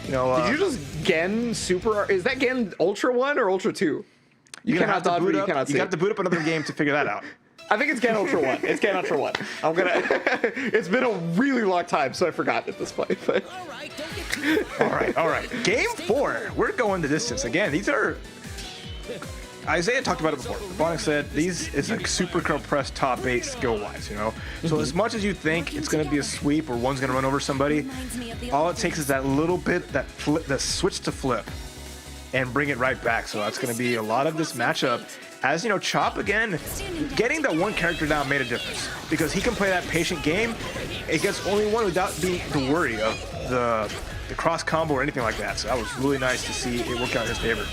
[SPEAKER 2] Did you just Gen Super? Is that Gen Ultra 1 or Ultra 2? You cannot dodge what you cannot see.
[SPEAKER 1] You got to boot up another game to figure that out.
[SPEAKER 2] I think it's Gen Ultra 1. It's Gen Ultra 1. It's been a really long time, so I forgot at this point. But.
[SPEAKER 1] All right. Game 4. We're going the distance. Again, these are... Isaiah talked about it before. Bonnick said these is a super compressed top 8 skill-wise, So as much as you think it's going to be a sweep or one's going to run over somebody, all it takes is that little bit, that switch to flip, and bring it right back. So that's going to be a lot of this matchup. As Chop again, getting that one character down made a difference because he can play that patient game against only one without being the worry of the cross combo or anything like that. So that was really nice to see it work out in his favor.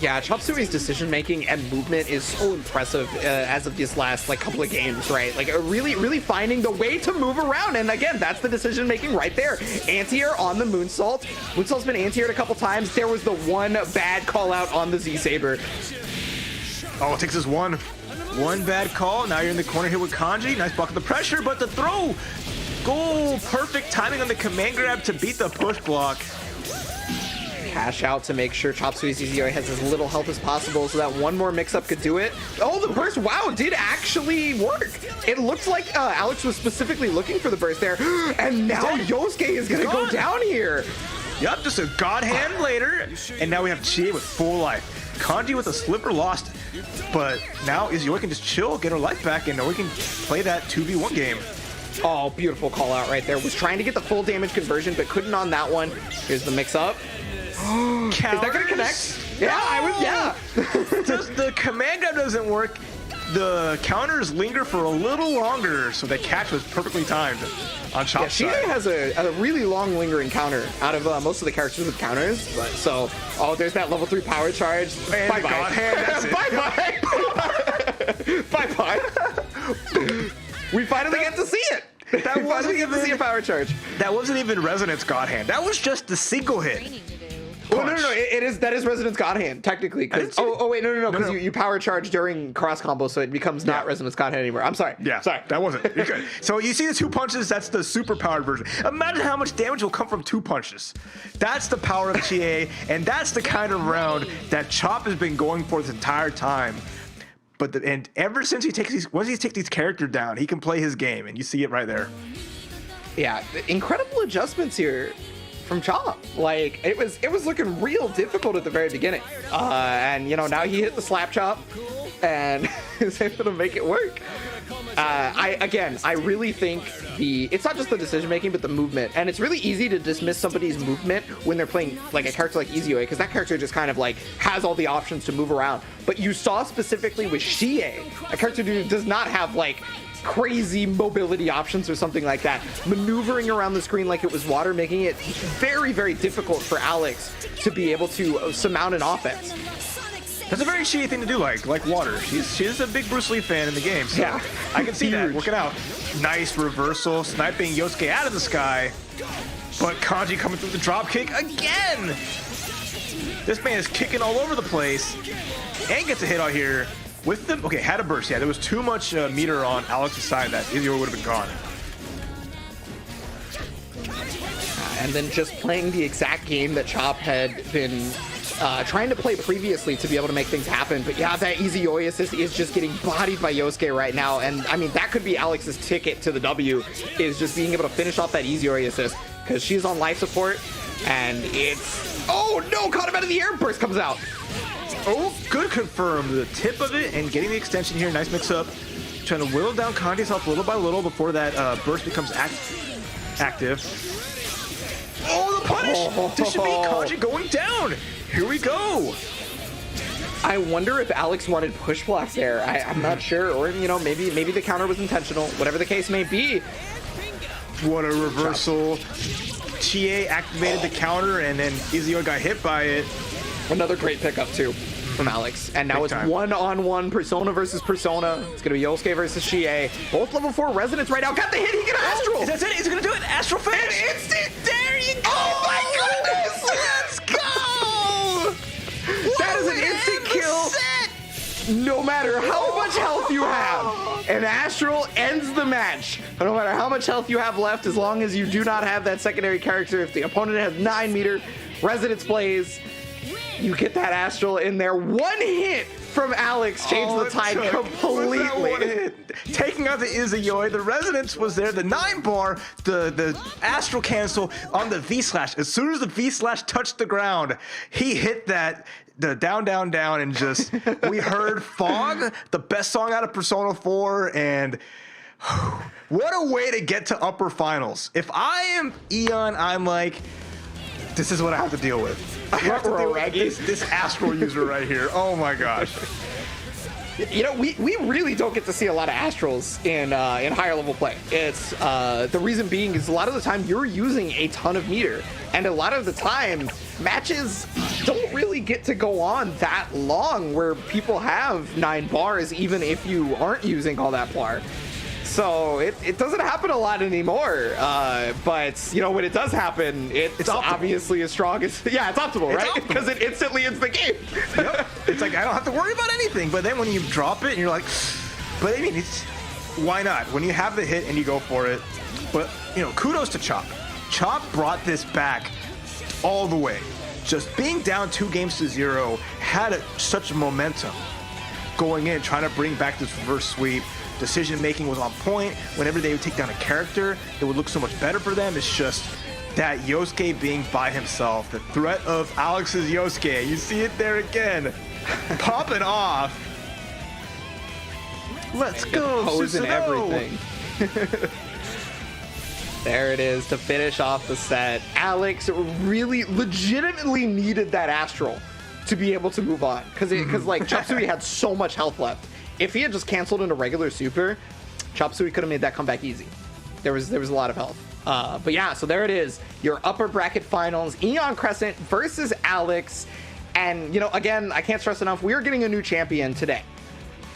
[SPEAKER 2] Yeah, Chop Suey's decision making and movement is so impressive as of these last couple of games, right? Really finding the way to move around. And again, that's the decision making right there. Anti-air on the moonsault. Moonsault's been anti-aired a couple times. There was the one bad call out on the Z-Saber.
[SPEAKER 1] Oh, it takes us one bad call. Now you're in the corner here with Kanji. Nice block of the pressure, but the throw. Goal. Perfect timing on the command grab to beat the push block.
[SPEAKER 2] cash out to make sure Chop Suey's Easy has as little health as possible so that one more mix-up could do it. Oh, the burst, wow, did actually work. It looks like Alex was specifically looking for the burst there, and now Yosuke is gonna go down here.
[SPEAKER 1] Yep, just a god hand later, and now we have Chie with full life. Kanji with a slipper lost, but now Izuyoi can just chill, get her life back, and now we can play that 2v1 game.
[SPEAKER 2] Oh, beautiful call out right there. Was trying to get the full damage conversion, but couldn't on that one. Here's the mix up. Is that gonna connect? Yeah,
[SPEAKER 1] Just the command grab doesn't work. The counters linger for a little longer, so the catch was perfectly timed on Chop's
[SPEAKER 2] Chie
[SPEAKER 1] side.
[SPEAKER 2] has a really long lingering counter out of most of the characters with counters. But, so, there's that level 3 power charge.
[SPEAKER 1] And
[SPEAKER 2] Bye-bye.
[SPEAKER 1] God hand, that's it.
[SPEAKER 2] Bye-bye. We finally get to see it.
[SPEAKER 1] That wasn't
[SPEAKER 2] get to see a power charge.
[SPEAKER 1] That wasn't even Resonance God Hand. That was just the single hit.
[SPEAKER 2] Oh, no, that is Resonance God Hand, technically. Wait, no, because you power charge during cross combo, so it becomes not Resonance God Hand anymore. I'm sorry.
[SPEAKER 1] Yeah,
[SPEAKER 2] sorry.
[SPEAKER 1] That wasn't. You're good. So you see the 2 punches, that's the super powered version. Imagine how much damage will come from 2 punches. That's the power of Chie, and that's the kind of round that Chop has been going for this entire time. And ever since once he takes these characters down, he can play his game, and you see it right there.
[SPEAKER 2] Yeah, incredible adjustments here from Chop. Like, it was looking real difficult at the very beginning. And now he hit the slap chop and is able to make it work. I really think it's not just the decision making, but the movement. And it's really easy to dismiss somebody's movement when they're playing like a character like Izuyoi, because that character just kind of like has all the options to move around. But you saw specifically with Chie, a character who does not have like crazy mobility options or something like that, maneuvering around the screen like it was water, making it very, very difficult for Alex to be able to surmount an offense.
[SPEAKER 1] That's a very Chie thing to do, like water. She's a big Bruce Lee fan in the game, so yeah. I can see that working out. Nice reversal, sniping Yosuke out of the sky, but Kanji coming through the drop kick again. This man is kicking all over the place and gets a hit out here with them. Okay, had a burst. Yeah, there was too much meter on Alex's side that Izuyoi would have been gone.
[SPEAKER 2] And then just playing the exact game that Chop had been trying to play previously to be able to make things happen. But yeah, that Izuyoi assist is just getting bodied by Yosuke right now. And I mean, that could be Alex's ticket to the W, is just being able to finish off that Izuyoi assist, because she's on life support. And it's, oh no, caught him out of the air. Burst comes out.
[SPEAKER 1] Oh, good confirm. The tip of it and getting the extension here. Nice mix up. Trying to whittle down Kanji's health little by little before that burst becomes active. Oh, the punish! This should be Kanji going down. Here we go.
[SPEAKER 2] I wonder if Alex wanted push blocks there. I'm not sure. Or, maybe the counter was intentional. Whatever the case may be.
[SPEAKER 1] What a reversal. Chie activated the counter, and then Izuyoi got hit by it.
[SPEAKER 2] Another great pickup, too, from Alex. And now it's one-on-one Persona versus Persona. It's going to be Yosuke versus Chie. Both level 4 Resonance right now. Got the hit. He got Astral.
[SPEAKER 1] Is that it? He's going to do it. Astral finish.
[SPEAKER 2] An instant. There you go.
[SPEAKER 1] Oh, my goodness. Let's go.
[SPEAKER 2] That is an instant kill. No matter how much health you have, an Astral ends the match. No matter how much health you have left, as long as you do not have that secondary character, if the opponent has 9 meter, Resonance plays, you get that Astral in there. One hit from Alex changed the tide completely.
[SPEAKER 1] Taking out the Izuyoi, the Resonance was there, the 9-bar, the Astral cancel on the V-slash. As soon as the V-slash touched the ground, he hit that, the down, down, down, and just, we heard Fog, the best song out of Persona 4, and what a way to get to upper finals. If I am Eon, I'm like, this is what I have to deal with. I have to deal with this Astral user right here. Oh my gosh.
[SPEAKER 2] We really don't get to see a lot of Astrals in higher level play. It's the reason being is a lot of the time you're using a ton of meter, and a lot of the time matches don't really get to go on that long where people have 9 bars even if you aren't using all that bar. So it doesn't happen a lot anymore, but when it does happen, it's obviously as strong as it's optimal, right? Because it instantly ends the game.
[SPEAKER 1] Yep. It's like I don't have to worry about anything. But then when you drop it and you're like, but I mean, why not? When you have the hit and you go for it. But kudos to Chop. Chop brought this back all the way. just being down 2-0 had such momentum going in, trying to bring back this reverse sweep. Decision making was on point. Whenever they would take down a character, it would look so much better for them. It's just that Yosuke being by himself, the threat of Alex's Yosuke. You see it there again, popping off. Let's go,
[SPEAKER 2] Pose and
[SPEAKER 1] Susanoo.
[SPEAKER 2] everything. There it is to finish off the set. Alex really legitimately needed that Astral to be able to move on, because like Chop Suey had so much health left. If he had just canceled into regular super, Chop Suey could have made that comeback easy. There was a lot of health. But yeah, so there it is. Your upper bracket finals, Eon Crescent versus Alex. And, you know, again, I can't stress enough, we are getting a new champion today.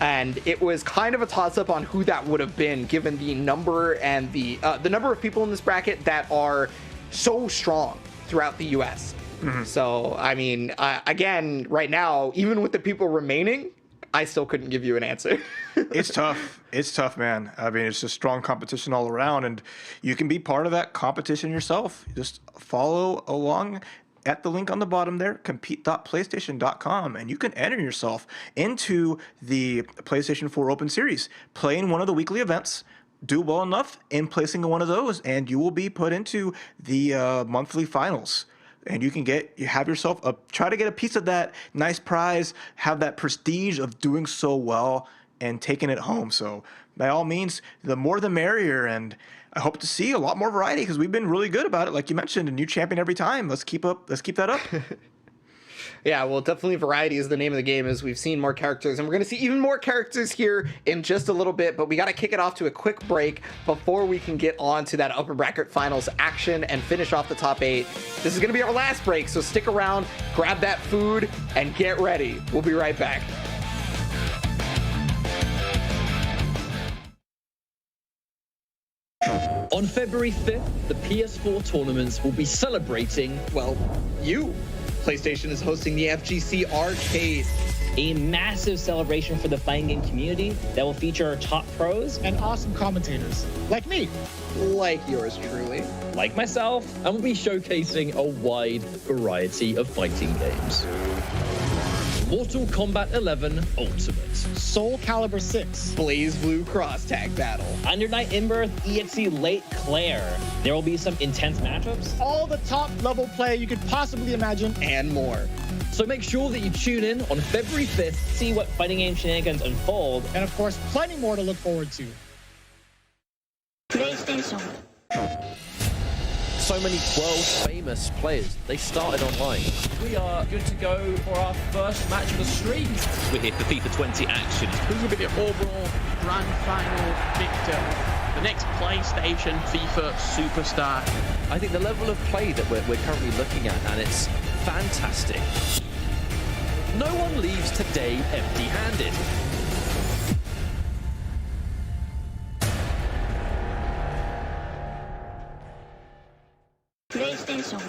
[SPEAKER 2] And it was kind of a toss-up on who that would have been, given the number and the number of people in this bracket that are so strong throughout the US. So, I mean, again, right now, even with the people remaining, I still couldn't give you an answer.
[SPEAKER 1] It's tough. It's tough, man. I mean, it's just strong competition all around, and you can be part of that competition yourself. Just follow along at the link on the bottom there, compete.playstation.com, and you can enter yourself into the PlayStation 4 Open Series. Play in one of the weekly events, do well enough in placing in one of those, and you will be put into the monthly finals. And you have yourself try to get a piece of that nice prize, have that prestige of doing so well and taking it home. So by all means, the more the merrier. And I hope to see a lot more variety, because we've been really good about it. Like you mentioned, a new champion every time. Let's keep that up.
[SPEAKER 2] Yeah, well, definitely variety is the name of the game, as we've seen more characters, and we're going to see even more characters here in just a little bit, but we got to kick it off to a quick break before we can get on to that upper bracket finals action and finish off the top 8. This is going to be our last break, so stick around, grab that food, and get ready. We'll be right back.
[SPEAKER 5] On February 5th, the PS4 tournaments will be celebrating,
[SPEAKER 2] well, you. PlayStation is hosting the FGC Arcade,
[SPEAKER 6] a massive celebration for the fighting game community that will feature top pros
[SPEAKER 7] and awesome commentators like me,
[SPEAKER 2] like yours truly,
[SPEAKER 5] like myself, and we'll be showcasing a wide variety of fighting games. Mortal Kombat 11 Ultimate,
[SPEAKER 7] Soul Calibur 6,
[SPEAKER 2] BlazBlue Cross Tag Battle,
[SPEAKER 6] Under Night In-Birth EXE Late Claire. There will be some intense matchups,
[SPEAKER 7] all the top level play you could possibly imagine,
[SPEAKER 2] and more.
[SPEAKER 5] So make sure that you tune in on February 5th.
[SPEAKER 6] See what fighting game shenanigans unfold,
[SPEAKER 7] and of course, plenty more to look forward to.
[SPEAKER 4] PlayStation.
[SPEAKER 8] So many world-famous players, they started online. We are good to go for our first match of the stream.
[SPEAKER 9] We're here for FIFA 20 action.
[SPEAKER 10] Who will be the overall grand final victor? The next PlayStation FIFA superstar.
[SPEAKER 8] I think the level of play that we're currently looking at, and it's fantastic. No one leaves today empty-handed.
[SPEAKER 4] PlayStation.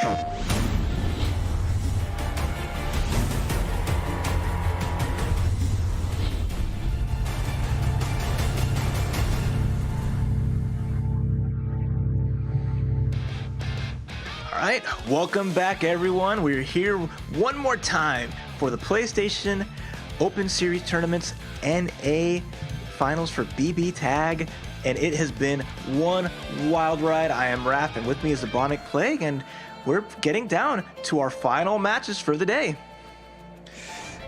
[SPEAKER 1] All right, welcome back, everyone. We're here one more time for the PlayStation Open Series Tournaments NA Finals for BB Tag, and it has been one wild ride. I am Raph, and with me is the Bionic Plague, and we're getting down to our final matches for the day.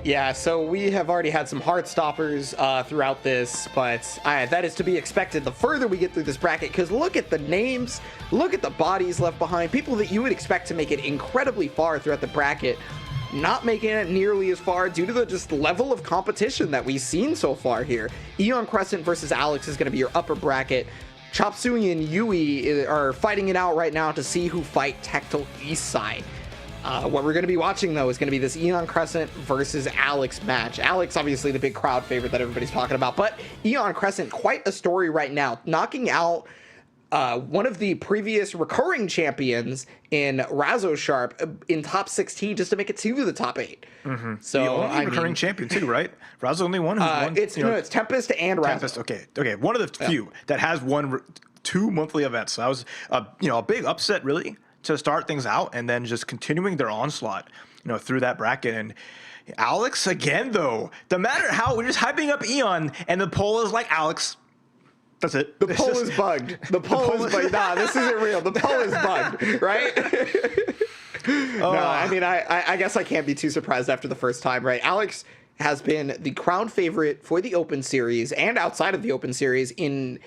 [SPEAKER 2] Yeah, so we have already had some hard stoppers throughout this, but that is to be expected the further we get through this bracket, because look at the names, look at the bodies left behind, people that you would expect to make it incredibly far throughout the bracket, not making it nearly as far due to the just level of competition that we've seen so far here. Eon Crescent versus Alex is going to be your upper bracket. Chop Suey and Yui are fighting it out right now to see who fight Tactile East side. What we're going to be watching, though, is going to be this Eon Crescent versus Alex match. Alex, obviously, the big crowd favorite that everybody's talking about, but Eon Crescent, quite a story right now, knocking out one of the previous recurring champions in Razzo Sharp in top 16 just to make it to the top 8.
[SPEAKER 1] Mm-hmm.
[SPEAKER 2] So
[SPEAKER 1] the only recurring champion, too, right? Razzo's the only one who's won.
[SPEAKER 2] It's Tempest and Razzo.
[SPEAKER 1] Tempest, okay. One of the few that has won 2 monthly events. So that was a big upset, really, to start things out, and then just continuing their onslaught, through that bracket. And Alex again, though, no matter how we're just hyping up Eon, and the poll is like Alex. That's it.
[SPEAKER 2] The poll is bugged. The poll is bugged. Nah, this isn't real. The poll is bugged, right? No, I mean, I guess I can't be too surprised after the first time, right? Alex has been the crown favorite for the Open Series and outside of the Open Series in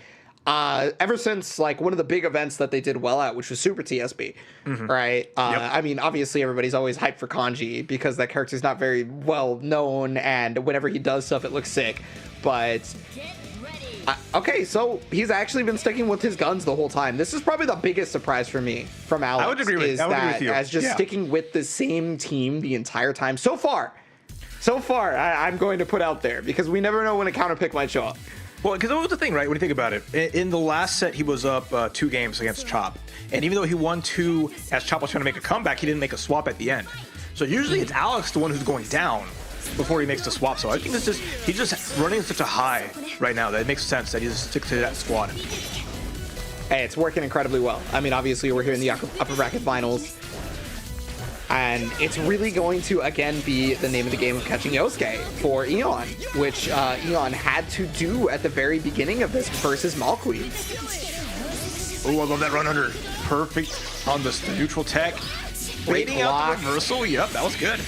[SPEAKER 2] ever since like one of the big events that they did well at, which was Super TSB, right? Yep. I mean, obviously everybody's always hyped for Kanji because that character's not very well known, and whenever he does stuff, it looks sick. But okay, so he's actually been sticking with his guns the whole time. This is probably the biggest surprise for me from Alex.
[SPEAKER 1] I would agree with you.
[SPEAKER 2] As just sticking with the same team the entire time so far. I'm going to put out there because we never know when a counter pick might show up.
[SPEAKER 1] Well, because that was the thing, right? When you think about it, in the last set, he was up 2 games against Chop. And even though he won 2 as Chop was trying to make a comeback, he didn't make a swap at the end. So usually it's Alex, the one who's going down before he makes the swap. So I think he's just running such a high right now that it makes sense that he just sticks to that squad.
[SPEAKER 2] Hey, it's working incredibly well. I mean, obviously, we're here in the upper bracket finals. And it's really going to, again, be the name of the game of catching Yosuke for Eon, which Eon had to do at the very beginning of this versus Malqueen.
[SPEAKER 1] Oh, I love that run under. Perfect on the neutral tech. Waiting out the reversal. Yep, that was good.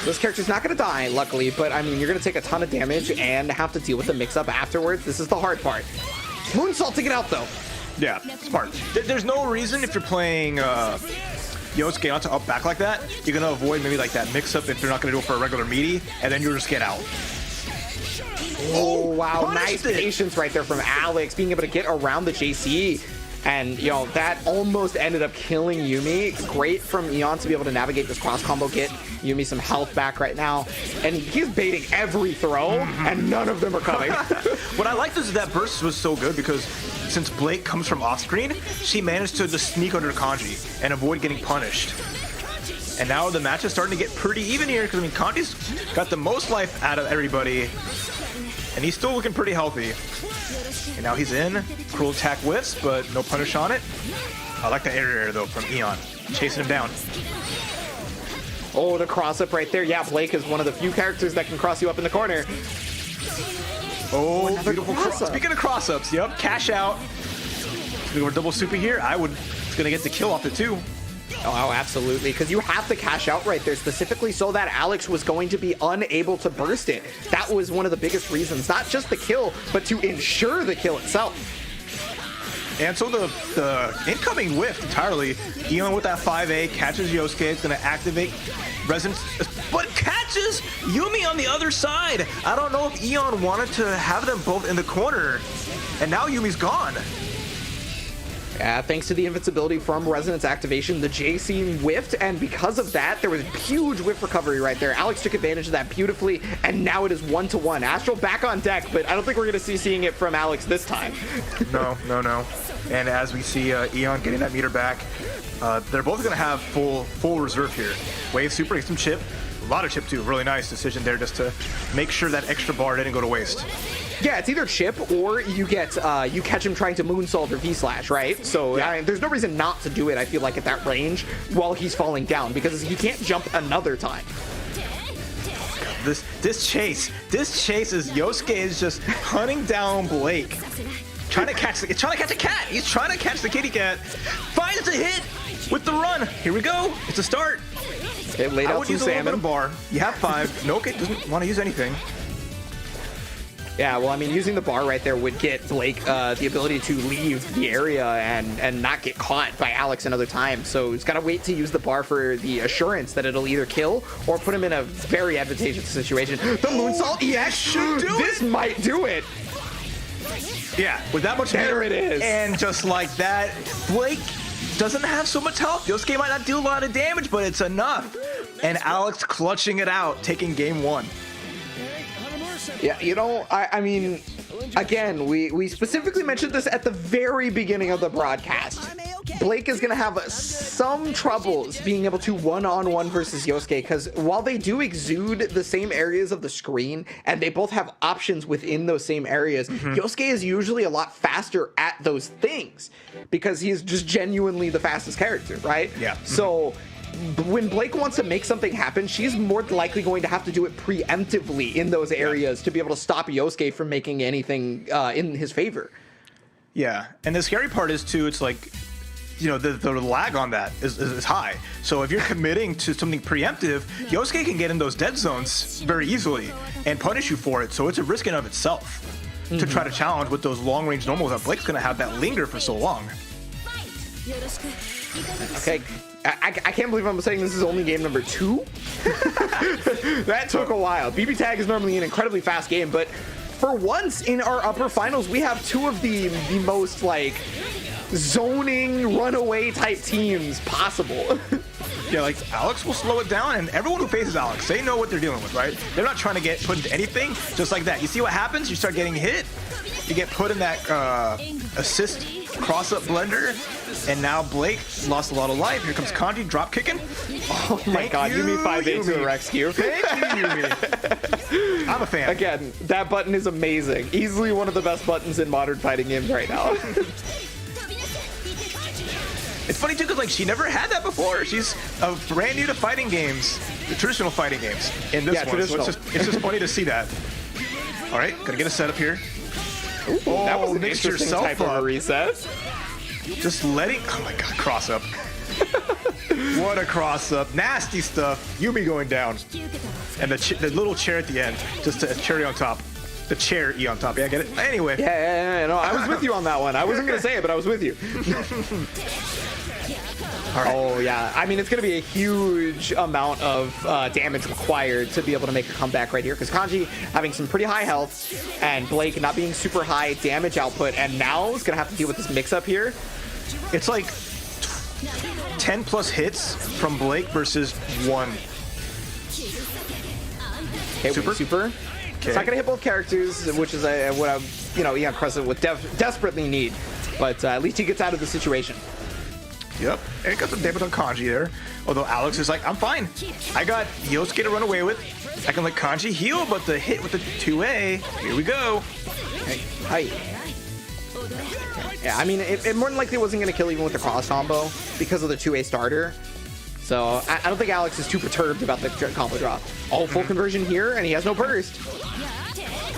[SPEAKER 2] This character's not going to die, luckily, but, I mean, you're going to take a ton of damage and have to deal with the mix-up afterwards. This is the hard part. Moonsaulting it out, though.
[SPEAKER 1] Yeah, smart. There's no reason if you're playing Yosuke not to up back like that. You're going to avoid maybe like that mix-up if you're not going to do it for a regular meaty, and then you'll just get out.
[SPEAKER 2] Oh, wow. Nice patience right there from Alex, being able to get around the JC. And, that almost ended up killing Yumi. Great from Eon to be able to navigate this cross combo, get Yumi some health back right now. And he's baiting every throw, and none of them are coming.
[SPEAKER 1] What I liked is that burst was so good because since Blake comes from off screen, she managed to just sneak under Kanji and avoid getting punished. And now the match is starting to get pretty even here because, I mean, Kanji's got the most life out of everybody, and he's still looking pretty healthy. And now he's in. Cruel attack whiffs, but no punish on it. I like the air though from Eon. Chasing him down.
[SPEAKER 2] Oh, the cross-up right there. Yeah, Blake is one of the few characters that can cross you up in the corner.
[SPEAKER 1] Oh, beautiful cross-up. Speaking of cross-ups, yep, cash out. It's gonna go double super here. It's gonna get the kill off it too.
[SPEAKER 2] Oh, absolutely, because you have to cash out right there specifically so that Alex was going to be unable to burst it. That was one of the biggest reasons, not just the kill, but to ensure the kill itself.
[SPEAKER 1] And so the incoming whiff entirely, Eon with that 5A catches Yosuke. It's going to activate Resonance, but catches Yumi on the other side. I don't know if Eon wanted to have them both in the corner, and now Yumi's gone.
[SPEAKER 2] Yeah, thanks to the invincibility from Resonance activation, the JC whiffed, and because of that, there was huge whiff recovery right there. Alex took advantage of that beautifully, and now it is 1-1. Astral back on deck, but I don't think we're going to seeing it from Alex this time.
[SPEAKER 1] No. And as we see Eon getting that meter back, They're both going to have full reserve here. Wave Super gets some chip. A lot of chip, too. Really nice decision there just to make sure that extra bar didn't go to waste.
[SPEAKER 2] Yeah, it's either chip or you get you catch him trying to moonsault or V-slash, right? So
[SPEAKER 1] Yeah.
[SPEAKER 2] I mean, there's no reason not to do it, I feel like, at that range while he's falling down, because he can't jump another time.
[SPEAKER 1] This chase is Yosuke is just hunting down Blake. Trying to catch a cat. He's trying to catch the kitty cat. Finds a hit with the run. Here we go. It's a start.
[SPEAKER 2] Okay, laid
[SPEAKER 1] I
[SPEAKER 2] out
[SPEAKER 1] would
[SPEAKER 2] some
[SPEAKER 1] use a little bit
[SPEAKER 2] salmon.
[SPEAKER 1] of bar. You have 5. Noke doesn't want to use anything.
[SPEAKER 2] Yeah, well, I mean, using the bar right there would get Blake the ability to leave the area and not get caught by Alex another time. So he's got to wait to use the bar for the assurance that it'll either kill or put him in a very advantageous situation. The moonsault EX should do this. Might do it.
[SPEAKER 1] Yeah, with that much
[SPEAKER 2] There
[SPEAKER 1] hit,
[SPEAKER 2] it is.
[SPEAKER 1] And just like that, Blake doesn't have so much health. Yosuke might not do a lot of damage, but it's enough. And Alex clutching it out, taking game 1.
[SPEAKER 2] Yeah, you know, I mean, again, we specifically mentioned this at the very beginning of the broadcast. Blake is going to have some troubles being able to one-on-one versus Yosuke, because while they do exude the same areas of the screen and they both have options within those same areas, Yosuke is usually a lot faster at those things because he's just genuinely the fastest character, right?
[SPEAKER 1] Yeah.
[SPEAKER 2] So when Blake wants to make something happen, she's more likely going to have to do it preemptively in those areas to be able to stop Yosuke from making anything in his favor.
[SPEAKER 1] Yeah, and the scary part is, too, it's like, you know, the lag on that is high. So if you're committing to something preemptive, Yosuke can get in those dead zones very easily and punish you for it. So it's a risk in of itself to try to challenge with those long-range normals that Blake's going to have that linger for so long.
[SPEAKER 2] Okay, I can't believe I'm saying this is only game number 2. That took a while. BB Tag is normally an incredibly fast game, but for once in our upper finals, we have 2 of the most, like, zoning runaway type teams possible.
[SPEAKER 1] Yeah, like Alex will slow it down, and everyone who faces Alex, they know what they're dealing with, right? They're not trying to get put into anything, just like that. You see what happens? You start getting hit, you get put in that assist cross-up blender, and now Blake lost a lot of life. Here comes Kanji drop kicking.
[SPEAKER 2] Oh my god, Yumi 5-8 to the rescue.
[SPEAKER 1] Thank you, Yumi. I'm a fan.
[SPEAKER 2] Again, that button is amazing. Easily one of the best buttons in modern fighting games right now.
[SPEAKER 1] It's funny too, because like she never had that before. She's brand new to fighting games, the traditional fighting games. In this one,
[SPEAKER 2] traditional.
[SPEAKER 1] so it's just funny to see that. All right, gotta get a setup here.
[SPEAKER 2] Ooh, that was an
[SPEAKER 1] mix
[SPEAKER 2] interesting
[SPEAKER 1] yourself
[SPEAKER 2] type of a
[SPEAKER 1] up.
[SPEAKER 2] reset.
[SPEAKER 1] Just letting. Oh my god, cross up. What a cross up! Nasty stuff. Yumi going down, and the little chair at the end, just a cherry on top. The chair E on top. Yeah, get it. Anyway.
[SPEAKER 2] Yeah, no, I was with you on that one. I wasn't gonna say it, but I was with you.
[SPEAKER 1] All right.
[SPEAKER 2] Oh yeah, I mean it's gonna be a huge amount of damage required to be able to make a comeback right here, because Kanji having some pretty high health and Blake not being super high damage output, and now is gonna have to deal with this mix-up here.
[SPEAKER 1] It's like 10 plus hits from Blake versus 1.
[SPEAKER 2] Okay, super. It's not gonna hit both characters, which is what Eon Crescent would desperately need, but at least he gets out of the situation.
[SPEAKER 1] Yep, and got some damage on Kanji there. Although Alex is like, I'm fine. I got Yosuke to run away with. I can let Kanji heal, but the hit with the 2A, here we go.
[SPEAKER 2] Hi. Yeah, I mean, it more than likely wasn't going to kill even with the cross combo because of the 2A starter. So I don't think Alex is too perturbed about the combo drop. Oh, full conversion here, and he has no burst.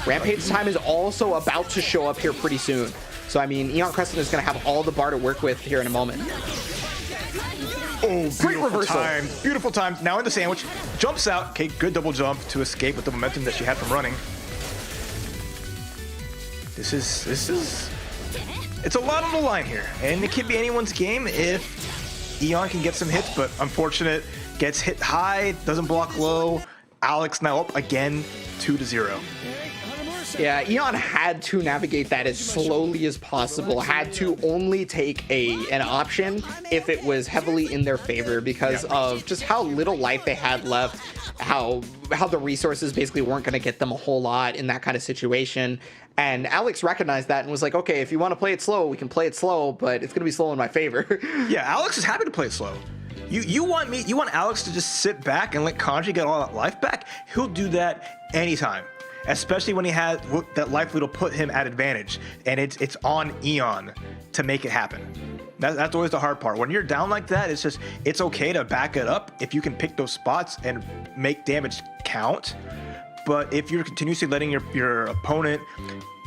[SPEAKER 2] Rampage time is also about to show up here pretty soon. So, I mean, Eon Crescent is going to have all the bar to work with here in a moment.
[SPEAKER 1] Oh,
[SPEAKER 2] Great reversal.
[SPEAKER 1] Time. Beautiful time. Now in the sandwich. Jumps out. Okay, good double jump to escape with the momentum that she had from running. This is... It's a lot on the line here. And it could be anyone's game if Eon can get some hits, but unfortunate. Gets hit high, doesn't block low. Alex now up again, 2-0.
[SPEAKER 2] Yeah, Eon had to navigate that as slowly as possible, had to only take an option if it was heavily in their favor because of just how little life they had left, how the resources basically weren't going to get them a whole lot in that kind of situation. And Alex recognized that and was like, okay, if you want to play it slow, we can play it slow, but it's going to be slow in my favor.
[SPEAKER 1] Yeah, Alex is happy to play it slow. You want Alex to just sit back and let Kanji get all that life back? He'll do that anytime, especially when he has that life lead will put him at advantage, and it's on Eon to make it happen. That's always the hard part. When you're down like that, it's okay to back it up if you can pick those spots and make damage count. But if you're continuously letting your opponent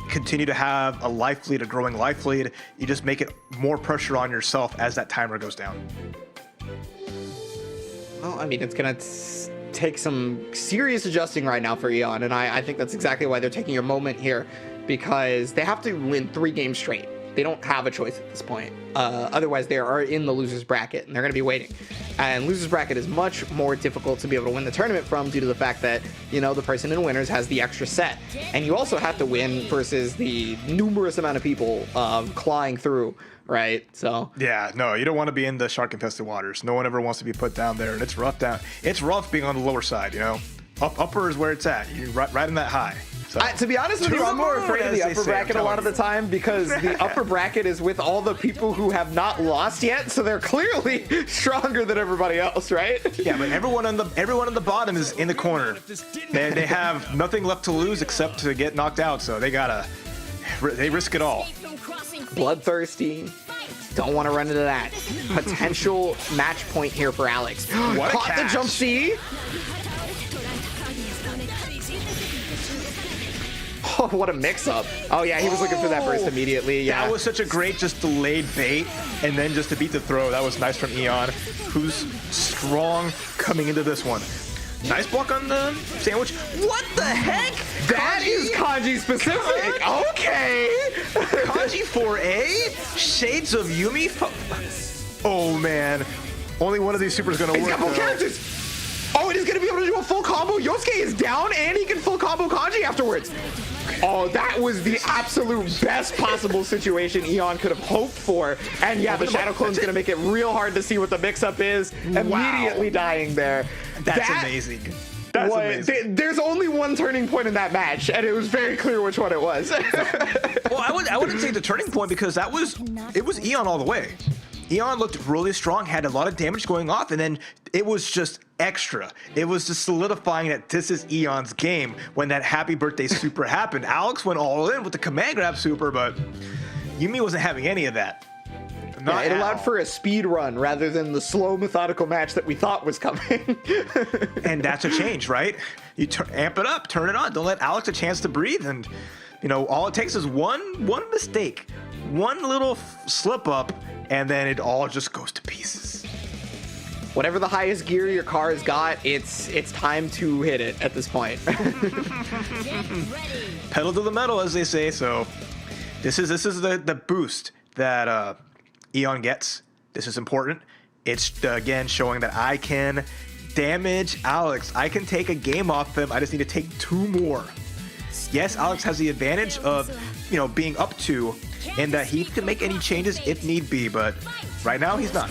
[SPEAKER 1] continue to have a life lead, a growing life lead, you just make it more pressure on yourself as that timer goes down.
[SPEAKER 2] Well, I mean, it's going to take some serious adjusting right now for Eon, and I think that's exactly why they're taking a moment here, because they have to win 3 games straight. They don't have a choice at this point. Otherwise, they are in the loser's bracket, and they're going to be waiting. And loser's bracket is much more difficult to be able to win the tournament from due to the fact that, you know, the person in winners has the extra set. And you also have to win versus the numerous amount of people clawing through, right? So
[SPEAKER 1] yeah, no, you don't want to be in the shark-infested waters. No one ever wants to be put down there, and it's rough down. It's rough being on the lower side, you know. Upper is where it's at. You're right in that high. So,
[SPEAKER 2] to be honest with you, I'm more afraid of the upper bracket a lot of the time because the upper bracket is with all the people who have not lost yet, so they're clearly stronger than everybody else, right?
[SPEAKER 1] Yeah, but everyone on the bottom is in the corner. They have nothing left to lose except to get knocked out, so they risk it all.
[SPEAKER 2] Bloodthirsty. Don't want to run into that. Potential match point here for Alex.
[SPEAKER 1] What
[SPEAKER 2] Caught the jump C. Oh, what a mix-up. Oh, yeah, he was looking for that burst immediately. Yeah,
[SPEAKER 1] that was such a great just delayed bait, and then just to beat the throw. That was nice from Eon, who's strong coming into this one. Nice block on the sandwich. What the heck?
[SPEAKER 2] That is Kanji specific. Okay.
[SPEAKER 1] Kanji 4A? Shades of Yumi? Oh, man. Only one of these supers going to work.
[SPEAKER 2] He's got full characters. Oh, and he's going to be able to do a full combo. Yosuke is down, and he can full combo Kanji afterwards. Oh, that was the absolute best possible situation Eon could have hoped for. And yeah, the Shadow Clone's going to make it real hard to see what the mix-up is. Immediately dying there.
[SPEAKER 1] That's amazing. That's amazing.
[SPEAKER 2] There's only one turning point in that match, and it was very clear which one it was.
[SPEAKER 1] Well, I wouldn't say the turning point because it was Eon all the way. Eon looked really strong, had a lot of damage going off, and then it was just extra. It was just solidifying that this is Eon's game when that happy birthday super happened. Alex went all in with the command grab super, but Yumi wasn't having any of that.
[SPEAKER 2] Yeah, it allowed for a speed run rather than the slow, methodical match that we thought was coming.
[SPEAKER 1] And that's a change, right? You amp it up, turn it on. Don't let Alex a chance to breathe. And, you know, all it takes is one mistake, one little slip up, and then it all just goes to pieces.
[SPEAKER 2] Whatever the highest gear your car has got, it's time to hit it at this point.
[SPEAKER 1] Pedal to the metal, as they say. So this is the boost that Eon gets. This is important. It's again showing that I can damage Alex. I can take a game off him. I just need to take 2 more. Yes, Alex has the advantage of, you know, being up 2 and that he can make any changes if need be, but right now he's not.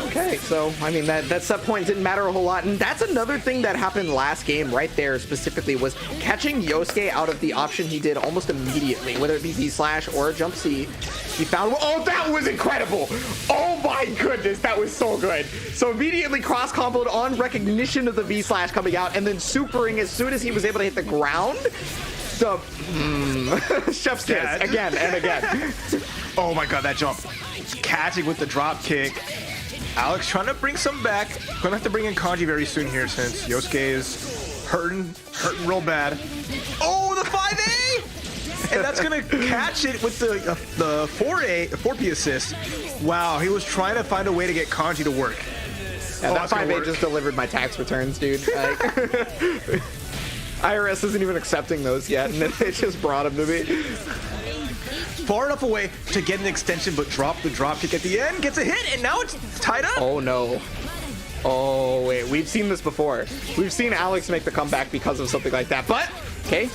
[SPEAKER 2] Okay, so, I mean, that set point didn't matter a whole lot, and that's another thing that happened last game right there specifically was catching Yosuke out of the option he did almost immediately, whether it be V-slash or a jump C. He found, oh, that was incredible! Oh my goodness, that was so good! So immediately cross-comboed on recognition of the V-slash coming out, and then supering as soon as he was able to hit the ground. The chef's kiss again and again.
[SPEAKER 1] Oh my god, that jump. Catching with the drop kick. Alex trying to bring some back. Gonna have to bring in Kanji very soon here since Yosuke is hurting real bad. Oh, the 5A! And that's gonna catch it with the 4P assist. Wow, he was trying to find a way to get Kanji to work.
[SPEAKER 2] Yeah, that 5A just delivered my tax returns, dude. Like, IRS isn't even accepting those yet, and they just brought them to me.
[SPEAKER 1] Far enough away to get an extension, but drop the drop kick at the end, gets a hit, and now it's tied up.
[SPEAKER 2] Oh no. Oh, wait, We've seen this before. We've seen Alex make the comeback because of something like that. But, okay.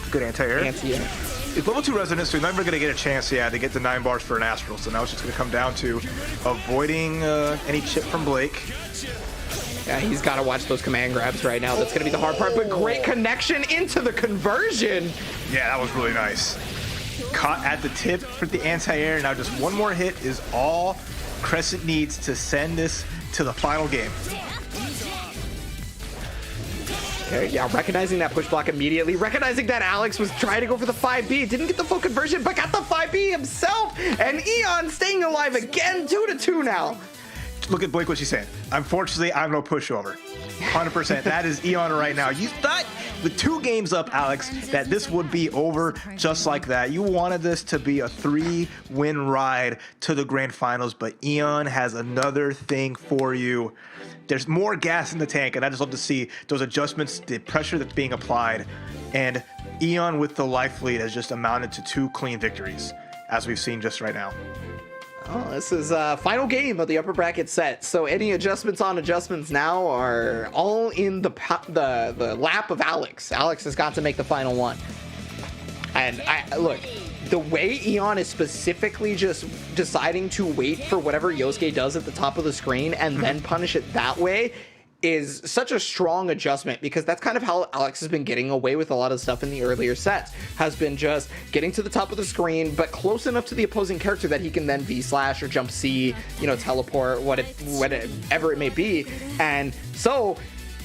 [SPEAKER 1] Good anti-air.
[SPEAKER 2] Anti-air.
[SPEAKER 1] It's level 2 resonance, so you're never going to get a chance, to get the 9 bars for an Astral. So now it's just going to come down to avoiding any chip from Blake.
[SPEAKER 2] Yeah, he's got to watch those command grabs right now. That's going to be the hard part, but great connection into the conversion.
[SPEAKER 1] Yeah, that was really nice. Caught at the tip for the anti-air. Now just one more hit is all Crescent needs to send this to the final game.
[SPEAKER 2] Okay, yeah, recognizing that push block immediately, recognizing that Alex was trying to go for the 5B, didn't get the full conversion, but got the 5B himself, and Eon staying alive again, 2-2 now.
[SPEAKER 1] Look at Blake, what she's saying. Unfortunately, I'm no pushover. 100%. That is Eon right now. You thought with 2 games up, Alex, that this would be over just like that. You wanted this to be a 3-win ride to the grand finals, but Eon has another thing for you. There's more gas in the tank, and I just love to see those adjustments, the pressure that's being applied, and Eon with the life lead has just amounted to 2 clean victories, as we've seen just right now.
[SPEAKER 2] Oh, this is final game of the upper bracket set. So any adjustments on adjustments now are all in the lap of Alex. Alex has got to make the final one. And look, the way Eon is specifically just deciding to wait for whatever Yosuke does at the top of the screen and then punish it that way is such a strong adjustment, because that's kind of how Alex has been getting away with a lot of stuff in the earlier sets, has been just getting to the top of the screen, but close enough to the opposing character that he can then V-slash or jump C, teleport, whatever it may be. And so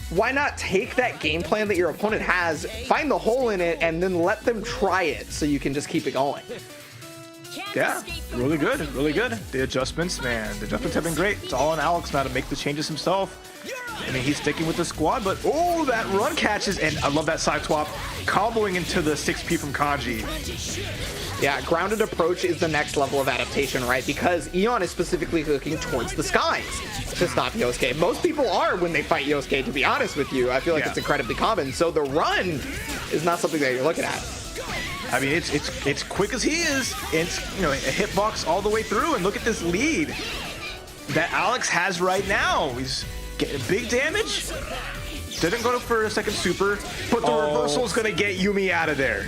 [SPEAKER 2] why not take that game plan that your opponent has, find the hole in it, and then let them try it so you can just keep it going.
[SPEAKER 1] Yeah, really good, really good. The adjustments, man, the adjustments have been great. It's all on Alex now to make the changes himself. I mean, he's sticking with the squad, but that run catches, and I love that side swap, comboing into the 6P from Kanji.
[SPEAKER 2] Yeah, grounded approach is the next level of adaptation, right? Because Eon is specifically looking towards the skies to stop Yosuke. Most people are when they fight Yosuke, to be honest with you. I feel like it's incredibly common. So the run is not something that you're looking at.
[SPEAKER 1] I mean, it's quick as he is. It's a hitbox all the way through, and look at this lead that Alex has right now. He's getting big damage. Didn't go for a second super, but the reversal is going to get Yumi out of there.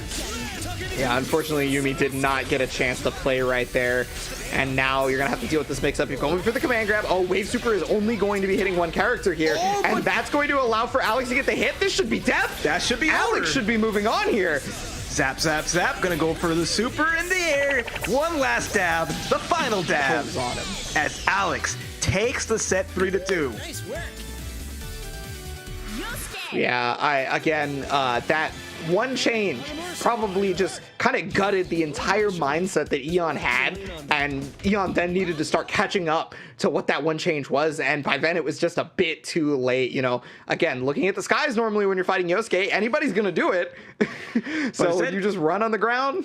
[SPEAKER 2] Yeah, unfortunately, Yumi did not get a chance to play right there. And now you're going to have to deal with this mix-up. You're going for the command grab. Oh, Wave Super is only going to be hitting one character here. And that's going to allow for Alex to get the hit. This should be death.
[SPEAKER 1] That should be
[SPEAKER 2] Alex should be moving on here.
[SPEAKER 1] Zap, zap, zap. Gonna go for the super in the air. One last dab. The final dab.
[SPEAKER 2] On him.
[SPEAKER 1] As Alex takes the set 3-2.
[SPEAKER 2] Yeah, that one change probably just kind of gutted the entire mindset that Eon had, and Eon then needed to start catching up to what that one change was, and by then it was just a bit too late. Again, looking at the skies, normally when you're fighting Yosuke, anybody's gonna do it. So would you just run on the ground?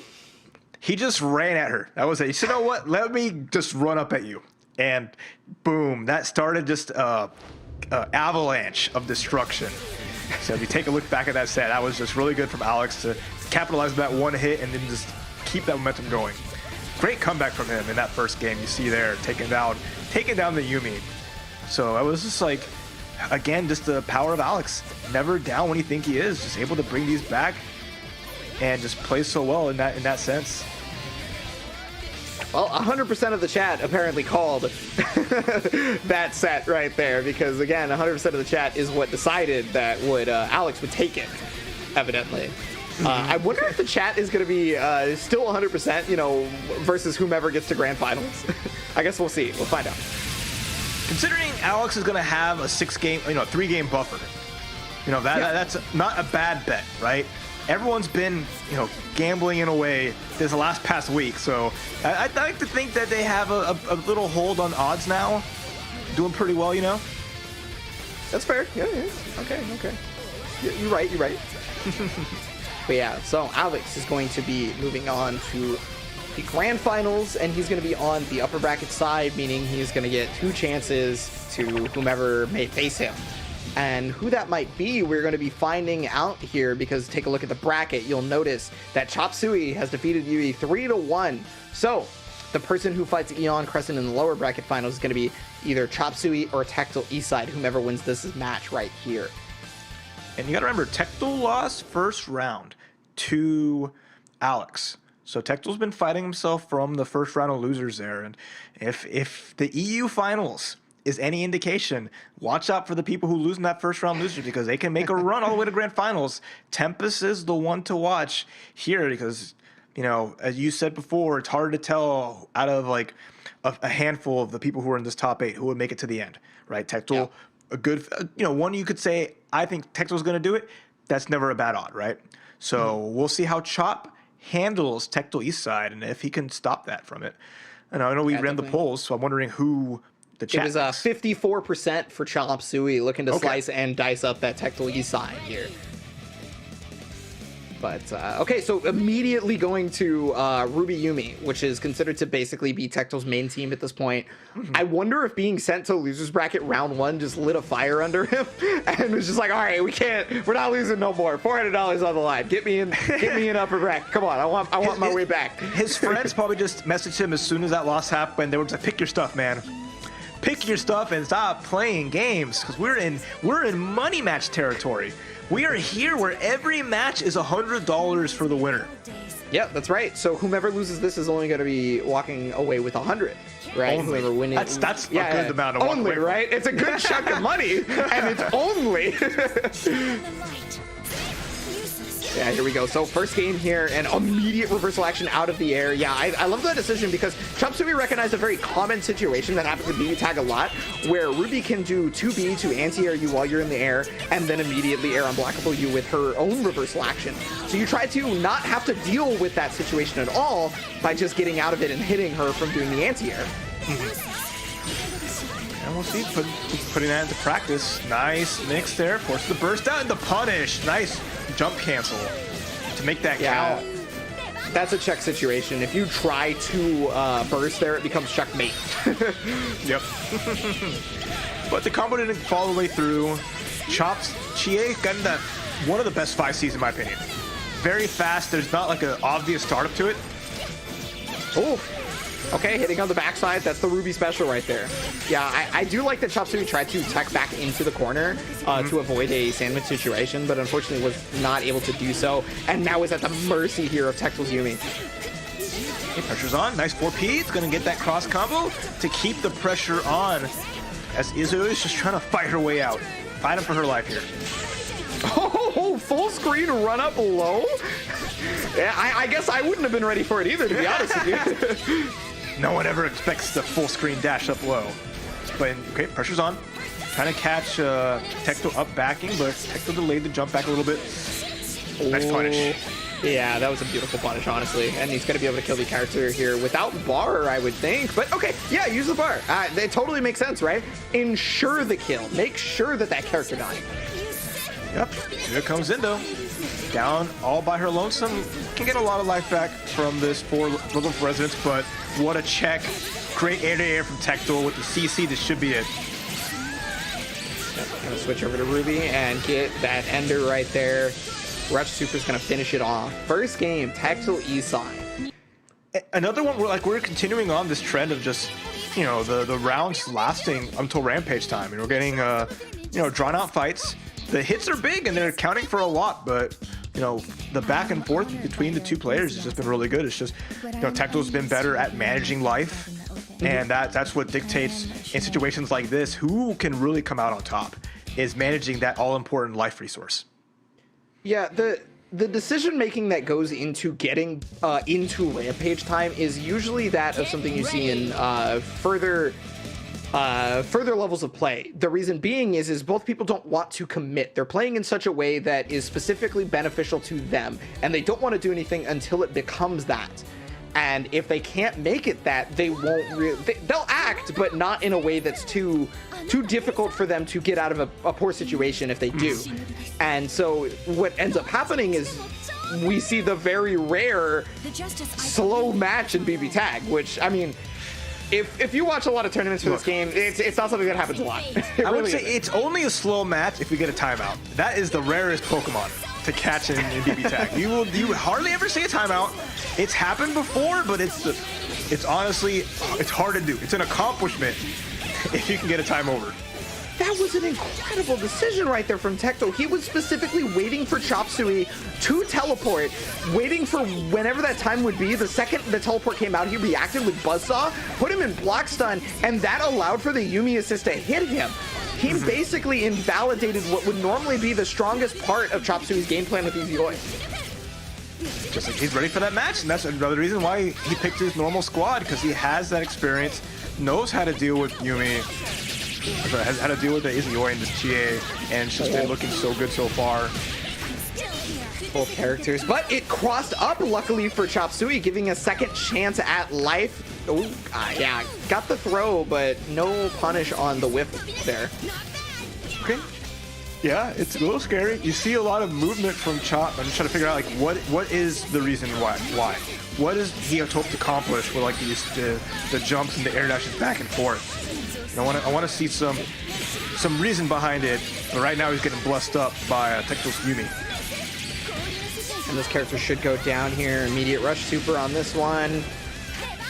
[SPEAKER 1] He just ran at her. That was it. He said, you know what, let me just run up at you, and boom, that started just avalanche of destruction. So if you take a look back at that set, that was just really good from Alex to capitalize on that one hit and then just keep that momentum going. Great comeback from him in that first game. You see there, taking down the Yumi. So it was just like, again, just the power of Alex. Never down when you think he is, just able to bring these back and just play so well in that sense.
[SPEAKER 2] Well, 100% of the chat apparently called that set right there, because again, 100% of the chat is what decided that Alex would take it, evidently. I wonder if the chat is going to be still 100%, versus whomever gets to grand finals. I guess we'll see. We'll find out.
[SPEAKER 1] Considering Alex is going to have a 3-game buffer, that's not a bad bet, right? Everyone's been, gambling in a way this past week. So I'd like to think that they have a little hold on odds now. Doing pretty well,
[SPEAKER 2] That's fair. Yeah. Okay. You're right. But yeah, so Alex is going to be moving on to the grand finals, and he's going to be on the upper bracket side, meaning he's going to get 2 chances to whomever may face him. And who that might be, we're going to be finding out here, because take a look at the bracket. You'll notice that Chop Suey has defeated Yui 3-1. So the person who fights Eon Crescent in the lower bracket finals is going to be either Chop Suey or Tactile Eastside. Whomever wins this match right here.
[SPEAKER 1] And you got to remember, Tactile lost first round to Alex. So Tactile's been fighting himself from the first round of losers there. And if the EU finals is any indication, watch out for the people who lose in that first round losers, because they can make a run all the way to grand finals. Tempest is the one to watch here because, you know, as you said before, it's hard to tell out of like a handful of the people who are in this top 8 who would make it to the end, right? Tactile, a good, you know, one you could say, I think Tactile's going to do it. That's never a bad odd, right? So we'll see how Chop handles Tactile Eastside and if he can stop that from it. And I know we ran the polls, so I'm wondering who the chat
[SPEAKER 2] It was 54% for Chop Suey, looking to slice and dice up that Tactile Eastside here. But, okay, so immediately going to Ruby Yumi, which is considered to basically be Tactile's main team at this point. I wonder if being sent to losers bracket round 1 just lit a fire under him and was just like, all right, we're not losing no more. $400 on the line. Get me in upper bracket. Come on, I want my way back.
[SPEAKER 1] His friends probably just messaged him as soon as that loss happened. They were just like, pick your stuff, man. Pick your stuff and stop playing games, because we're in money match territory. We are here where every match is $100 for the winner.
[SPEAKER 2] Yeah, that's right. So whomever loses this is only going to be walking away with 100, right?
[SPEAKER 1] Only.
[SPEAKER 2] Whoever winning.
[SPEAKER 1] That's a good amount of
[SPEAKER 2] only, right? It's a good chunk of money, and it's only. Yeah, here we go. So first game here, and immediate reversal action out of the air. Yeah, I love that decision because Chop Suey recognized a very common situation that happens in BB Tag a lot, where Ruby can do 2B to anti-air you while you're in the air, and then immediately air unblockable you with her own reversal action. So you try to not have to deal with that situation at all by just getting out of it and hitting her from doing the anti-air.
[SPEAKER 1] And we'll see, putting that into practice. Nice mix there. Forces the burst out and the punish. Nice jump cancel to make that count.
[SPEAKER 2] That's a check situation. If you try to burst there, it becomes checkmate.
[SPEAKER 1] Yep. But the combo didn't fall all the way through. Chops, Chie got that one of the best 5Cs in my opinion. Very fast. There's not like an obvious startup to it.
[SPEAKER 2] Oh. Okay, hitting on the backside. That's the Ruby special right there. Yeah, I do like that Chop Suey tried to tech back into the corner to avoid a sandwich situation, but unfortunately was not able to do so, and now is at the mercy here of Tactile's Yumi.
[SPEAKER 1] Okay, pressure's on. Nice 4P. It's going to get that cross combo to keep the pressure on, as Izzo is just trying to fight her way out. Fighting for her life here.
[SPEAKER 2] Oh, full screen run up low? Yeah, I guess I wouldn't have been ready for it either, to be honest with you.
[SPEAKER 1] No one ever expects the full screen dash up low. But okay, pressure's on. Trying to catch Tecto up backing, but Tecto delayed the jump back a little bit. Nice punish.
[SPEAKER 2] Yeah, that was a beautiful punish, honestly. And he's going to be able to kill the character here without bar, I would think. But okay, yeah, use the bar. It totally makes sense, right? Ensure the kill. Make sure that character dies.
[SPEAKER 1] Yep, here comes Indo. Down all by her lonesome. Can get a lot of life back from this 4 level residents, but what a check. Great air-to-air from Tectile with the CC. This should be it.
[SPEAKER 2] Yep, gonna switch over to Ruby and get that ender right there. Rush Super's gonna finish it off. First game, Tactile Eastside.
[SPEAKER 1] Another one where we're continuing on this trend of just, you know, the rounds lasting until Rampage time, and we're getting drawn out fights. The hits are big and they're counting for a lot, but you know, the back and forth between the two players has just been really good. It's just, you know, Tecto's been better at managing life, and that's what dictates in situations like this who can really come out on top, is managing that all-important life resource.
[SPEAKER 2] Yeah, the decision making that goes into getting into Rampage time is usually that of something you see in further levels of play. The reason being is both people don't want to commit. They're playing in such a way that is specifically beneficial to them, and they don't want to do anything until it becomes that. And if they can't make it that, they won't they'll act, but not in a way that's too difficult for them to get out of a poor situation if they do. And so what ends up happening is we see the very rare slow match in BB Tag, which, I mean, if you watch a lot of tournaments for this game, it's not something that happens a lot.
[SPEAKER 1] I would say it's only a slow match if we get a timeout. That is the rarest Pokemon to catch in BB Tag. You hardly ever see a timeout. It's happened before, but it's honestly, it's hard to do. It's an accomplishment if you can get a time over.
[SPEAKER 2] That was an incredible decision right there from Tecto. He was specifically waiting for Chop Suey to teleport, waiting for whenever that time would be. The second the teleport came out, he reacted with Buzzsaw, put him in block stun, and that allowed for the Yumi assist to hit him. He basically invalidated what would normally be the strongest part of Chop Suey's game plan with Easy Oi.
[SPEAKER 1] Just like he's ready for that match, and that's another reason why he picked his normal squad, because he has that experience, knows how to deal with Yumi, has how to deal with the Izzy Oi and this GA, and it's just been looking so good so far.
[SPEAKER 2] Both characters, but it crossed up luckily for Chop Suey, giving a second chance at life. Oh, yeah, got the throw, but no punish on the whiff there.
[SPEAKER 1] Okay. Yeah, it's a little scary. You see a lot of movement from Chop. I'm just trying to figure out like what is the reason why? What does he hope to accomplish with like the jumps and the air dashes back and forth? And I want to see some reason behind it. But right now he's getting blessed up by Tecto's Yumi.
[SPEAKER 2] And this character should go down here. Immediate rush super on this one.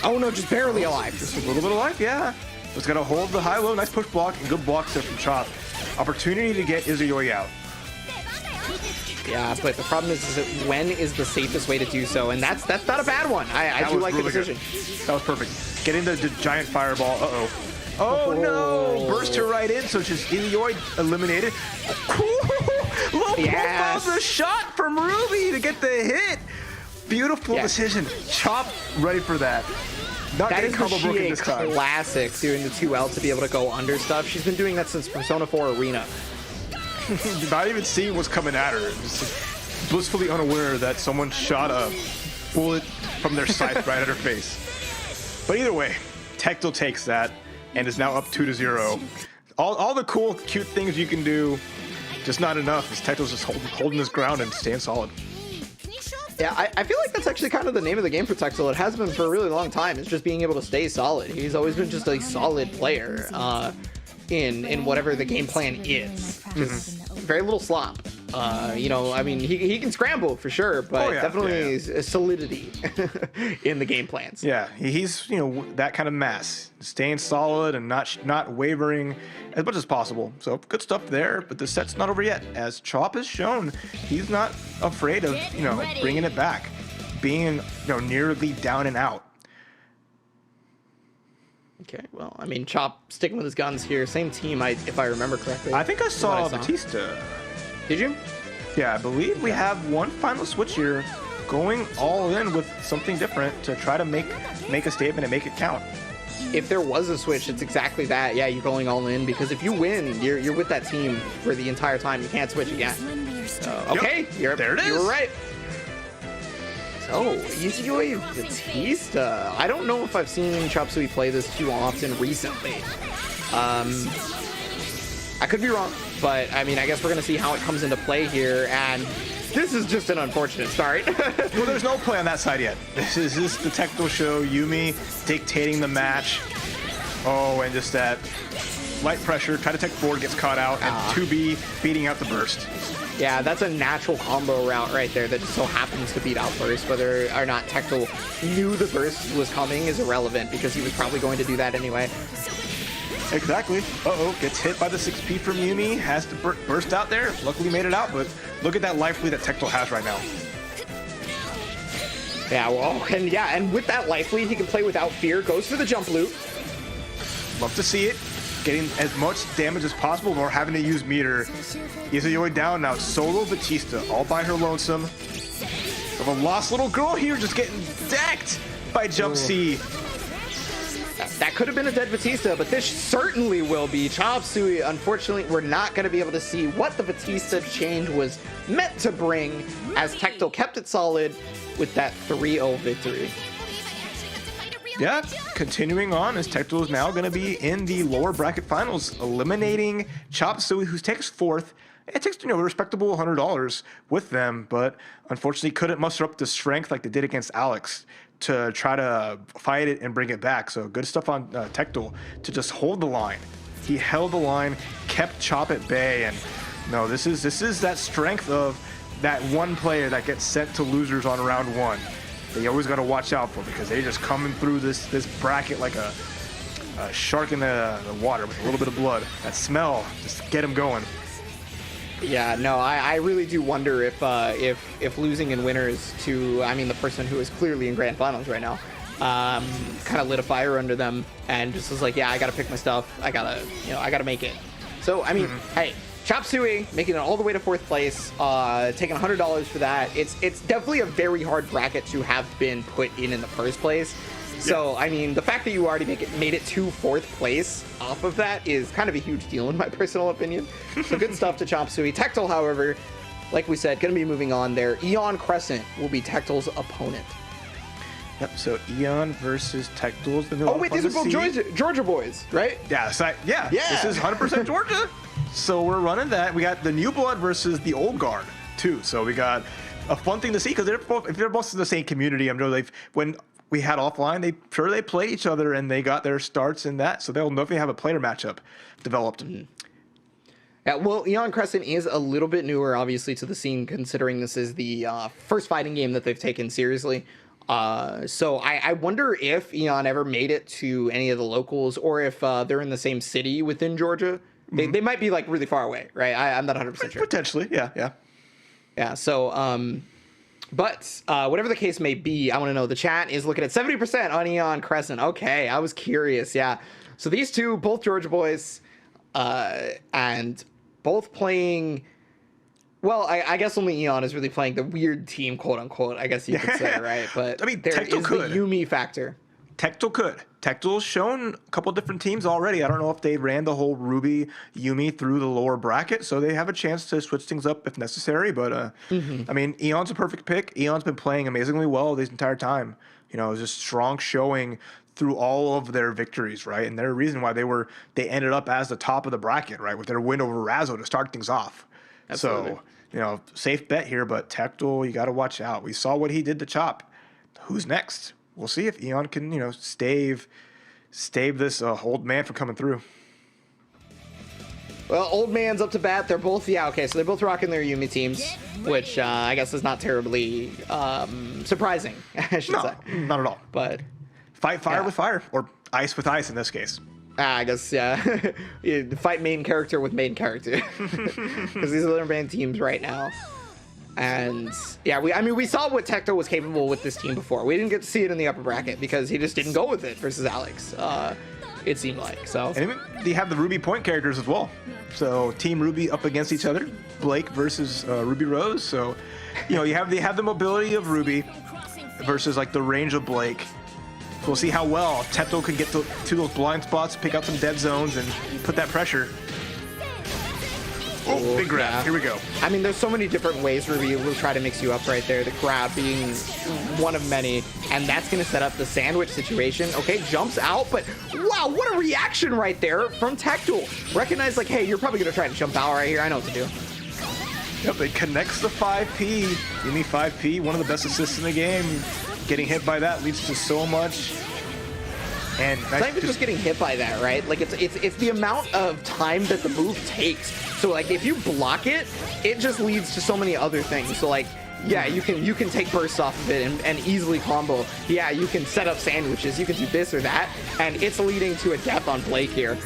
[SPEAKER 2] Oh no, just barely alive.
[SPEAKER 1] Just a little bit of life, yeah. Just gotta hold the high-low, nice push block, and good blocks there from Chop. Opportunity to get Izzy Oi out.
[SPEAKER 2] Yeah, but the problem is that when is the safest way to do so? And that's not a bad one. I do like really the decision.
[SPEAKER 1] Good. That was perfect. Getting the giant fireball. Uh-oh. Oh no! Burst her right in, so it's just Izzy Oi eliminated. Low profile the shot from Ruby to get the hit. Beautiful decision. Chop ready for that. Not
[SPEAKER 2] that
[SPEAKER 1] getting
[SPEAKER 2] is
[SPEAKER 1] combo broken
[SPEAKER 2] the
[SPEAKER 1] this time.
[SPEAKER 2] Classic, doing the 2L to be able to go under stuff. She's been doing that since Persona 4 Arena.
[SPEAKER 1] Not even seeing what's coming at her. Just blissfully unaware that someone shot a bullet from their scythe right at her face. But either way, Tecto takes that and is now up 2-0. All the cool, cute things you can do, just not enough. As Tecto's just holding his ground and staying solid.
[SPEAKER 2] Yeah, I feel like that's actually kind of the name of the game for Tecto. It has been for a really long time. It's just being able to stay solid. He's always been just a solid player in whatever the game plan is. Just very little slop. You know, I mean, he can scramble for sure, but definitely solidity in the game plans.
[SPEAKER 1] Yeah, he's that kind of mass, staying solid and not wavering as much as possible. So good stuff there, but the set's not over yet. As Chop has shown, he's not afraid of bringing it back, being nearly down and out.
[SPEAKER 2] Okay, well, I mean, Chop sticking with his guns here. Same team, if I remember correctly.
[SPEAKER 1] I think I saw Batista.
[SPEAKER 2] Did you?
[SPEAKER 1] Yeah, I believe we have one final switch here, going all in with something different to try to make a statement and make it count.
[SPEAKER 2] If there was a switch, it's exactly that. Yeah, you're going all in, because if you win, you're with that team for the entire time. You can't switch again. Okay,
[SPEAKER 1] there it is.
[SPEAKER 2] You're right. So, Izzy Oi Batista. I don't know if I've seen Chop Suey play this too often recently. I could be wrong, but I mean, I guess we're going to see how it comes into play here, and this is just an unfortunate start.
[SPEAKER 1] Well, there's no play on that side yet. This is just the technical show, Yumi dictating the match. Oh, and just that light pressure, try to tech forward, gets caught out, and 2B beating out the burst.
[SPEAKER 2] Yeah, that's a natural combo route right there that just so happens to beat out burst. Whether or not Tecto knew the burst was coming is irrelevant, because he was probably going to do that anyway.
[SPEAKER 1] Exactly. Uh-oh, gets hit by the 6P from Yumi, has to burst out there. Luckily made it out, but look at that life lead that Tecto has right now.
[SPEAKER 2] Yeah, well, and with that life lead, he can play without fear, goes for the jump loop.
[SPEAKER 1] Love to see it. Getting as much damage as possible or having to use meter. Izzy Oi down now, solo Batista, all by her lonesome. Of a lost little girl here, just getting decked by Jump C.
[SPEAKER 2] That could have been a dead Batista, but this certainly will be. Chop Suey, unfortunately, we're not going to be able to see what the Batista change was meant to bring, as Tecto kept it solid with that 3-0 victory.
[SPEAKER 1] Yeah, continuing on, as Tecto is now going to be in the lower bracket finals, eliminating Chop Suey, who takes fourth. It takes a respectable $100 with them, but unfortunately couldn't muster up the strength like they did against Alex to try to fight it and bring it back. So good stuff on Tecto to just hold the line. He held the line, kept Chop at bay, and no, this is that strength of that one player that gets sent to losers on round one. They always got to watch out for, because they're just coming through this bracket like a shark in the water with a little bit of blood. That smell, just get him going.
[SPEAKER 2] Yeah, no, I really do wonder if losing in winners to, I mean, the person who is clearly in grand finals right now, kind of lit a fire under them and just was like, yeah, I gotta pick my stuff. I gotta make it. So, I mean, hey, Chop Suey making it all the way to 4th place, taking $100 for that. It's definitely a very hard bracket to have been put in the first place. So, I mean, the fact that you already made it to 4th place off of that is kind of a huge deal in my personal opinion. So good stuff to Chop Suey. Tectal, however, like we said, going to be moving on there. Eon Crescent will be Tectal's opponent.
[SPEAKER 1] Yep, so Eon versus Tectals.
[SPEAKER 2] Oh, wait, these are both Georgia boys, right?
[SPEAKER 1] Yeah, this is 100% Georgia. So we're running that. We got the New Blood versus the Old Guard, too. So we got a fun thing to see because if they're both in the same community, I'm sure when we had offline, they played each other and they got their starts in that. So they'll definitely have a player matchup developed.
[SPEAKER 2] Mm-hmm. Yeah, well, Eon Crescent is a little bit newer, obviously, to the scene, considering this is the first fighting game that they've taken seriously. So I wonder if Eon ever made it to any of the locals or if they're in the same city within Georgia. They might be like really far away, right? I'm not 100% sure.
[SPEAKER 1] Potentially, yeah.
[SPEAKER 2] Yeah, so, but whatever the case may be, I want to know, the chat is looking at 70% on Eon Crescent. Okay, I was curious, yeah. So these two, both Georgia boys, and both playing... Well, I guess only Eon is really playing the weird team, quote unquote, I guess you could say, right? But
[SPEAKER 1] I mean,
[SPEAKER 2] there
[SPEAKER 1] Tectal
[SPEAKER 2] is
[SPEAKER 1] could.
[SPEAKER 2] the Yumi factor.
[SPEAKER 1] Tectal could. Tectal's shown a couple different teams already. I don't know if they ran the whole Ruby Yumi through the lower bracket, so they have a chance to switch things up if necessary. But I mean, Eon's a perfect pick. Eon's been playing amazingly well this entire time. You know, it was just strong showing through all of their victories, right? And they're a reason why they ended up as the top of the bracket, right, with their win over Razzo to start things off. Absolutely. So, you know, safe bet here, but Tectal, you got to watch out. We saw what he did to Chop. Who's next? We'll see if Eon can, you know, stave this old man from coming through.
[SPEAKER 2] Well, old man's up to bat. They're both, so they're both rocking their Yumi teams, which I guess is not terribly surprising, I should say.
[SPEAKER 1] Not at all.
[SPEAKER 2] But
[SPEAKER 1] fight fire with fire, or ice with ice in this case.
[SPEAKER 2] I guess, yeah. You fight main character with main character. Because these are their main teams right now. And yeah, we saw what Tectal was capable with this team before. We didn't get to see it in the upper bracket because he just didn't go with it versus Alex. It seemed like so.
[SPEAKER 1] And even they have the Ruby point characters as well. So Team Ruby up against each other, Blake versus Ruby Rose. So you know they have the mobility of Ruby versus like the range of Blake. So we'll see how well Tectal can get to those blind spots, pick out some dead zones, and put that pressure. Oh, big grab. Yeah. Here we go.
[SPEAKER 2] I mean, there's so many different ways Ruby will try to mix you up right there. The grab being one of many. And that's going to set up the sandwich situation. Okay, jumps out. But wow, what a reaction right there from Tectal. Recognize like, hey, you're probably going to try to jump out right here. I know what to do.
[SPEAKER 1] Yep, it connects the 5P. Give me 5P, one of the best assists in the game. Getting hit by that leads to so much. And
[SPEAKER 2] it's not even just getting hit by that, right? Like it's the amount of time that the move takes. So like if you block it, it just leads to so many other things. So like, yeah, you can take bursts off of it and easily combo. Yeah, you can set up sandwiches. You can do this or that, and it's leading to a death on Blake here.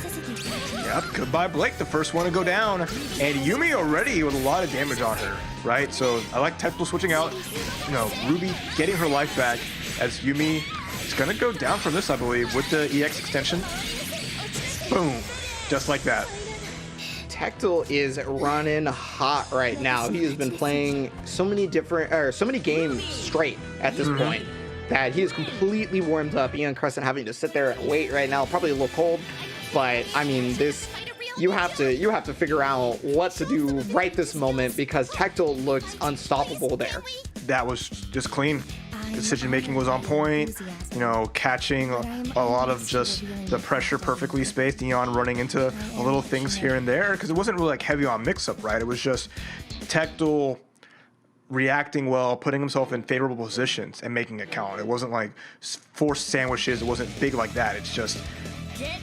[SPEAKER 1] Yep, goodbye Blake, the first one to go down. And Yumi already with a lot of damage on her, right? So I like Tectal switching out. You know, Ruby getting her life back as Yumi is going to go down from this, I believe, with the EX extension. Boom, just like that.
[SPEAKER 2] Tectal is running hot right now. He has been playing so many games straight at this point that he is completely warmed up. Eon Crescent having to sit there and wait right now, probably a little cold. But I mean, this you have to figure out what to do right this moment because Tectal looked unstoppable there.
[SPEAKER 1] That was just clean. Decision making was on point. You know, catching a lot of just the pressure perfectly spaced. Eon running into little things here and there because it wasn't really like heavy on mix up, right? It was just Tectal reacting well, putting himself in favorable positions and making it count. It wasn't like forced sandwiches. It wasn't big like that. It's just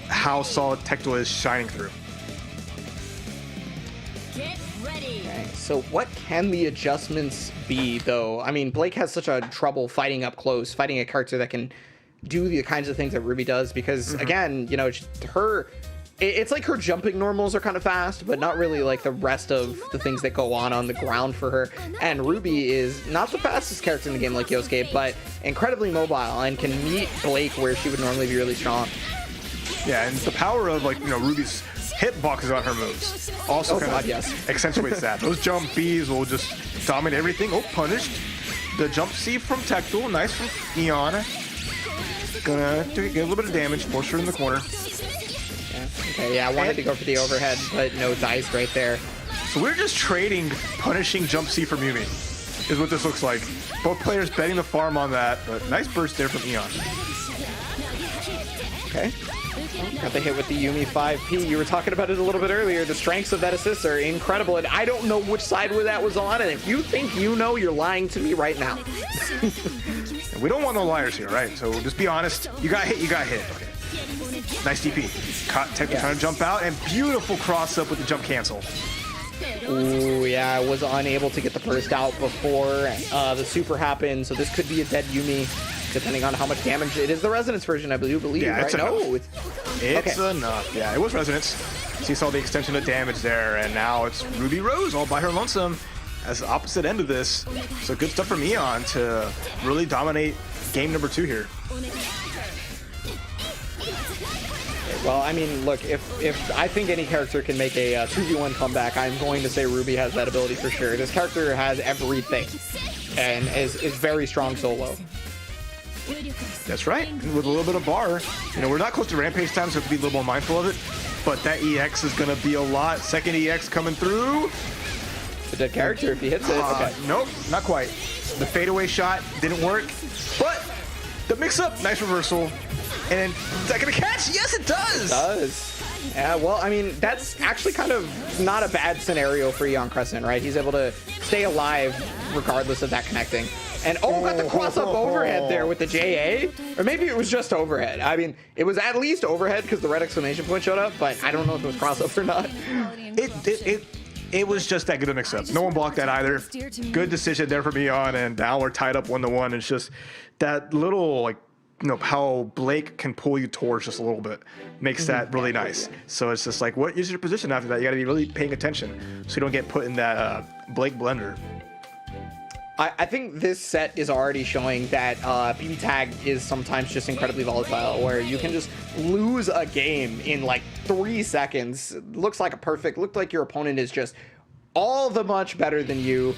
[SPEAKER 1] how solid Tectal is shining through.
[SPEAKER 2] Okay, so what can the adjustments be, though? I mean, Blake has such a trouble fighting up close, fighting a character that can do the kinds of things that Ruby does, because again, you know, it's like her jumping normals are kind of fast, but not really like the rest of the things that go on the ground for her. And Ruby is not the fastest character in the game like Yosuke, but incredibly mobile and can meet Blake where she would normally be really strong.
[SPEAKER 1] Yeah, and the power of, like, you know, Ruby's hitboxes on her moves also accentuates that. Those jump Bs will just dominate everything. Oh, punished. The jump C from Tectal, nice from Eon. Gonna get a little bit of damage, force her in the corner.
[SPEAKER 2] Okay, yeah, I wanted to go for the overhead, but no dice right there.
[SPEAKER 1] So we're just trading punishing jump C from Yumi, is what this looks like. Both players betting the farm on that, but nice burst there from Eon.
[SPEAKER 2] Okay. Got the hit with the Yumi 5P. You were talking about it a little bit earlier. The strengths of that assist are incredible, and I don't know which side where that was on, and if you think you know, you're lying to me right now.
[SPEAKER 1] We don't want no liars here, right? So just be honest. You got hit, you got hit. Okay. Nice DP. Caught Tectal trying to jump out, and beautiful cross up with the jump cancel.
[SPEAKER 2] Ooh, yeah, I was unable to get the burst out before the super happened, so this could be a dead Yumi, depending on how much damage. It is the Resonance version, I believe,
[SPEAKER 1] yeah,
[SPEAKER 2] right?
[SPEAKER 1] It's
[SPEAKER 2] no,
[SPEAKER 1] it's enough. Yeah, it was Resonance. So you saw the extension of damage there, and now it's Ruby Rose all by her lonesome as the opposite end of this. So good stuff from Eon to really dominate game number 2 here.
[SPEAKER 2] Well, I mean, look, if I think any character can make a 2v1 comeback, I'm going to say Ruby has that ability for sure. This character has everything and is very strong solo.
[SPEAKER 1] That's right. With a little bit of bar. You know, we're not close to rampage time, so we have to be a little more mindful of it. But that EX is going to be a lot. Second EX coming through.
[SPEAKER 2] The dead character if he hits it. Okay.
[SPEAKER 1] Nope, not quite. The fadeaway shot didn't work. But the mix-up, nice reversal. And is that going to catch? Yes, it does.
[SPEAKER 2] It does. Yeah, well, I mean, that's actually kind of not a bad scenario for Eon Crescent, right? He's able to stay alive regardless of that connecting. And got the cross-up overhead there with the JA. Or maybe it was just overhead. I mean, it was at least overhead because the red exclamation point showed up, but I don't know if it was cross-up or not.
[SPEAKER 1] It was just that good a mix-up. No one blocked that either. Good decision there from Eon, and now we're tied up 1-1. It's just that little, like, you know, how Blake can pull you towards just a little bit makes that really nice. So it's just like, what is your position after that? You got to be really paying attention so you don't get put in that Blake blender.
[SPEAKER 2] I think this set is already showing that BB Tag is sometimes just incredibly volatile, where you can just lose a game in like 3 seconds. Looked like your opponent is just all the much better than you,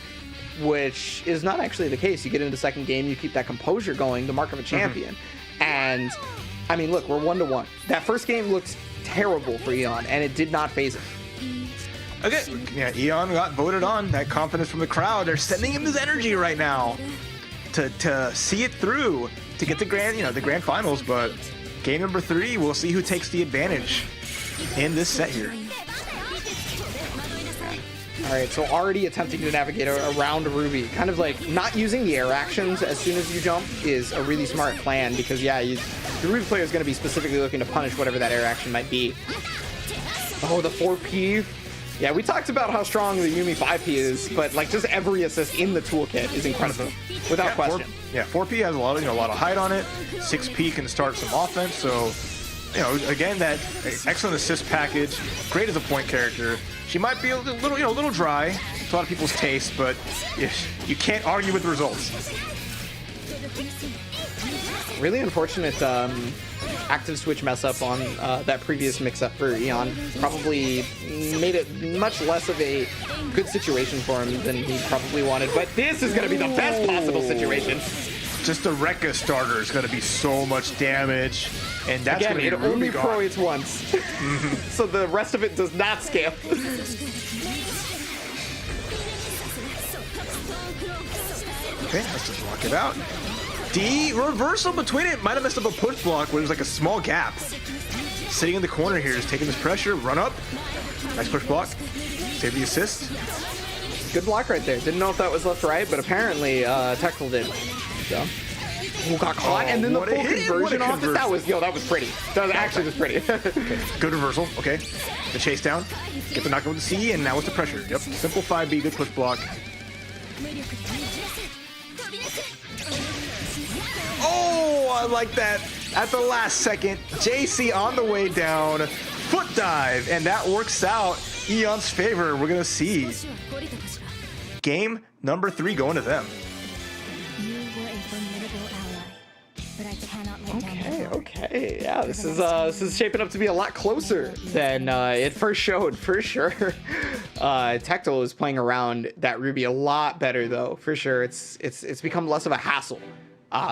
[SPEAKER 2] which is not actually the case. You get into the second game, you keep that composure going, the mark of a champion. And I mean, look, we're 1-1. That first game looked terrible for Eon, and it did not phase it.
[SPEAKER 1] Okay, yeah, Eon got voted on. That confidence from the crowd. They're sending him this energy right now to see it through, to get the grand finals. But game number 3, we'll see who takes the advantage in this set here.
[SPEAKER 2] All right, so already attempting to navigate around Ruby, kind of like not using the air actions as soon as you jump is a really smart plan, because yeah, the Ruby player is going to be specifically looking to punish whatever that air action might be. Oh, the 4P. Yeah, we talked about how strong the Yumi 5P is, but like just every assist in the toolkit is incredible, without question.
[SPEAKER 1] 4P has a lot of height on it. 6P can start some offense. So, you know, again, that excellent assist package. Great as a point character. She might be a little dry to a lot of people's taste, but you can't argue with the results.
[SPEAKER 2] Really unfortunate active switch mess up on that previous mix-up for Eon. Probably made it much less of a good situation for him than he probably wanted, but this is going to be the best possible situation.
[SPEAKER 1] Just the Rekka starter is going to be so much damage, and that's going to be
[SPEAKER 2] it only prorates once, so the rest of it does not scale.
[SPEAKER 1] Okay, let's just block it out. D reversal between it. Might have messed up a push block where there's like a small gap. Sitting in the corner here, just taking this pressure. Run up. Nice push block. Save the assist.
[SPEAKER 2] Good block right there. Didn't know if that was left or right, but apparently Tectal did. So. Ooh, got caught, and then the full conversion off it. That was pretty. That actually was pretty.
[SPEAKER 1] Okay, good reversal. Okay, the chase down. Get the knockout with the C, and now it's the pressure. Yep, simple 5B, good push block. Oh, I like that. At the last second, JC on the way down, foot dive, and that works out Eon's favor. We're gonna see game number 3 going to them.
[SPEAKER 4] You were a formidable ally, but I cannot let down.
[SPEAKER 2] Okay, yeah, this is shaping up to be a lot closer than it first showed, for sure. Tectal is playing around that Ruby a lot better, though, for sure. It's become less of a hassle.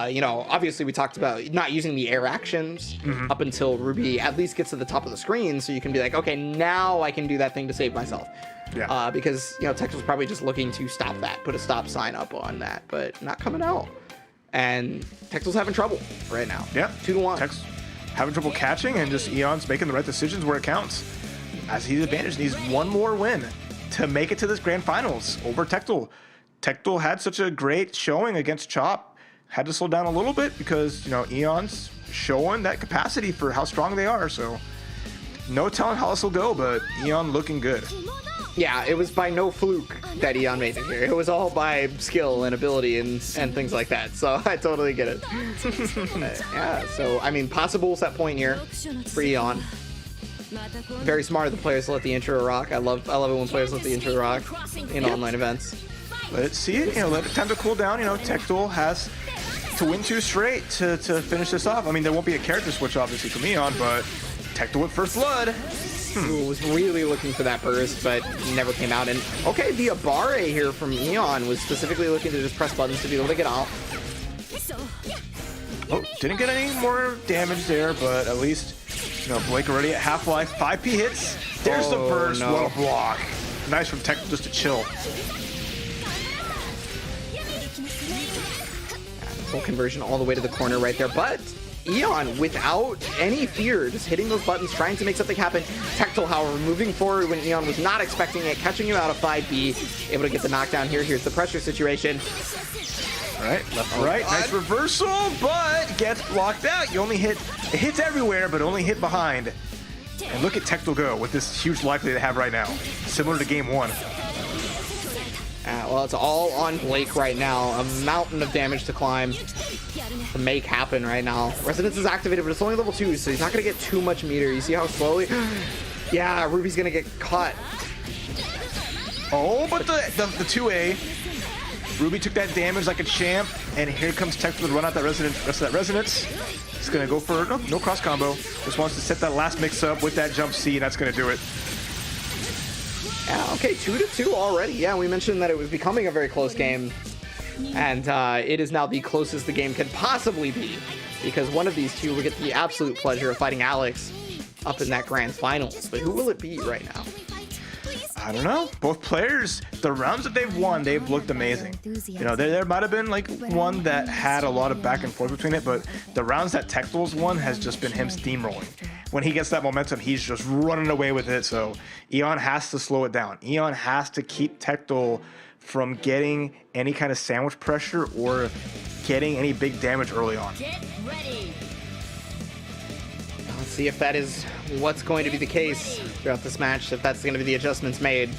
[SPEAKER 2] You know, obviously we talked about not using the air actions up until Ruby at least gets to the top of the screen, so you can be like, okay, now I can do that thing to save myself. Yeah. Because, you know, Tectal's probably just looking to stop that, put a stop sign up on that, but not coming out. And Tectal's having trouble right now.
[SPEAKER 1] Yeah.
[SPEAKER 2] 2-1.
[SPEAKER 1] Tectal's having trouble catching, and just Eon's making the right decisions where it counts. As he's advantaged, needs one more win to make it to this grand finals over Tectal. Tectal had such a great showing against Chop. Had to slow down a little bit because, you know, Eon's showing that capacity for how strong they are. So no telling how this will go, but Eon looking good.
[SPEAKER 2] Yeah, it was by no fluke that Eon made it here. It was all by skill and ability and things like that. So I totally get it. Yeah, so, I mean, possible set point here for Eon. Very smart of the players to let the intro rock. I love it when players let the intro rock in online events.
[SPEAKER 1] Let it see it, you know, let it time to cool down. You know, Tectal has to win 2 straight to finish this off. I mean, there won't be a character switch, obviously, from Eon, but Tectal with first blood.
[SPEAKER 2] Was really looking for that burst, but never came out. And okay, the Abare here from Eon was specifically looking to just press buttons to be able to get out.
[SPEAKER 1] Oh, didn't get any more damage there, but at least, you know, Blake already at half-life. 5P hits. There's the burst.
[SPEAKER 2] No.
[SPEAKER 1] What a block. Nice from Tectal just to chill.
[SPEAKER 2] Full conversion all the way to the corner right there, but Eon, without any fear, just hitting those buttons, trying to make something happen. Tectal, however, moving forward when Eon was not expecting it, catching you out of 5B, able to get the knockdown here. Here's the pressure situation.
[SPEAKER 1] All right, left, right, nice reversal, but gets blocked out. You only hit, it hits everywhere, but only hit behind. And look at Tectal go with this huge life they have right now, similar to game 1.
[SPEAKER 2] Well, it's all on Blake right now. A mountain of damage to climb to make happen right now. Resonance is activated, but it's only level 2, so he's not going to get too much meter. You see how slowly? Yeah, Ruby's going to get caught.
[SPEAKER 1] Oh, but the 2A. Ruby took that damage like a champ, and here comes Tectal to run out that rest of that resonance. He's going to go for no cross combo. Just wants to set that last mix up with that jump C, and that's going to do it.
[SPEAKER 2] Yeah, okay, 2-2 already. Yeah, we mentioned that it was becoming a very close game, and it is now the closest the game can possibly be, because one of these two will get the absolute pleasure of fighting Alex up in that grand finals. But who will it be right now?
[SPEAKER 1] I don't know. Both players, the rounds that they've won, they've looked amazing. You know, there might have been like one that had a lot of back and forth between it, but the rounds that Tectal's won has just been him steamrolling. When he gets that momentum, he's just running away with it. So Eon has to slow it down. Eon has to keep Tectal from getting any kind of sandwich pressure or getting any big damage early on.
[SPEAKER 4] Get ready.
[SPEAKER 2] Let's see if that is what's going to be the case throughout this match, if that's going to be the adjustments made,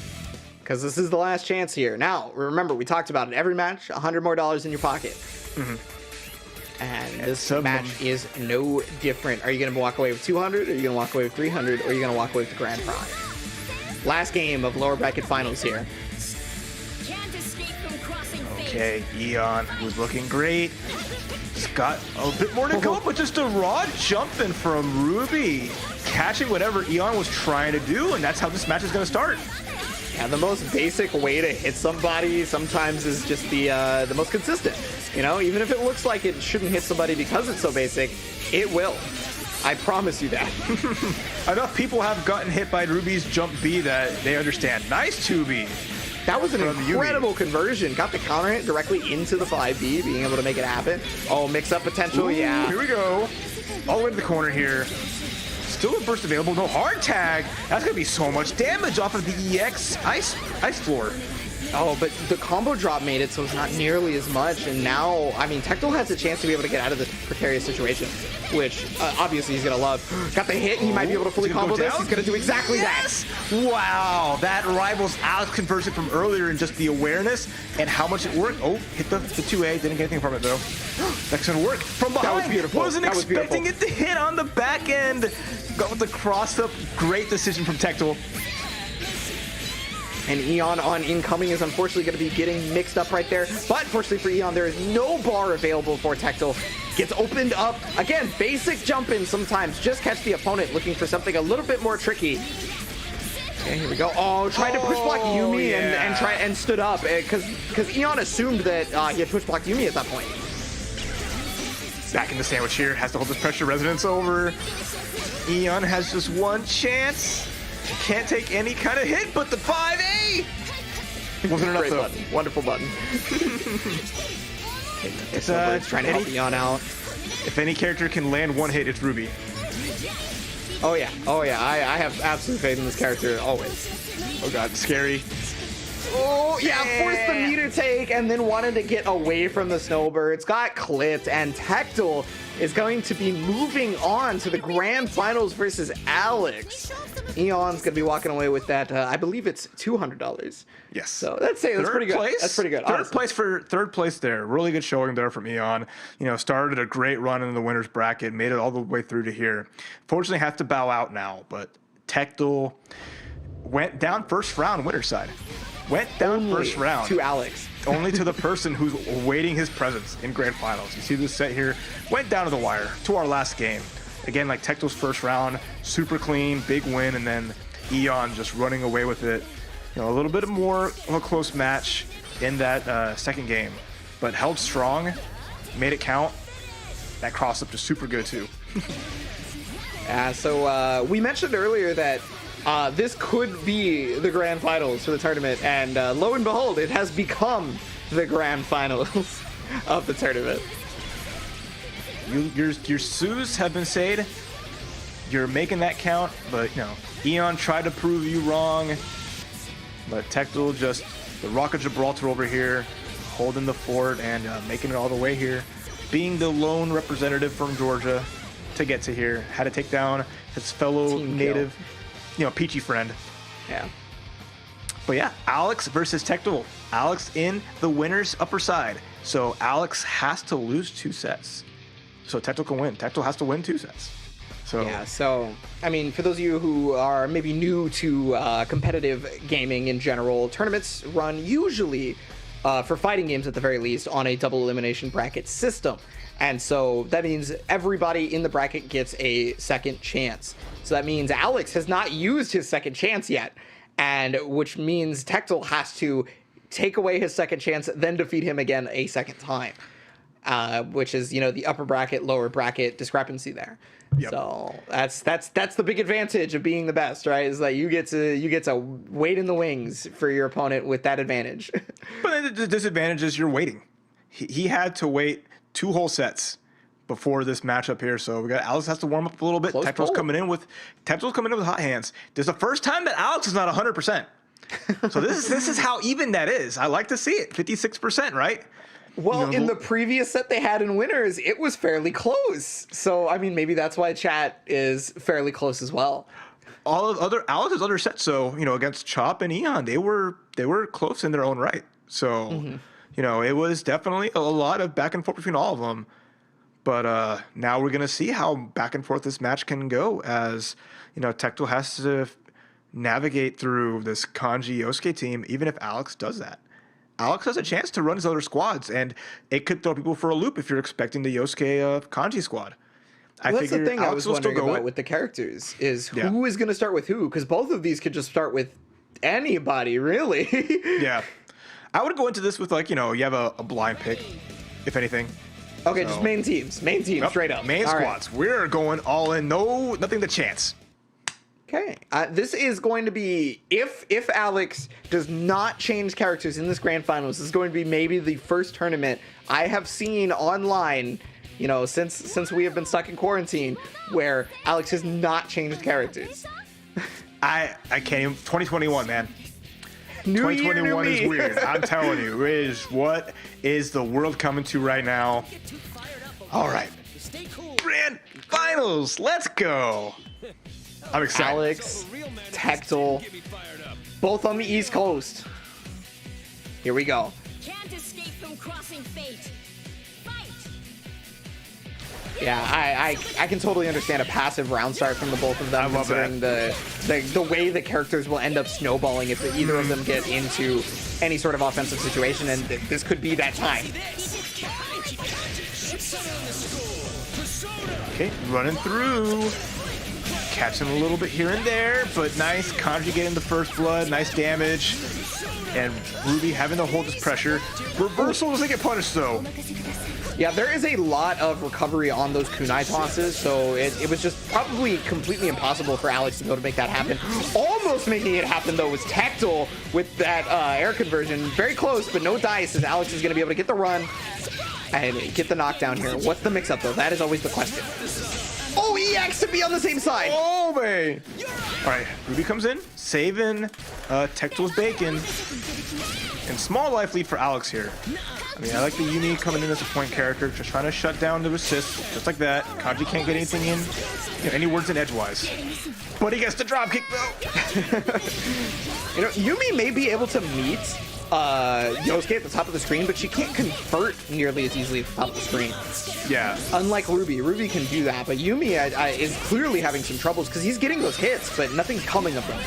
[SPEAKER 2] because this is the last chance here. Now, remember, we talked about it. Every match, $100 more in your pocket. And this match is no different. Are you going to walk away with 200? Are you going to walk away with 300? Or are you going to walk away with the grand prize? Last game of lower bracket finals here.
[SPEAKER 1] Okay, Eon, who's looking great. He's got a bit more to go, but just a raw jumping from Ruby, catching whatever Eon was trying to do, and that's how this match is going to start.
[SPEAKER 2] Yeah, the most basic way to hit somebody sometimes is just the most consistent. You know, even if it looks like it shouldn't hit somebody because it's so basic, it will. I promise you that.
[SPEAKER 1] Enough people have gotten hit by Ruby's jump B that they understand. Nice 2B.
[SPEAKER 2] That was an incredible conversion. Got the counter hit directly into the 5B, being able to make it happen. Oh, mix-up potential,
[SPEAKER 1] Ooh,
[SPEAKER 2] yeah.
[SPEAKER 1] Here we go. All the way to the corner here. Still a burst available. No hard tag. That's going to be so much damage off of the EX ice floor.
[SPEAKER 2] Oh, but the combo drop made it so it's not nearly as much, and now, I mean, Tectel has a chance to be able to get out of this precarious situation, which obviously he's gonna love. Got the hit, and he might be able to fully combo this. He's gonna do exactly that.
[SPEAKER 1] Wow, that rivals Alex conversion from earlier in just the awareness and how much it worked. Oh, hit the 2A, didn't get anything from it though. That's gonna work from behind.
[SPEAKER 2] That was beautiful.
[SPEAKER 1] Wasn't
[SPEAKER 2] That was
[SPEAKER 1] expecting
[SPEAKER 2] beautiful.
[SPEAKER 1] it to hit on the back end. Got with the cross up. Great decision from Tectel.
[SPEAKER 2] And Eon on incoming is unfortunately going to be getting mixed up right there. But fortunately for Eon, there is no bar available for Tectel. Gets opened up. Again, basic jump in sometimes. Just catch the opponent looking for something a little bit more tricky. Okay, here we go. Oh, tried to push block Yumi and stood up because Eon assumed that he had push blocked Yumi at that point.
[SPEAKER 1] Back in the sandwich here. Has to hold this pressure resonance over. Eon has just one chance. Can't take any kind of hit, but the 5A wasn't enough
[SPEAKER 2] Great
[SPEAKER 1] though.
[SPEAKER 2] button. Wonderful button.
[SPEAKER 1] It's
[SPEAKER 2] trying to help Eon out.
[SPEAKER 1] If any character can land one hit, it's Ruby.
[SPEAKER 2] Oh yeah. I have absolute faith in this character always.
[SPEAKER 1] Oh god, scary.
[SPEAKER 2] Oh yeah, forced the meter take and then wanted to get away from the snowbirds. Got clipped, and Tectel is going to be moving on to the grand finals versus Alex. Eon's gonna be walking away with that. I believe it's $200.
[SPEAKER 1] Yes.
[SPEAKER 2] So that's pretty good. That's pretty good.
[SPEAKER 1] Third place there. Really good showing there from Eon. You know, started a great run in the winners bracket, made it all the way through to here. Fortunately, has to bow out now. But Tectel went down first round, winner's side. Went down
[SPEAKER 2] Only
[SPEAKER 1] first round
[SPEAKER 2] to Alex.
[SPEAKER 1] Only to the person who's awaiting his presence in grand finals. You see this set here. Went down to the wire to our last game. Again, like Tectel's first round, super clean, big win, and then Eon just running away with it. You know, a little bit more of a close match in that second game, but held strong, made it count. That cross up just super good too.
[SPEAKER 2] So we mentioned earlier that this could be the grand finals for the tournament, and lo and behold, it has become the grand finals of the tournament.
[SPEAKER 1] Your Sues have been said. You're making that count, but you know, Eon tried to prove you wrong. But Tectel just the Rock of Gibraltar over here, holding the fort and making it all the way here. Being the lone representative from Georgia to get to here, had to take down his fellow
[SPEAKER 2] Team
[SPEAKER 1] native, you know, peachy friend.
[SPEAKER 2] Yeah.
[SPEAKER 1] But yeah, Alex versus Tectel. Alex in the winner's upper side. So Alex has to lose 2 sets. So Tectel can win. Tectel has to win 2 sets. So
[SPEAKER 2] Yeah, so, I mean, for those of you who are maybe new to competitive gaming in general, tournaments run usually, for fighting games at the very least, on a double elimination bracket system. And so that means everybody in the bracket gets a second chance. So that means Alex has not used his second chance yet, and which means Tectel has to take away his second chance, then defeat him again a second time. Which is, you know, the upper bracket, lower bracket discrepancy there.
[SPEAKER 1] Yep.
[SPEAKER 2] So that's the big advantage of being the best, right? Is that you get to wait in the wings for your opponent with that advantage.
[SPEAKER 1] But the disadvantage is you're waiting. He had to wait 2 whole sets before this matchup here. So we got Alex has to warm up a little bit. Tectel's coming in with hot hands. This is the first time that Alex is not 100%. So this is how even that is. I like to see it. 56%, right?
[SPEAKER 2] Well, in the previous set they had in winners, it was fairly close. So, I mean, maybe that's why chat is fairly close as well.
[SPEAKER 1] All of Alex's other sets, so, you know, against Chop and Eon, they were close in their own right. So, you know, it was definitely a lot of back and forth between all of them. But now we're going to see how back and forth this match can go as, you know, Tectel has to navigate through this Kanji Yosuke team, even if Alex does that. Alex has a chance to run his other squads, and it could throw people for a loop if you're expecting the Yosuke Kanji squad.
[SPEAKER 2] That's the thing I was wondering about with the characters, is who is going to start with who? Because both of these could just start with anybody, really.
[SPEAKER 1] Yeah. I would go into this with, like, you know, you have a blind pick, if anything.
[SPEAKER 2] Okay, so, just main teams, straight up.
[SPEAKER 1] Main squads. Right. We're going all in, nothing to chance.
[SPEAKER 2] Okay, this is going to be, if Alex does not change characters in this grand finals, this is going to be maybe the first tournament I have seen online, you know, since we have been stuck in quarantine, where Alex has not changed characters.
[SPEAKER 1] I can't even, 2021, man.
[SPEAKER 2] New year,
[SPEAKER 1] 2021
[SPEAKER 2] new
[SPEAKER 1] is
[SPEAKER 2] me.
[SPEAKER 1] weird. I'm telling you, what is the world coming to right now? All right, grand finals. Let's go. I'm excited.
[SPEAKER 2] Alex, Tectal, both on the East Coast. Here we go.
[SPEAKER 4] Can't escape from crossing fate. Fight!
[SPEAKER 2] Yeah, I can totally understand a passive round start from the both of them,
[SPEAKER 1] I love
[SPEAKER 2] considering the way the characters will end up snowballing if either of them get into any sort of offensive situation, and this could be that time.
[SPEAKER 1] Okay, running through. Catching a little bit here and there, but nice. Kanji getting the first blood, nice damage. And Ruby having to hold this pressure. Reversal doesn't get punished though.
[SPEAKER 2] Yeah, there is a lot of recovery on those kunai tosses, so it was just probably completely impossible for Alex to be able to make that happen. Almost making it happen though was Tectal with that air conversion. Very close, but no dice, as Alex is going to be able to get the run and get the knockdown here. What's the mix-up though? That is always the question. Oh, EX to be on the same side.
[SPEAKER 1] Oh, man. All right, Ruby comes in, saving Tectal's bacon. And small life lead for Alex here. I mean, I like the Yumi coming in as a point character, just trying to shut down the assist, just like that. Kanji can't get anything in, any words in edgewise. But he gets the dropkick though.
[SPEAKER 2] You know, Yumi may be able to meet Yosuke at the top of the screen, but she can't convert nearly as easily at the top of the screen.
[SPEAKER 1] Yeah.
[SPEAKER 2] Unlike Ruby. Ruby can do that, but Yumi is clearly having some troubles because he's getting those hits, but nothing's coming of them.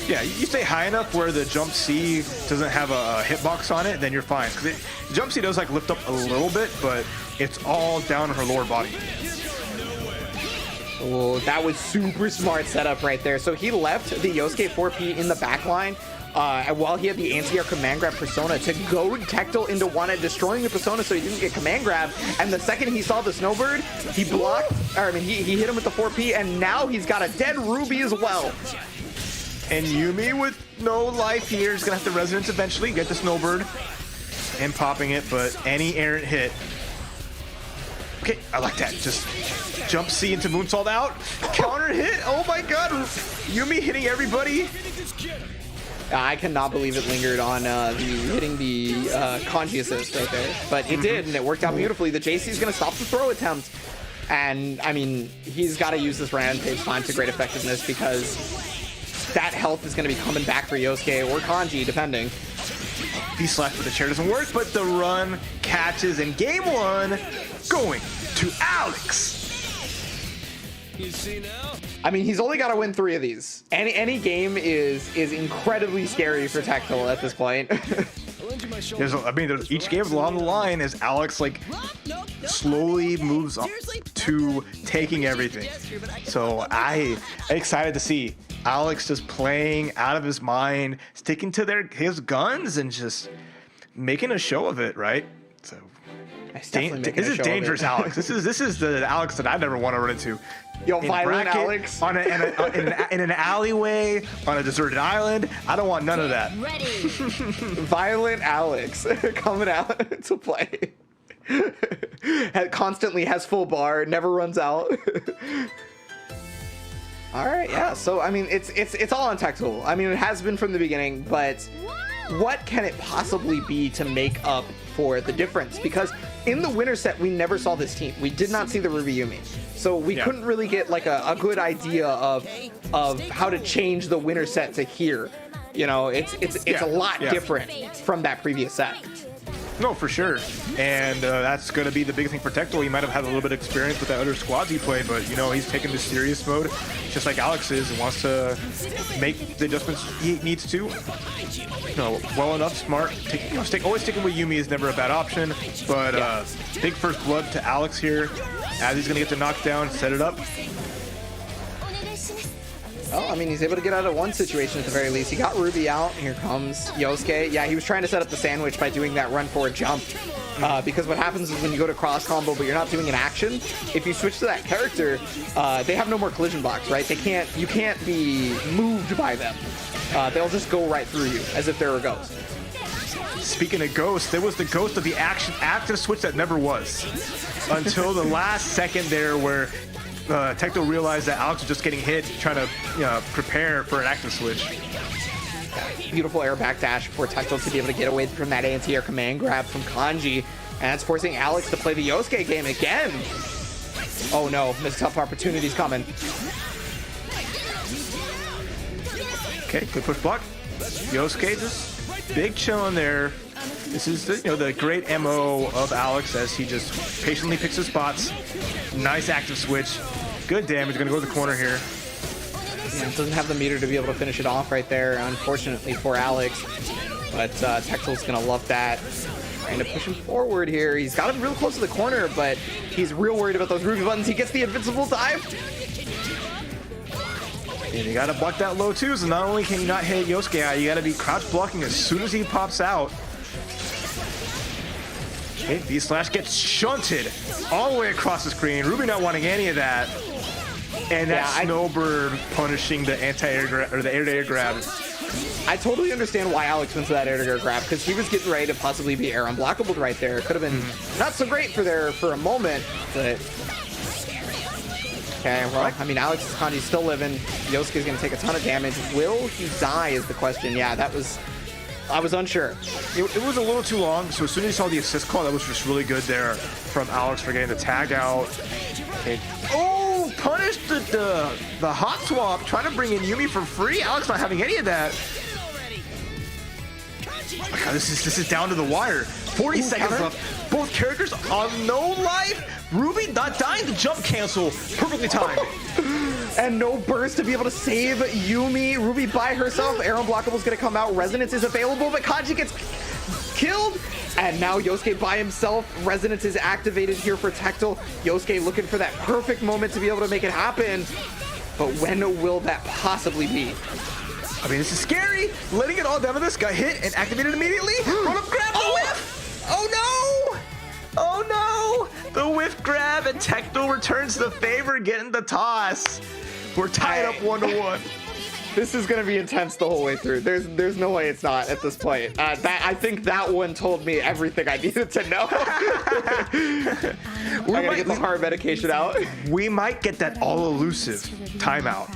[SPEAKER 1] Yeah, you stay high enough where the jump C doesn't have a hitbox on it, then you're fine. Because jump C does like lift up a little bit, but it's all down on her lower body.
[SPEAKER 2] Oh, that was super smart setup right there. So he left the Yosuke 4P in the back line while he had the anti-air command grab persona to goad Tectal into destroying the persona so he didn't get command grab. And the second he saw the snowbird, he blocked, or I mean, he hit him with the 4P, and now he's got a dead Ruby as well.
[SPEAKER 1] And Yumi with no life here is going to have to resonance eventually, get the snowbird and popping it, but any errant hit. Okay, I like that. Just jump C into moonsault out. Counter hit. Oh my god. Yumi hitting everybody.
[SPEAKER 2] I cannot believe it lingered on hitting the kanji assist right there. But it did, and it worked out beautifully. The JC is going to stop the throw attempt. And, I mean, he's got to use this rampage time to great effectiveness because that health is going to be coming back for Yosuke or Kanji, depending.
[SPEAKER 1] V-slash with the chair doesn't work, but the run catches in game one, going to Alex.
[SPEAKER 2] I mean, he's only got to win 3 of these. Any game is incredibly scary for Tectal at this point.
[SPEAKER 1] Each game is along the line as Alex slowly moves up to taking everything. So I'm excited to see Alex just playing out of his mind, sticking to his guns and just making a show of it, right? So this is dangerous, Alex. This is the Alex that I never want to run into.
[SPEAKER 2] Yo, violent Alex.
[SPEAKER 1] In an alleyway, on a deserted island. I don't want none of that.
[SPEAKER 4] Ready.
[SPEAKER 2] Violent Alex coming out to play. Constantly has full bar, never runs out. All right, yeah. So I mean, it's all on Tectal. I mean, it has been from the beginning, but what can it possibly be to make up for the difference? Because in the winter set, we never saw this team. We did not see the Ruby Yumi, so we couldn't really get like a good idea of how to change the winter set to here. You know, it's a lot different from that previous set.
[SPEAKER 1] No, for sure. And that's going to be the big thing for Tectal. He might have had a little bit of experience with the other squads he played, but, you know, he's taking this serious mode, just like Alex is, and wants to make the adjustments he needs to. You know, well enough, smart. Always sticking with Yumi is never a bad option, but big first blood to Alex here, as he's going to get the knockdown, set it up.
[SPEAKER 2] Oh, I mean, he's able to get out of one situation at the very least. He got Ruby out. Here comes Yosuke. Yeah, he was trying to set up the sandwich by doing that run forward jump. Because what happens is when you go to cross combo, but you're not doing an action, if you switch to that character, they have no more collision blocks, right? You can't be moved by them. They'll just go right through you as if they're a ghost.
[SPEAKER 1] Speaking of ghosts, there was the ghost of the active switch that never was. Until the last second there where Tectal realized that Alex was just getting hit, trying to prepare for an active switch.
[SPEAKER 2] Beautiful air backdash for Tactile to be able to get away from that anti-air command grab from Kanji. And it's forcing Alex to play the Yosuke game again. Oh no, missed tough opportunities coming.
[SPEAKER 1] Okay, good push block. Yosuke just big chill in there. This is the great MO of Alex as he just patiently picks his spots. Nice active switch. Good damage. Gonna go to the corner here.
[SPEAKER 2] Yeah, doesn't have the meter to be able to finish it off right there, unfortunately for Alex. But Tactile's gonna love that. Trying to push him forward here. He's got him real close to the corner, but he's real worried about those Ruby buttons. He gets the invincible dive.
[SPEAKER 1] And you gotta block that low too, so not only can you not hit Yosuke out, you gotta be crouch blocking as soon as he pops out. Okay, V-Slash gets shunted all the way across the screen. Ruby not wanting any of that. And that Snowbird punishing the anti-air grab, or the air-to-air grab.
[SPEAKER 2] I totally understand why Alex went to that air-to-air grab, because he was getting ready to possibly be air unblockable right there. It could have been not so great for a moment, but... Okay, well, I mean, Alex Kanji's still living. Yosuke's going to take a ton of damage. Will he die is the question. Yeah, that was... I was unsure.
[SPEAKER 1] It was a little too long, so as soon as you saw the assist call, that was just really good there from Alex for getting the tag out. Okay. Oh, punished the hot swap, trying to bring in Yumi for free. Alex not having any of that. Oh my God, this is down to the wire. 40 seconds left. Both characters on no life. Ruby not dying. The jump cancel. Perfectly timed.
[SPEAKER 2] And no burst to be able to save Yumi. Ruby by herself. Air unblockable is going to come out. Resonance is available, but Kanji gets killed. And now Yosuke by himself. Resonance is activated here for Tactile. Yosuke looking for that perfect moment to be able to make it happen. But when will that possibly be?
[SPEAKER 1] I mean, this is scary. Letting it all down to this guy hit and activated immediately. Run up, grab the whiff. Oh no! Oh no! The whiff grab and Tactile returns the favor, getting the toss. We're tied up 1-1.
[SPEAKER 2] This is gonna be intense the whole way through. There's no way it's not at this point. I think that one told me everything I needed to know. I gotta get the hard medication out.
[SPEAKER 1] We might get that all elusive timeout.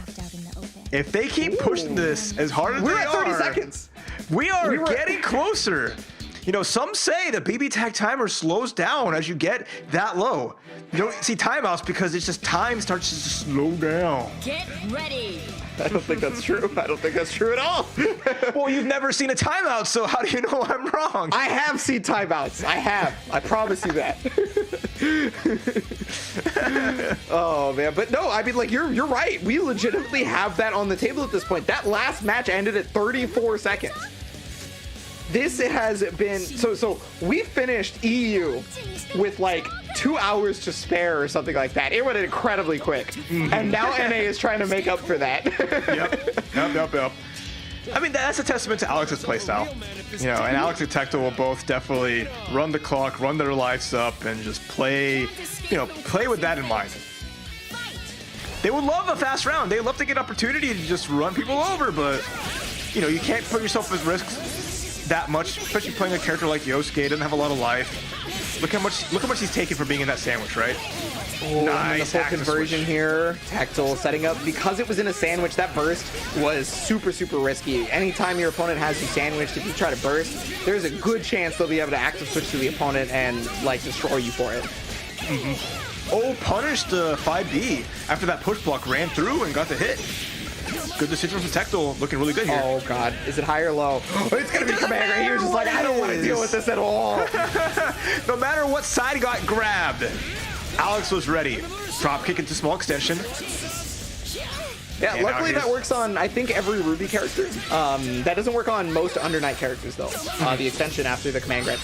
[SPEAKER 1] If they keep pushing this as hard as
[SPEAKER 2] we're at 30 seconds.
[SPEAKER 1] We are getting closer. You know, some say the BB tag timer slows down as you get that low. You don't see timeouts because it's just time starts to just slow down.
[SPEAKER 4] Get ready.
[SPEAKER 2] I don't think that's true. I don't think that's true at all.
[SPEAKER 1] Well, you've never seen a timeout, so how do you know I'm wrong?
[SPEAKER 2] I have seen timeouts. I have. I promise you that. Oh man, but no, I mean, like you're right. We legitimately have that on the table at this point. That last match ended at 34 seconds. This has been so we finished EU with like 2 hours to spare or something like that. It went incredibly quick. And now NA is trying to make up for that.
[SPEAKER 1] Yep. I mean, that's a testament to Alex's playstyle. You know, and Alex and Tactile will both definitely run the clock, run their lives up, and just play with that in mind. They would love a fast round. They love to get opportunity to just run people over, but you know, you can't put yourself at risk that much, especially playing a character like Yosuke. Doesn't have a lot of life. Look how much he's taken for being in that sandwich, right?
[SPEAKER 2] Oh, nice the full conversion here. Tactile setting up because it was in a sandwich. That burst was super risky. Anytime your opponent has you sandwiched, if you try to burst, there's a good chance they'll be able to active switch to the opponent and like destroy you for it.
[SPEAKER 1] Oh, punished 5B after that push block ran through and got the hit. Good decision from Tactile, looking really good here.
[SPEAKER 2] Oh god, is it high or low? Oh, it's gonna be command right here. Just like, I don't want to deal with this at all.
[SPEAKER 1] No matter what side got grabbed, Alex was ready. Drop kick into small extension.
[SPEAKER 2] Yeah, luckily that works on, I think, every Ruby character. That doesn't work on most Under Night characters though. The extension after the command grab.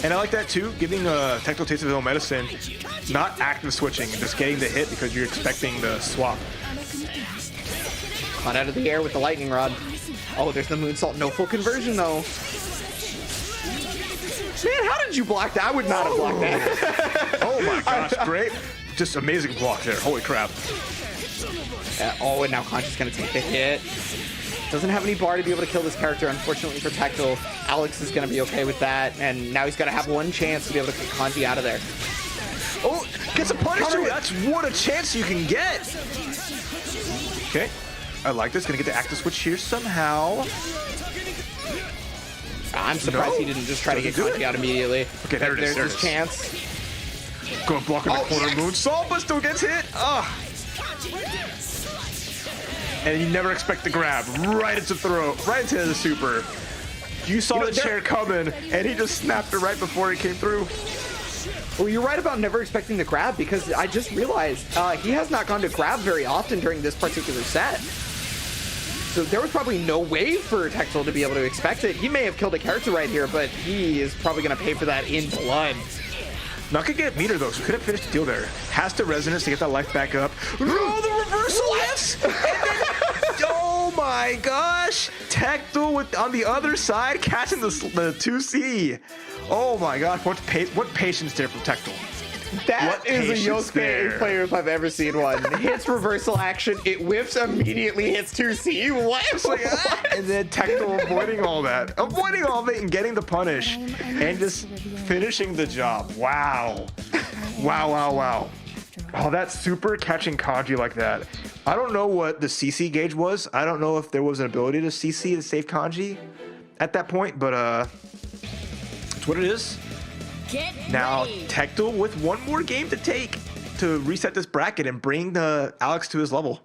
[SPEAKER 1] And I like that too, giving Tactile taste of his own medicine, not active switching, and just getting the hit because you're expecting the swap.
[SPEAKER 2] Caught out of the air with the lightning rod. Oh, there's the moonsault. No full conversion though. Man, how did you block that? I would not have blocked that.
[SPEAKER 1] Oh my gosh, great. Just amazing block there. Holy crap.
[SPEAKER 2] Oh, and now Kanji's gonna take the hit. Doesn't have any bar to be able to kill this character, unfortunately for Tactile. Alex is gonna be okay with that, and now he's gotta have one chance to be able to kick Kanji out of there.
[SPEAKER 1] Oh, gets a punish too. That's what a chance you can get. Okay. I like this. Gonna get the active switch here somehow.
[SPEAKER 2] I'm surprised he didn't just try to get Kanji out immediately.
[SPEAKER 1] Okay, there it is.
[SPEAKER 2] There's his chance.
[SPEAKER 1] Go block in the corner,
[SPEAKER 2] yes.
[SPEAKER 1] moonsault, but still gets hit. And you never expect the grab. Right into throat, right into the super. You saw the chair coming, and he just snapped it right before he came through.
[SPEAKER 2] Well, you're right about never expecting the grab, because I just realized he has not gone to grab very often during this particular set. So there was probably no way for Texel to be able to expect it. He may have killed a character right here, but he is probably going to pay for that in blood.
[SPEAKER 1] Not gonna get meter though, so couldn't finish the deal there. Has to resonance to get that life back up. No, the reversal hits! And then, oh my gosh! Tectal with on the other side catching the 2C. Oh my gosh, what patience there from Tectal.
[SPEAKER 2] That is a Yosuke player if I've ever seen one. Hits reversal action, it whiffs, immediately hits 2C. What?
[SPEAKER 1] And then Tectal avoiding all that. Avoiding all of it and getting the punish. And just finishing the job. Wow. Wow. Oh, that super catching Kanji like that. I don't know what the CC gauge was. I don't know if there was an ability to CC to save Kanji at that point, but it's what it is. Now, Tectal with one more game to take to reset this bracket and bring the Alex to his level.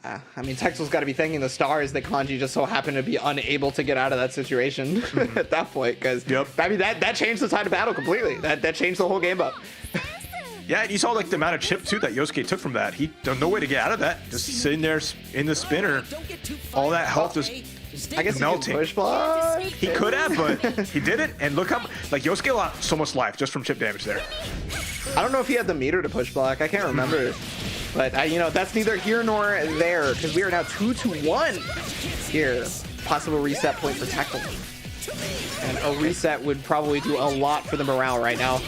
[SPEAKER 2] I mean, Texel's got to be thanking the stars that Kanji just so happened to be unable to get out of that situation at that point, because I mean that changed the tide of battle completely. That changed the whole game up.
[SPEAKER 1] Yeah, and you saw like the amount of chip too that Yosuke took from that. He had no way to get out of that. Just sitting there in the spinner, all that health just.
[SPEAKER 2] I guess
[SPEAKER 1] melting.
[SPEAKER 2] He push block.
[SPEAKER 1] He could have, but he didn't. And look how like Yosuke lost so much life just from chip damage there.
[SPEAKER 2] I don't know if he had the meter to push block. I can't remember. But you know, that's neither here nor there, because we are now 2-1 here. Possible reset point for Tectal. And a reset would probably do a lot for the morale right now.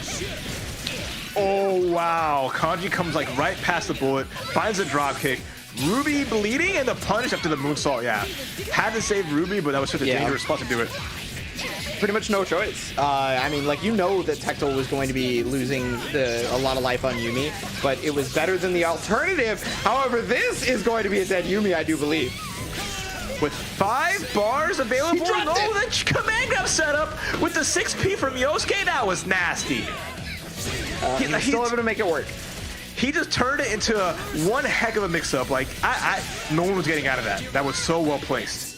[SPEAKER 1] Oh wow! Kanji comes like right past the bullet, finds a drop kick. Ruby bleeding and the punish after the moonsault. Yeah, had to save Ruby, but that was such a dangerous spot to do it.
[SPEAKER 2] Pretty much no choice. I mean, like, you know that Tectal was going to be losing a lot of life on Yumi, but it was better than the alternative. However, this is going to be a dead Yumi, I do believe.
[SPEAKER 1] With 5 bars available, the command grab setup with the 6P from Yosuke, that was nasty.
[SPEAKER 2] He's still able to make it work.
[SPEAKER 1] He just turned it into one heck of a mix-up. Like, no one was getting out of that. That was so well placed.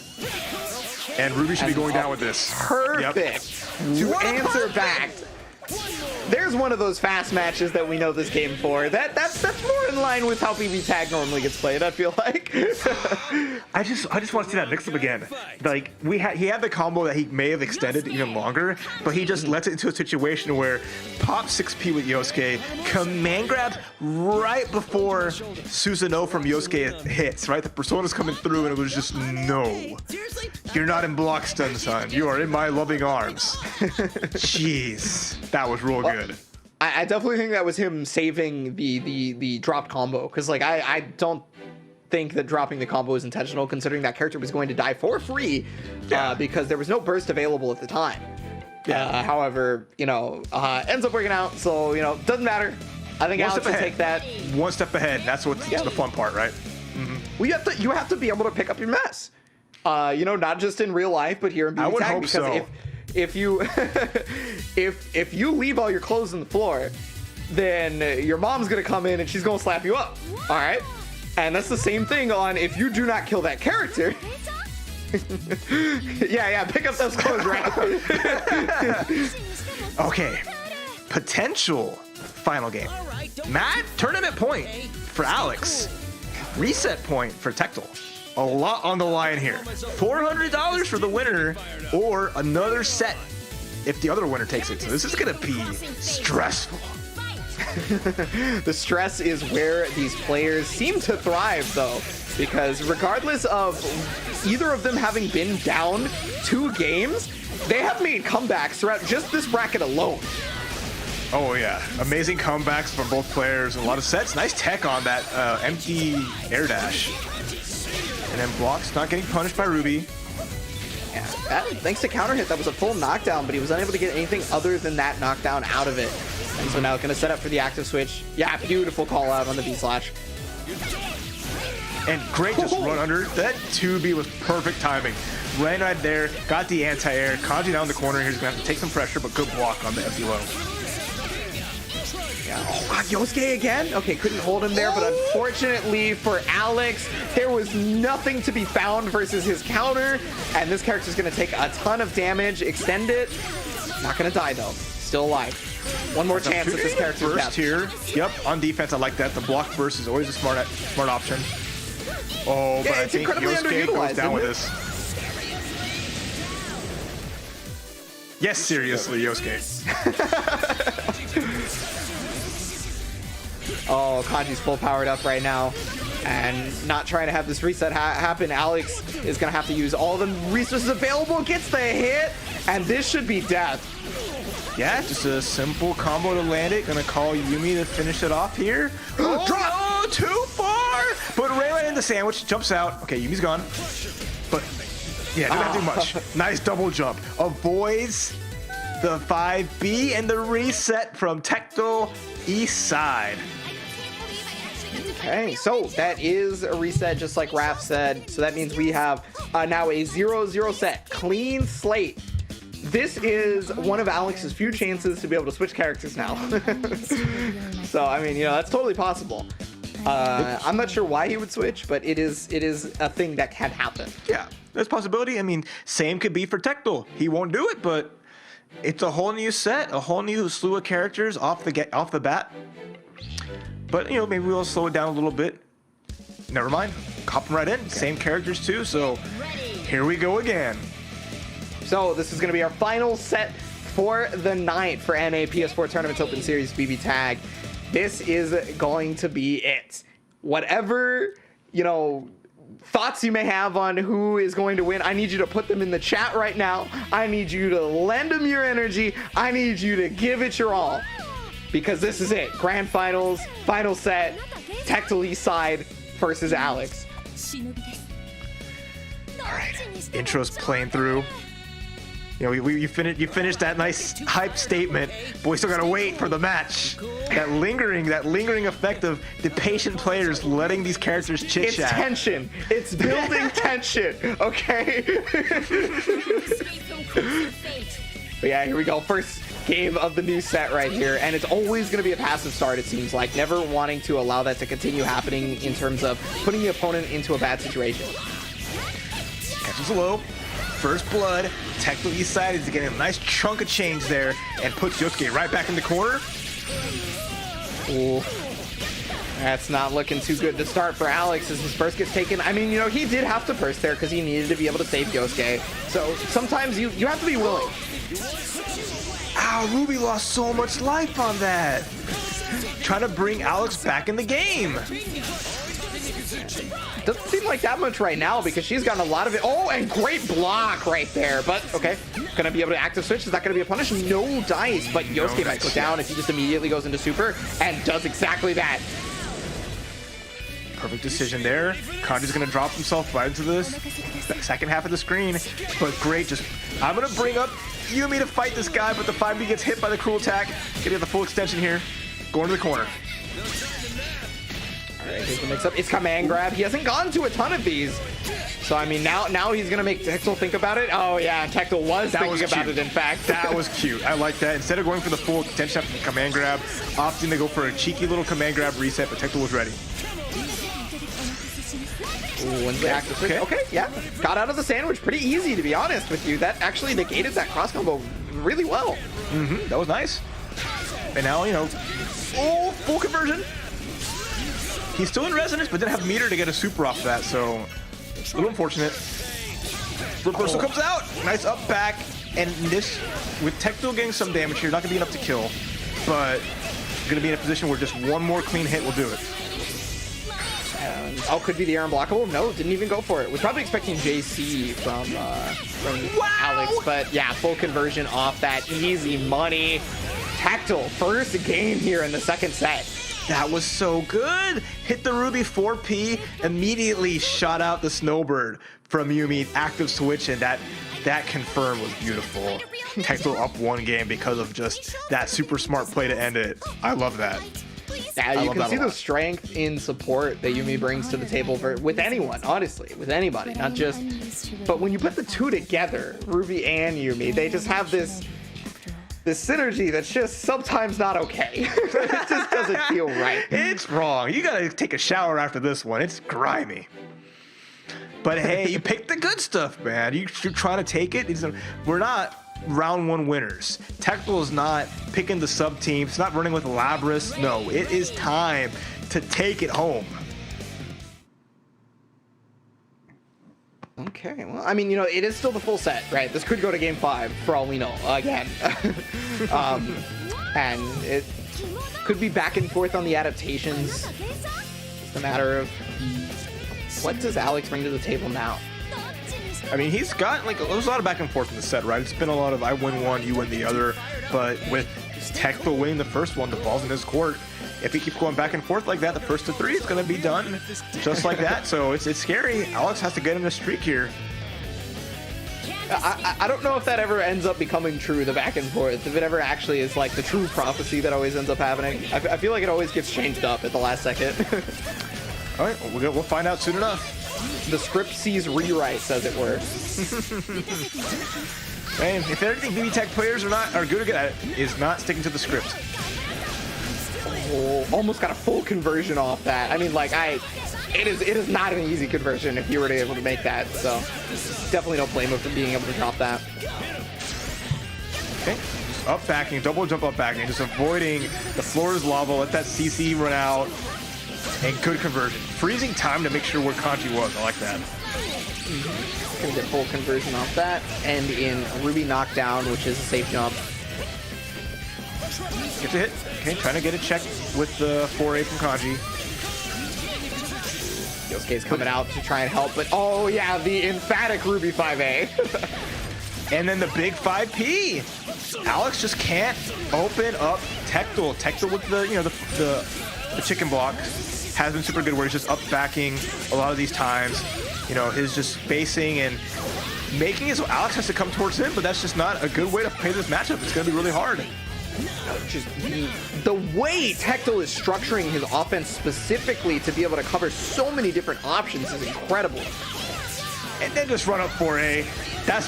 [SPEAKER 1] And Ruby should be going down with this.
[SPEAKER 2] Perfect. To answer back. There's one of those fast matches that we know this game for. That's more in line with how PB Tag normally gets played, I feel like.
[SPEAKER 1] I just want to see that mix-up again. Like, he had the combo that he may have extended even longer, but he just lets it into a situation where pop 6P with Yosuke, command grabs right before Susanoo from Yosuke hits, right? The Persona's coming through, and it was just, no. You're not in block stun, son. You are in my loving arms. Jeez. That was real good.
[SPEAKER 2] I definitely think that was him saving the dropped combo, because like I don't think that dropping the combo is intentional, considering that character was going to die for free because there was no burst available at the time. However, you know, ends up working out, so you know, doesn't matter. I think Alex will take that.
[SPEAKER 1] One step ahead. That's what's the fun part, right? Mm-hmm.
[SPEAKER 2] Well, you have to be able to pick up your mess. You know, not just in real life, but here in BB
[SPEAKER 1] I would
[SPEAKER 2] Tag,
[SPEAKER 1] hope
[SPEAKER 2] because
[SPEAKER 1] so.
[SPEAKER 2] If you if you leave all your clothes on the floor, then your mom's gonna come in and she's gonna slap you up. All right, and that's the same thing on if you do not kill that character. yeah, pick up those clothes right.
[SPEAKER 1] Okay, potential final game. Mad tournament point for Alex. Reset point for Tectal. A lot on the line here. $400 for the winner, or another set if the other winner takes it. So this is gonna be stressful.
[SPEAKER 2] The stress is where these players seem to thrive, though, because regardless of either of them having been down 2 games, they have made comebacks throughout just this bracket alone.
[SPEAKER 1] Oh yeah, amazing comebacks from both players. A lot of sets. Nice tech on that empty air dash. And then blocks, not getting punished by Ruby.
[SPEAKER 2] Yeah, thanks to counter hit, that was a full knockdown, but he was unable to get anything other than that knockdown out of it. And so now going to set up for the active switch. Yeah, beautiful call out on the V slash.
[SPEAKER 1] And great just run under. That 2B was perfect timing. Ran right there, got the anti-air. Kanji down the corner. He's going to have to take some pressure, but good block on the empty low.
[SPEAKER 2] Yeah. Oh, Yosuke again? Okay, couldn't hold him there, but unfortunately for Alex, there was nothing to be found versus his counter, and this character's going to take a ton of damage. Extend it. Not going to die, though. Still alive. One more chance at this character's death.
[SPEAKER 1] Here. Yep, on defense, I like that. The block burst is always a smart option. Oh, but I think Yosuke goes down with this. Yes, seriously, Yosuke.
[SPEAKER 2] Oh, Kanji's full powered up right now and not trying to have this reset happen. Alex is going to have to use all the resources available, gets the hit, and this should be death.
[SPEAKER 1] Yeah, just a simple combo to land it. Gonna call Yumi to finish it off here. Oh, drop! Oh, too far! But Raylan in the sandwich, jumps out. Okay, Yumi's gone. But, yeah, didn't have to do much. Nice double jump. Avoids the 5B and the reset from Tectal East Side.
[SPEAKER 2] Okay, so that is a reset, just like Raph said. So that means we have now a 0-0 set. Clean slate. This is one of Alex's few chances to be able to switch characters now. So, I mean, you know, that's totally possible. I'm not sure why he would switch, but it is a thing that can happen.
[SPEAKER 1] Yeah, there's a possibility. I mean, same could be for Tectal. He won't do it, but it's a whole new set, a whole new slew of characters off the bat. But, you know, maybe we'll slow it down a little bit. Never mind. Hopping right in. Okay. Same characters, too. So, here we go again.
[SPEAKER 2] So, this is going to be our final set for the night for NA PS4 Tournaments Open Series BB Tag. This is going to be it. Whatever, you know, thoughts you may have on who is going to win, I need you to put them in the chat right now. I need you to lend them your energy. I need you to give it your all. Because this is it. Grand Finals, final set, Tectal East Side versus Alex.
[SPEAKER 1] All right, intro's playing through. You know, you finished that nice hype statement, but we still gotta wait for the match. That lingering effect of the patient players letting these characters chit chat.
[SPEAKER 2] It's tension. It's building tension. Okay. But yeah, here we go. First game of the new set right here, and it's always going to be a passive start, it seems like, never wanting to allow that to continue happening in terms of putting the opponent into a bad situation.
[SPEAKER 1] Catches low, first blood. Tectal East Side is getting a nice chunk of change there and puts Yosuke right back in the corner.
[SPEAKER 2] Ooh. That's not looking too good to start for Alex as his burst gets taken. I mean, you know, he did have to burst there because he needed to be able to save Yosuke. So sometimes you have to be willing.
[SPEAKER 1] Ow, Ruby lost so much life on that. Trying to bring Alex back in the game.
[SPEAKER 2] Doesn't seem like that much right now because she's gotten a lot of it. Oh, and great block right there. But, okay, gonna be able to active switch. Is that gonna be a punish? No dice, but Yosuke might go down if he just immediately goes into super and does exactly that.
[SPEAKER 1] Perfect decision there. Kanji's gonna drop himself right into the second half of the screen. But great, just, I'm gonna bring up Yumi to fight this guy, but the 5B gets hit by the cruel attack. Getting the full extension here. Going to the corner.
[SPEAKER 2] Alright, here's the mix-up. It's command grab. He hasn't gone to a ton of these. So, I mean, now he's going to make Tectal think about it. Oh, yeah, Tectal was thinking about it, in fact.
[SPEAKER 1] That was cute. I like that. Instead of going for the full extension after the command grab, opting to go for a cheeky little command grab reset, but Tectal was ready.
[SPEAKER 2] Ooh, when's the active switch? Okay, yeah. Got out of the sandwich pretty easy, to be honest with you. That actually negated that cross combo really well.
[SPEAKER 1] Mm-hmm. That was nice. And now, you know, oh, full conversion. He's still in resonance, but didn't have meter to get a super off that, so a little unfortunate. Reversal comes out. Nice up back. And this, with Tectal getting some damage here, not going to be enough to kill, but going to be in a position where just one more clean hit will do it.
[SPEAKER 2] Oh, could be the air unblockable? No, didn't even go for it. Was probably expecting JC from Alex, but yeah, full conversion off that. Easy money. Tectal, first game here in the second set.
[SPEAKER 1] That was so good. Hit the Ruby 4P, immediately shot out the Snowbird from Yumi, active switch, and that confirm was beautiful. Tectal up one game because of just that super smart play to end it. I love that.
[SPEAKER 2] Yeah,
[SPEAKER 1] I
[SPEAKER 2] you
[SPEAKER 1] love
[SPEAKER 2] can
[SPEAKER 1] that
[SPEAKER 2] see
[SPEAKER 1] a
[SPEAKER 2] the
[SPEAKER 1] lot.
[SPEAKER 2] strength in support that Yumi brings to the table with anyone, honestly, with anybody, not just. But when you put the two together, Ruby and Yumi, they just have this synergy that's just sometimes not okay. It just doesn't feel right.
[SPEAKER 1] It's wrong. You gotta take a shower after this one. It's grimy. But hey, you picked the good stuff, man. You're trying to take it. We're not round one winners. Tactical is not picking the sub team. It's not running with Labris. No, it is time to take it home.
[SPEAKER 2] Okay, well, I mean, it is still the full set, right? This could go to game 5 for all we know, again. And it could be back and forth on the adaptations. It's a matter of what does Alex bring to the table now?
[SPEAKER 1] I mean, he's got, there's a lot of back and forth in the set, right? It's been a lot of I win one, you win the other. But with Tactical winning the first one, the ball's in his court. If he keeps going back and forth like that, the first to 3 is going to be done just like that. So it's scary. Alex has to get in a streak here.
[SPEAKER 2] I don't know if that ever ends up becoming true, the back and forth. If it ever actually is like the true prophecy that always ends up happening. I feel like it always gets changed up at the last second.
[SPEAKER 1] All right, well, we'll find out soon enough.
[SPEAKER 2] The script sees rewrites, as it were.
[SPEAKER 1] Man, if anything, BB Tech players are good at it, is not sticking to the script.
[SPEAKER 2] Oh, almost got a full conversion off that. I mean, it is not an easy conversion if you were able to make that. So definitely don't blame him for being able to drop that.
[SPEAKER 1] Okay, just up backing, double jump up backing, just avoiding the floor is lava, let that CC run out, and good conversion. Freezing time to make sure where Kanji was. I like that.
[SPEAKER 2] Gonna get full conversion off that, and in Ruby knockdown, which is a safe jump.
[SPEAKER 1] Gets a hit. Okay, trying to get a check with the 4A from Kanji.
[SPEAKER 2] Yosuke's coming out to try and help, but oh yeah, the emphatic Ruby 5A.
[SPEAKER 1] And then the big 5P. Alex just can't open up Tectal. Tectal with the chicken block has been super good where he's just up backing a lot of these times. His just spacing and making it so Alex has to come towards him, but that's just not a good way to play this matchup. It's going to be really hard.
[SPEAKER 2] Just the way Tectal is structuring his offense specifically to be able to cover so many different options is incredible.
[SPEAKER 1] And then just run up 4A. That's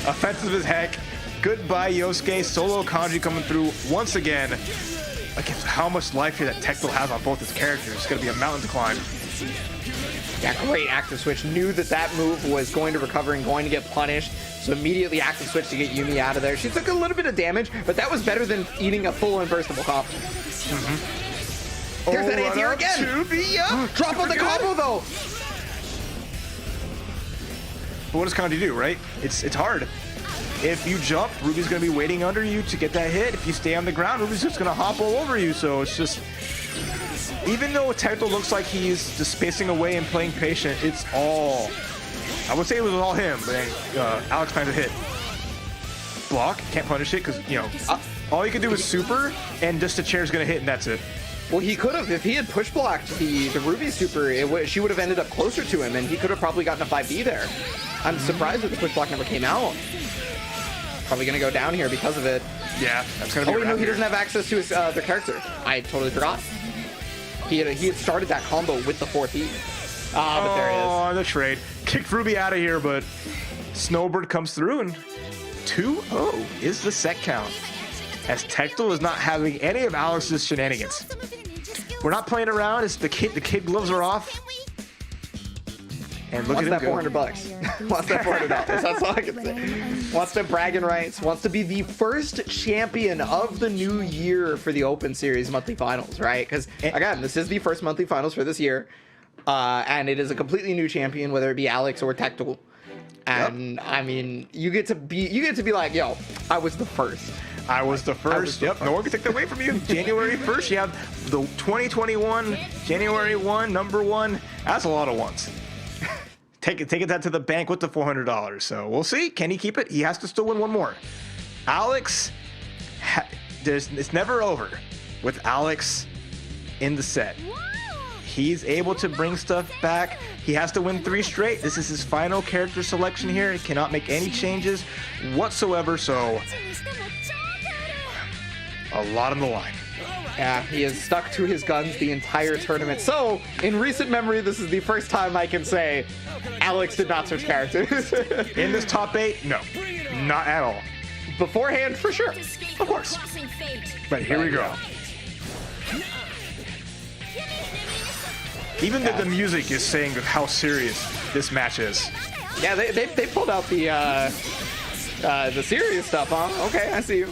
[SPEAKER 1] offensive as heck. Goodbye, Yosuke. Solo Kanji coming through once again. Against how much life here that Tectal has on both his characters. It's going to be a mountain to climb.
[SPEAKER 2] Yeah, great active switch. Knew that move was going to recover and going to get punished. So immediately active switch to get Yumi out of there. She took a little bit of damage, but that was better than eating a full unburstable combo. There's that anti-air again. Drop on the combo though.
[SPEAKER 1] But what does Kanji do, right? It's hard. If you jump, Ruby's going to be waiting under you to get that hit. If you stay on the ground, Ruby's just going to hop all over you. So it's just... Even though Tectal looks like he's just spacing away and playing patient, it's all... I would say it was all him, but then Alex finds a hit. Block, can't punish it because, all you can do is super, and just the chair's going to hit, and that's it.
[SPEAKER 2] Well, he could have. If he had push blocked the Ruby super, she would have ended up closer to him, and he could have probably gotten a 5B there. I'm surprised that the push block never came out. Probably going to go down here because of it.
[SPEAKER 1] Yeah, that's going to be
[SPEAKER 2] wait, no, he doesn't have access to his their character. I totally forgot. He had started that combo with the 4P. But there it is.
[SPEAKER 1] Oh, the trade. Kicked Ruby out of here, but Snowbird comes through, and 2-0 is the set count. As Tectal is not having any of Alex's shenanigans. We're not playing around. It's the kid gloves are off. And look at him go.
[SPEAKER 2] $400. Wants that $400. That's all I can say. Wants to bragging rights. Wants to be the first champion of the new year for the Open Series monthly finals, right? Because again, this is the first monthly finals for this year, and it is a completely new champion, whether it be Alex or Tectal. And I mean, you get to be like, yo, I was the first.
[SPEAKER 1] I was the first. Yep, no one can take that away from you. January 1st, you have the 2021, January 1, number 1. That's a lot of ones. Take that to the bank with the $400. So we'll see. Can he keep it? He has to still win one more. Alex, it's never over with Alex in the set. He's able to bring stuff back. He has to win 3 straight. This is his final character selection here. He cannot make any changes whatsoever. So a lot on the line.
[SPEAKER 2] Yeah, he is stuck to his guns the entire tournament. So, in recent memory, this is the first time I can say Alex did not switch characters.
[SPEAKER 1] In this top 8, no, not at all.
[SPEAKER 2] Beforehand, for sure.
[SPEAKER 1] Of course. But here we go. Even the music is saying how serious this match is.
[SPEAKER 2] Yeah, they pulled out the serious stuff, huh? Okay, I see you.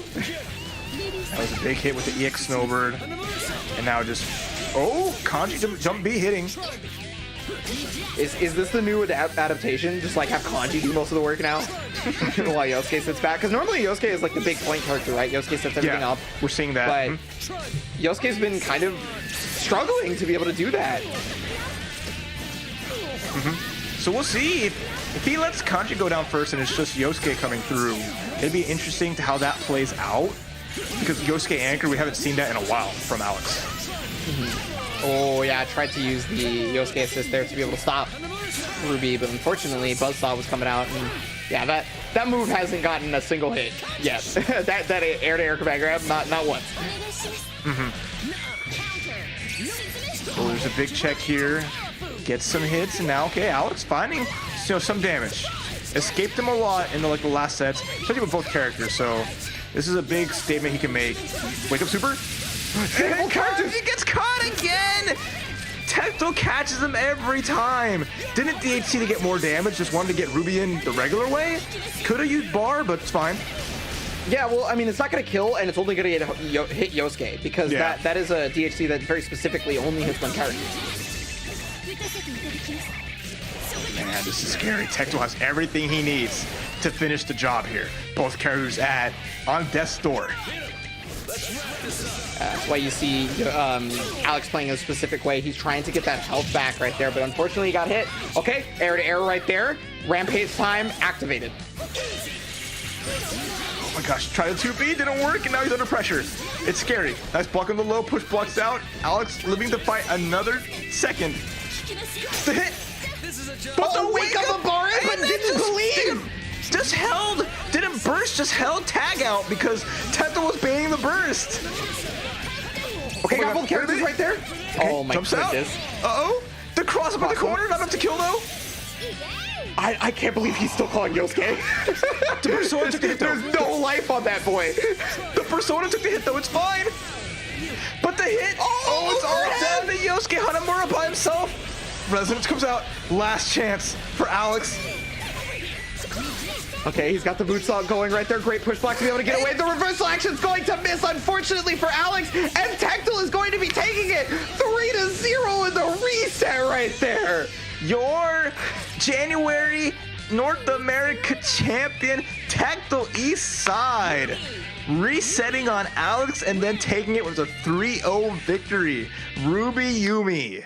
[SPEAKER 1] That was a big hit with the EX Snowbird. And now just... Oh, Kanji jump B hitting.
[SPEAKER 2] Is this the new adaptation? Just like have Kanji do most of the work now? While Yosuke sits back? Because normally Yosuke is like the big point character, right? Yosuke sets everything up.
[SPEAKER 1] We're seeing that.
[SPEAKER 2] But Yosuke's been kind of struggling to be able to do that.
[SPEAKER 1] So we'll see if he lets Kanji go down first and it's just Yosuke coming through. It'd be interesting to how that plays out. Because Yosuke anchor, we haven't seen that in a while from Alex.
[SPEAKER 2] Oh yeah, I tried to use the Yosuke assist there to be able to stop Ruby, but unfortunately Buzzsaw was coming out, and yeah, that move hasn't gotten a single hit yet. that air-to-air command grab, not once.
[SPEAKER 1] So there's a big check here. Gets some hits, and now okay, Alex finding some damage. Escaped him a lot in the last sets, especially with both characters. So this is a big statement he can make. Wake up, super. He gets caught again. Tecto catches him every time. Didn't DHC to get more damage, just wanted to get Ruby in the regular way. Could have used bar, but it's fine.
[SPEAKER 2] Yeah, well, I mean, it's not going to kill, and it's only going to hit Yosuke, because that is a DHC that very specifically only hits one character.
[SPEAKER 1] Man, this is scary. Tecto has everything he needs to finish the job here. Both characters on death's door.
[SPEAKER 2] That's why you see Alex playing a specific way. He's trying to get that health back right there, but unfortunately he got hit. Okay, air to air right there. Rampage time activated.
[SPEAKER 1] Oh my gosh, try the 2B, didn't work, and now he's under pressure. It's scary. Nice block on the low, push blocks out. Alex living to fight another second. The hit.
[SPEAKER 2] But the wake up of Barin, but didn't believe.
[SPEAKER 1] Just held, didn't burst, just held tag out because Tecto was baiting the burst.
[SPEAKER 2] Okay, got both characters right there.
[SPEAKER 1] Okay,
[SPEAKER 2] oh my goodness.
[SPEAKER 1] Uh-oh. The cross up in the corner, not enough to kill though.
[SPEAKER 2] I can't believe he's still calling Yosuke.
[SPEAKER 1] The Persona took the hit though.
[SPEAKER 2] There's no life on that boy.
[SPEAKER 1] The Persona took the hit though, it's fine. But the hit, it's all down to Yosuke Hanamura by himself. Resonance comes out, last chance for Alex.
[SPEAKER 2] Okay, he's got the boot salt going right there. Great push block to be able to get away. The reversal action's going to miss, unfortunately, for Alex. And Tectal is going to be taking it 3-0 in the reset right there.
[SPEAKER 1] Your January North America champion, Tectal East Side. Resetting on Alex and then taking it with a 3-0 victory. Ruby Yumi.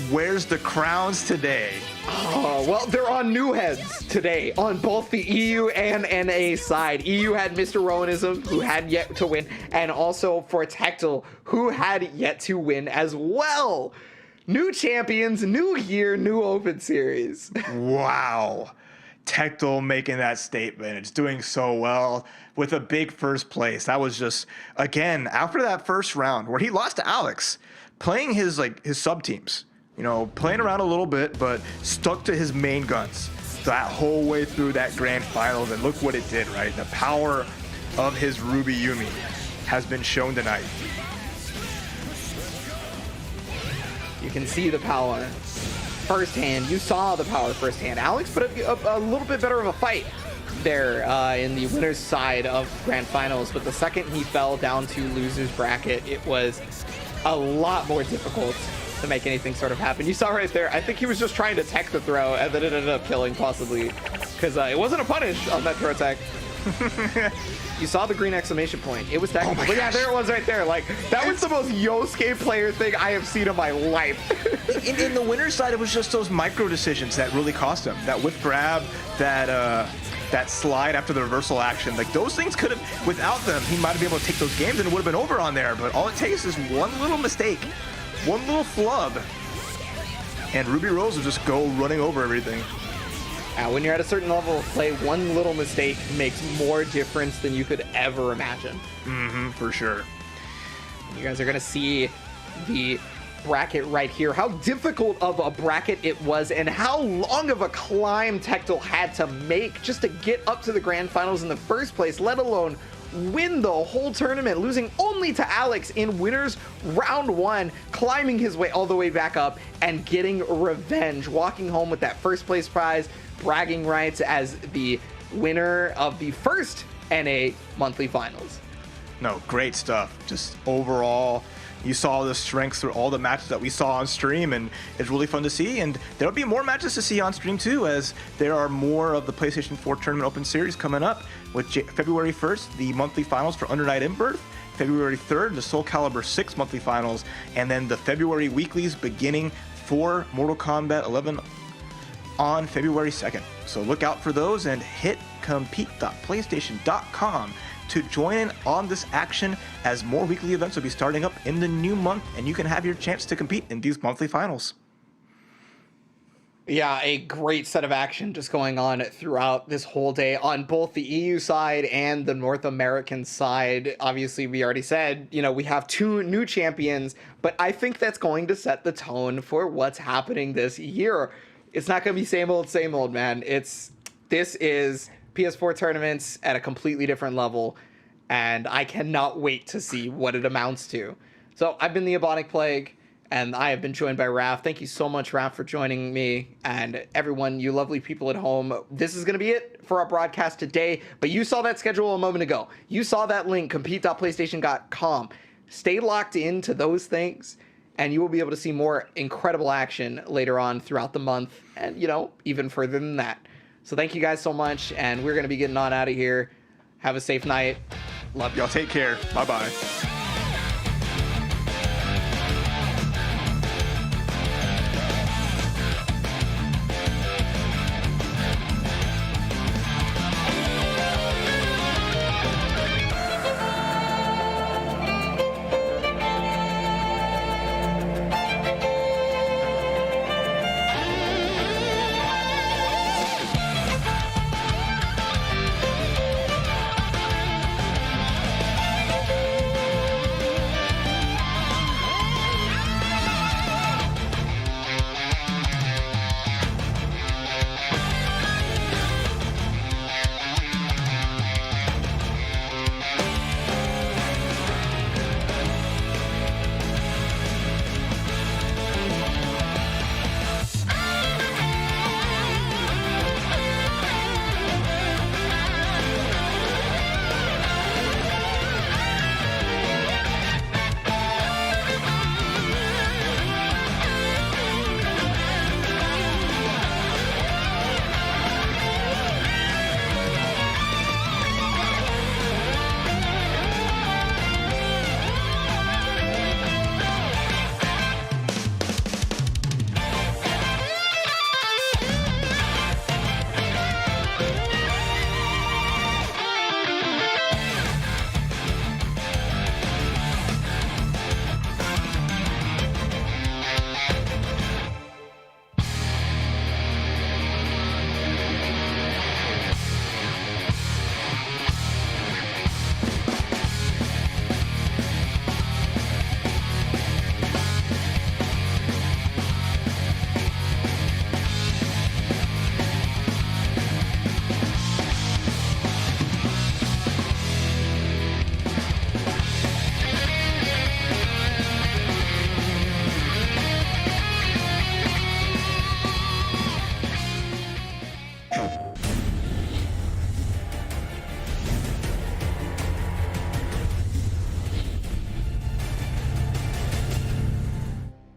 [SPEAKER 1] Where's the crowns today?
[SPEAKER 2] Oh, well, they're on new heads today on both the EU and NA side. EU had Mr. Rowanism, who had yet to win, and also for Tectal, who had yet to win as well. New champions, new year, new open series.
[SPEAKER 1] Wow. Tectal making that statement. It's doing so well with a big first place. That was just, again, after that first round where he lost to Alex, playing his sub teams. Playing around a little bit, but stuck to his main guns that whole way through that grand finals. And look what it did, right? The power of his Ruby Yumi has been shown tonight.
[SPEAKER 2] You can see the power firsthand. You saw the power firsthand. Alex put up a little bit better of a fight there in the winner's side of grand finals, but the second he fell down to loser's bracket, it was a lot more difficult to make anything sort of happen. You saw right there, I think he was just trying to tech the throw, and then it ended up killing possibly, because it wasn't a punish on that throw attack. You saw the green exclamation point. It was technical. But yeah, there it was right there. Like, that was the most Yosuke player thing I have seen in my life.
[SPEAKER 1] in the winner's side, it was just those micro decisions that really cost him. That whip grab, that slide after the reversal action. Like, those things could have, without them, he might have been able to take those games and it would have been over on there. But all it takes is one little mistake, one little flub, and Ruby Rose will just go running over everything.
[SPEAKER 2] When you're at a certain level of play, one little mistake makes more difference than you could ever imagine.
[SPEAKER 1] For sure.
[SPEAKER 2] You guys are going to see the bracket right here, how difficult of a bracket it was and how long of a climb Tectil had to make just to get up to the grand finals in the first place, let alone win the whole tournament, losing only to Alex in winners round 1, climbing his way all the way back up and getting revenge, walking home with that first place prize, bragging rights as the winner of the first NA monthly finals.
[SPEAKER 1] No, great stuff. Just overall, you saw the strength through all the matches that we saw on stream, and it's really fun to see. And there'll be more matches to see on stream too, as there are more of the PlayStation 4 Tournament Open Series coming up, with February 1st, the monthly finals for Under Night in Birth, February 3rd, the Soul Calibur 6 monthly finals, and then the February weeklies beginning for Mortal Kombat 11 on February 2nd. So look out for those and hit compete.playstation.com to join in on this action, as more weekly events will be starting up in the new month, and you can have your chance to compete in these monthly finals.
[SPEAKER 2] Yeah, a great set of action just going on throughout this whole day on both the EU side and the North American side. Obviously, we already said, we have 2 new champions, but I think that's going to set the tone for what's happening this year. It's not going to be same old, man. This is PS4 tournaments at a completely different level, and I cannot wait to see what it amounts to. So I've been the Ebonic Plague, and I have been joined by Raph. Thank you so much, Raph, for joining me, and everyone, you lovely people at home. This is going to be it for our broadcast today, but you saw that schedule a moment ago. You saw that link, compete.playstation.com. Stay locked into those things, and you will be able to see more incredible action later on throughout the month, and, even further than that. So thank you guys so much, and we're going to be getting on out of here. Have a safe night. Love you.
[SPEAKER 1] Y'all take care. Bye-bye.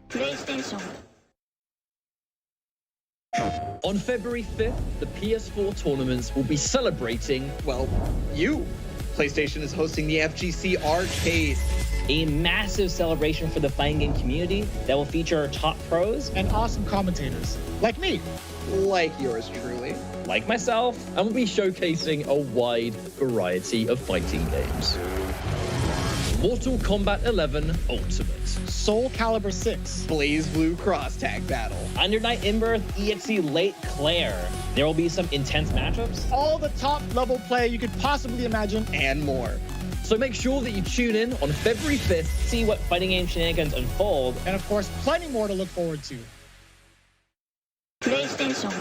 [SPEAKER 4] PlayStation.
[SPEAKER 5] On February 5th, the PS4 tournaments will be celebrating,
[SPEAKER 2] well, you. PlayStation is hosting the FGC Arcade.
[SPEAKER 6] A massive celebration for the fighting game community that will feature top pros
[SPEAKER 7] and awesome commentators, like me.
[SPEAKER 2] Like yours truly.
[SPEAKER 5] like myself, and we'll be showcasing a wide variety of fighting games. Mortal Kombat 11 Ultimate,
[SPEAKER 7] Soul Calibur 6,
[SPEAKER 2] BlazBlue Cross Tag Battle,
[SPEAKER 6] Under Night in Birth EXE Late Claire. There will be some intense matchups.
[SPEAKER 7] all the top level play you could possibly imagine,
[SPEAKER 2] and more.
[SPEAKER 5] So make sure that you tune in on February 5th.
[SPEAKER 6] See what fighting game shenanigans unfold.
[SPEAKER 7] And of course, plenty more to look forward to.
[SPEAKER 4] PlayStation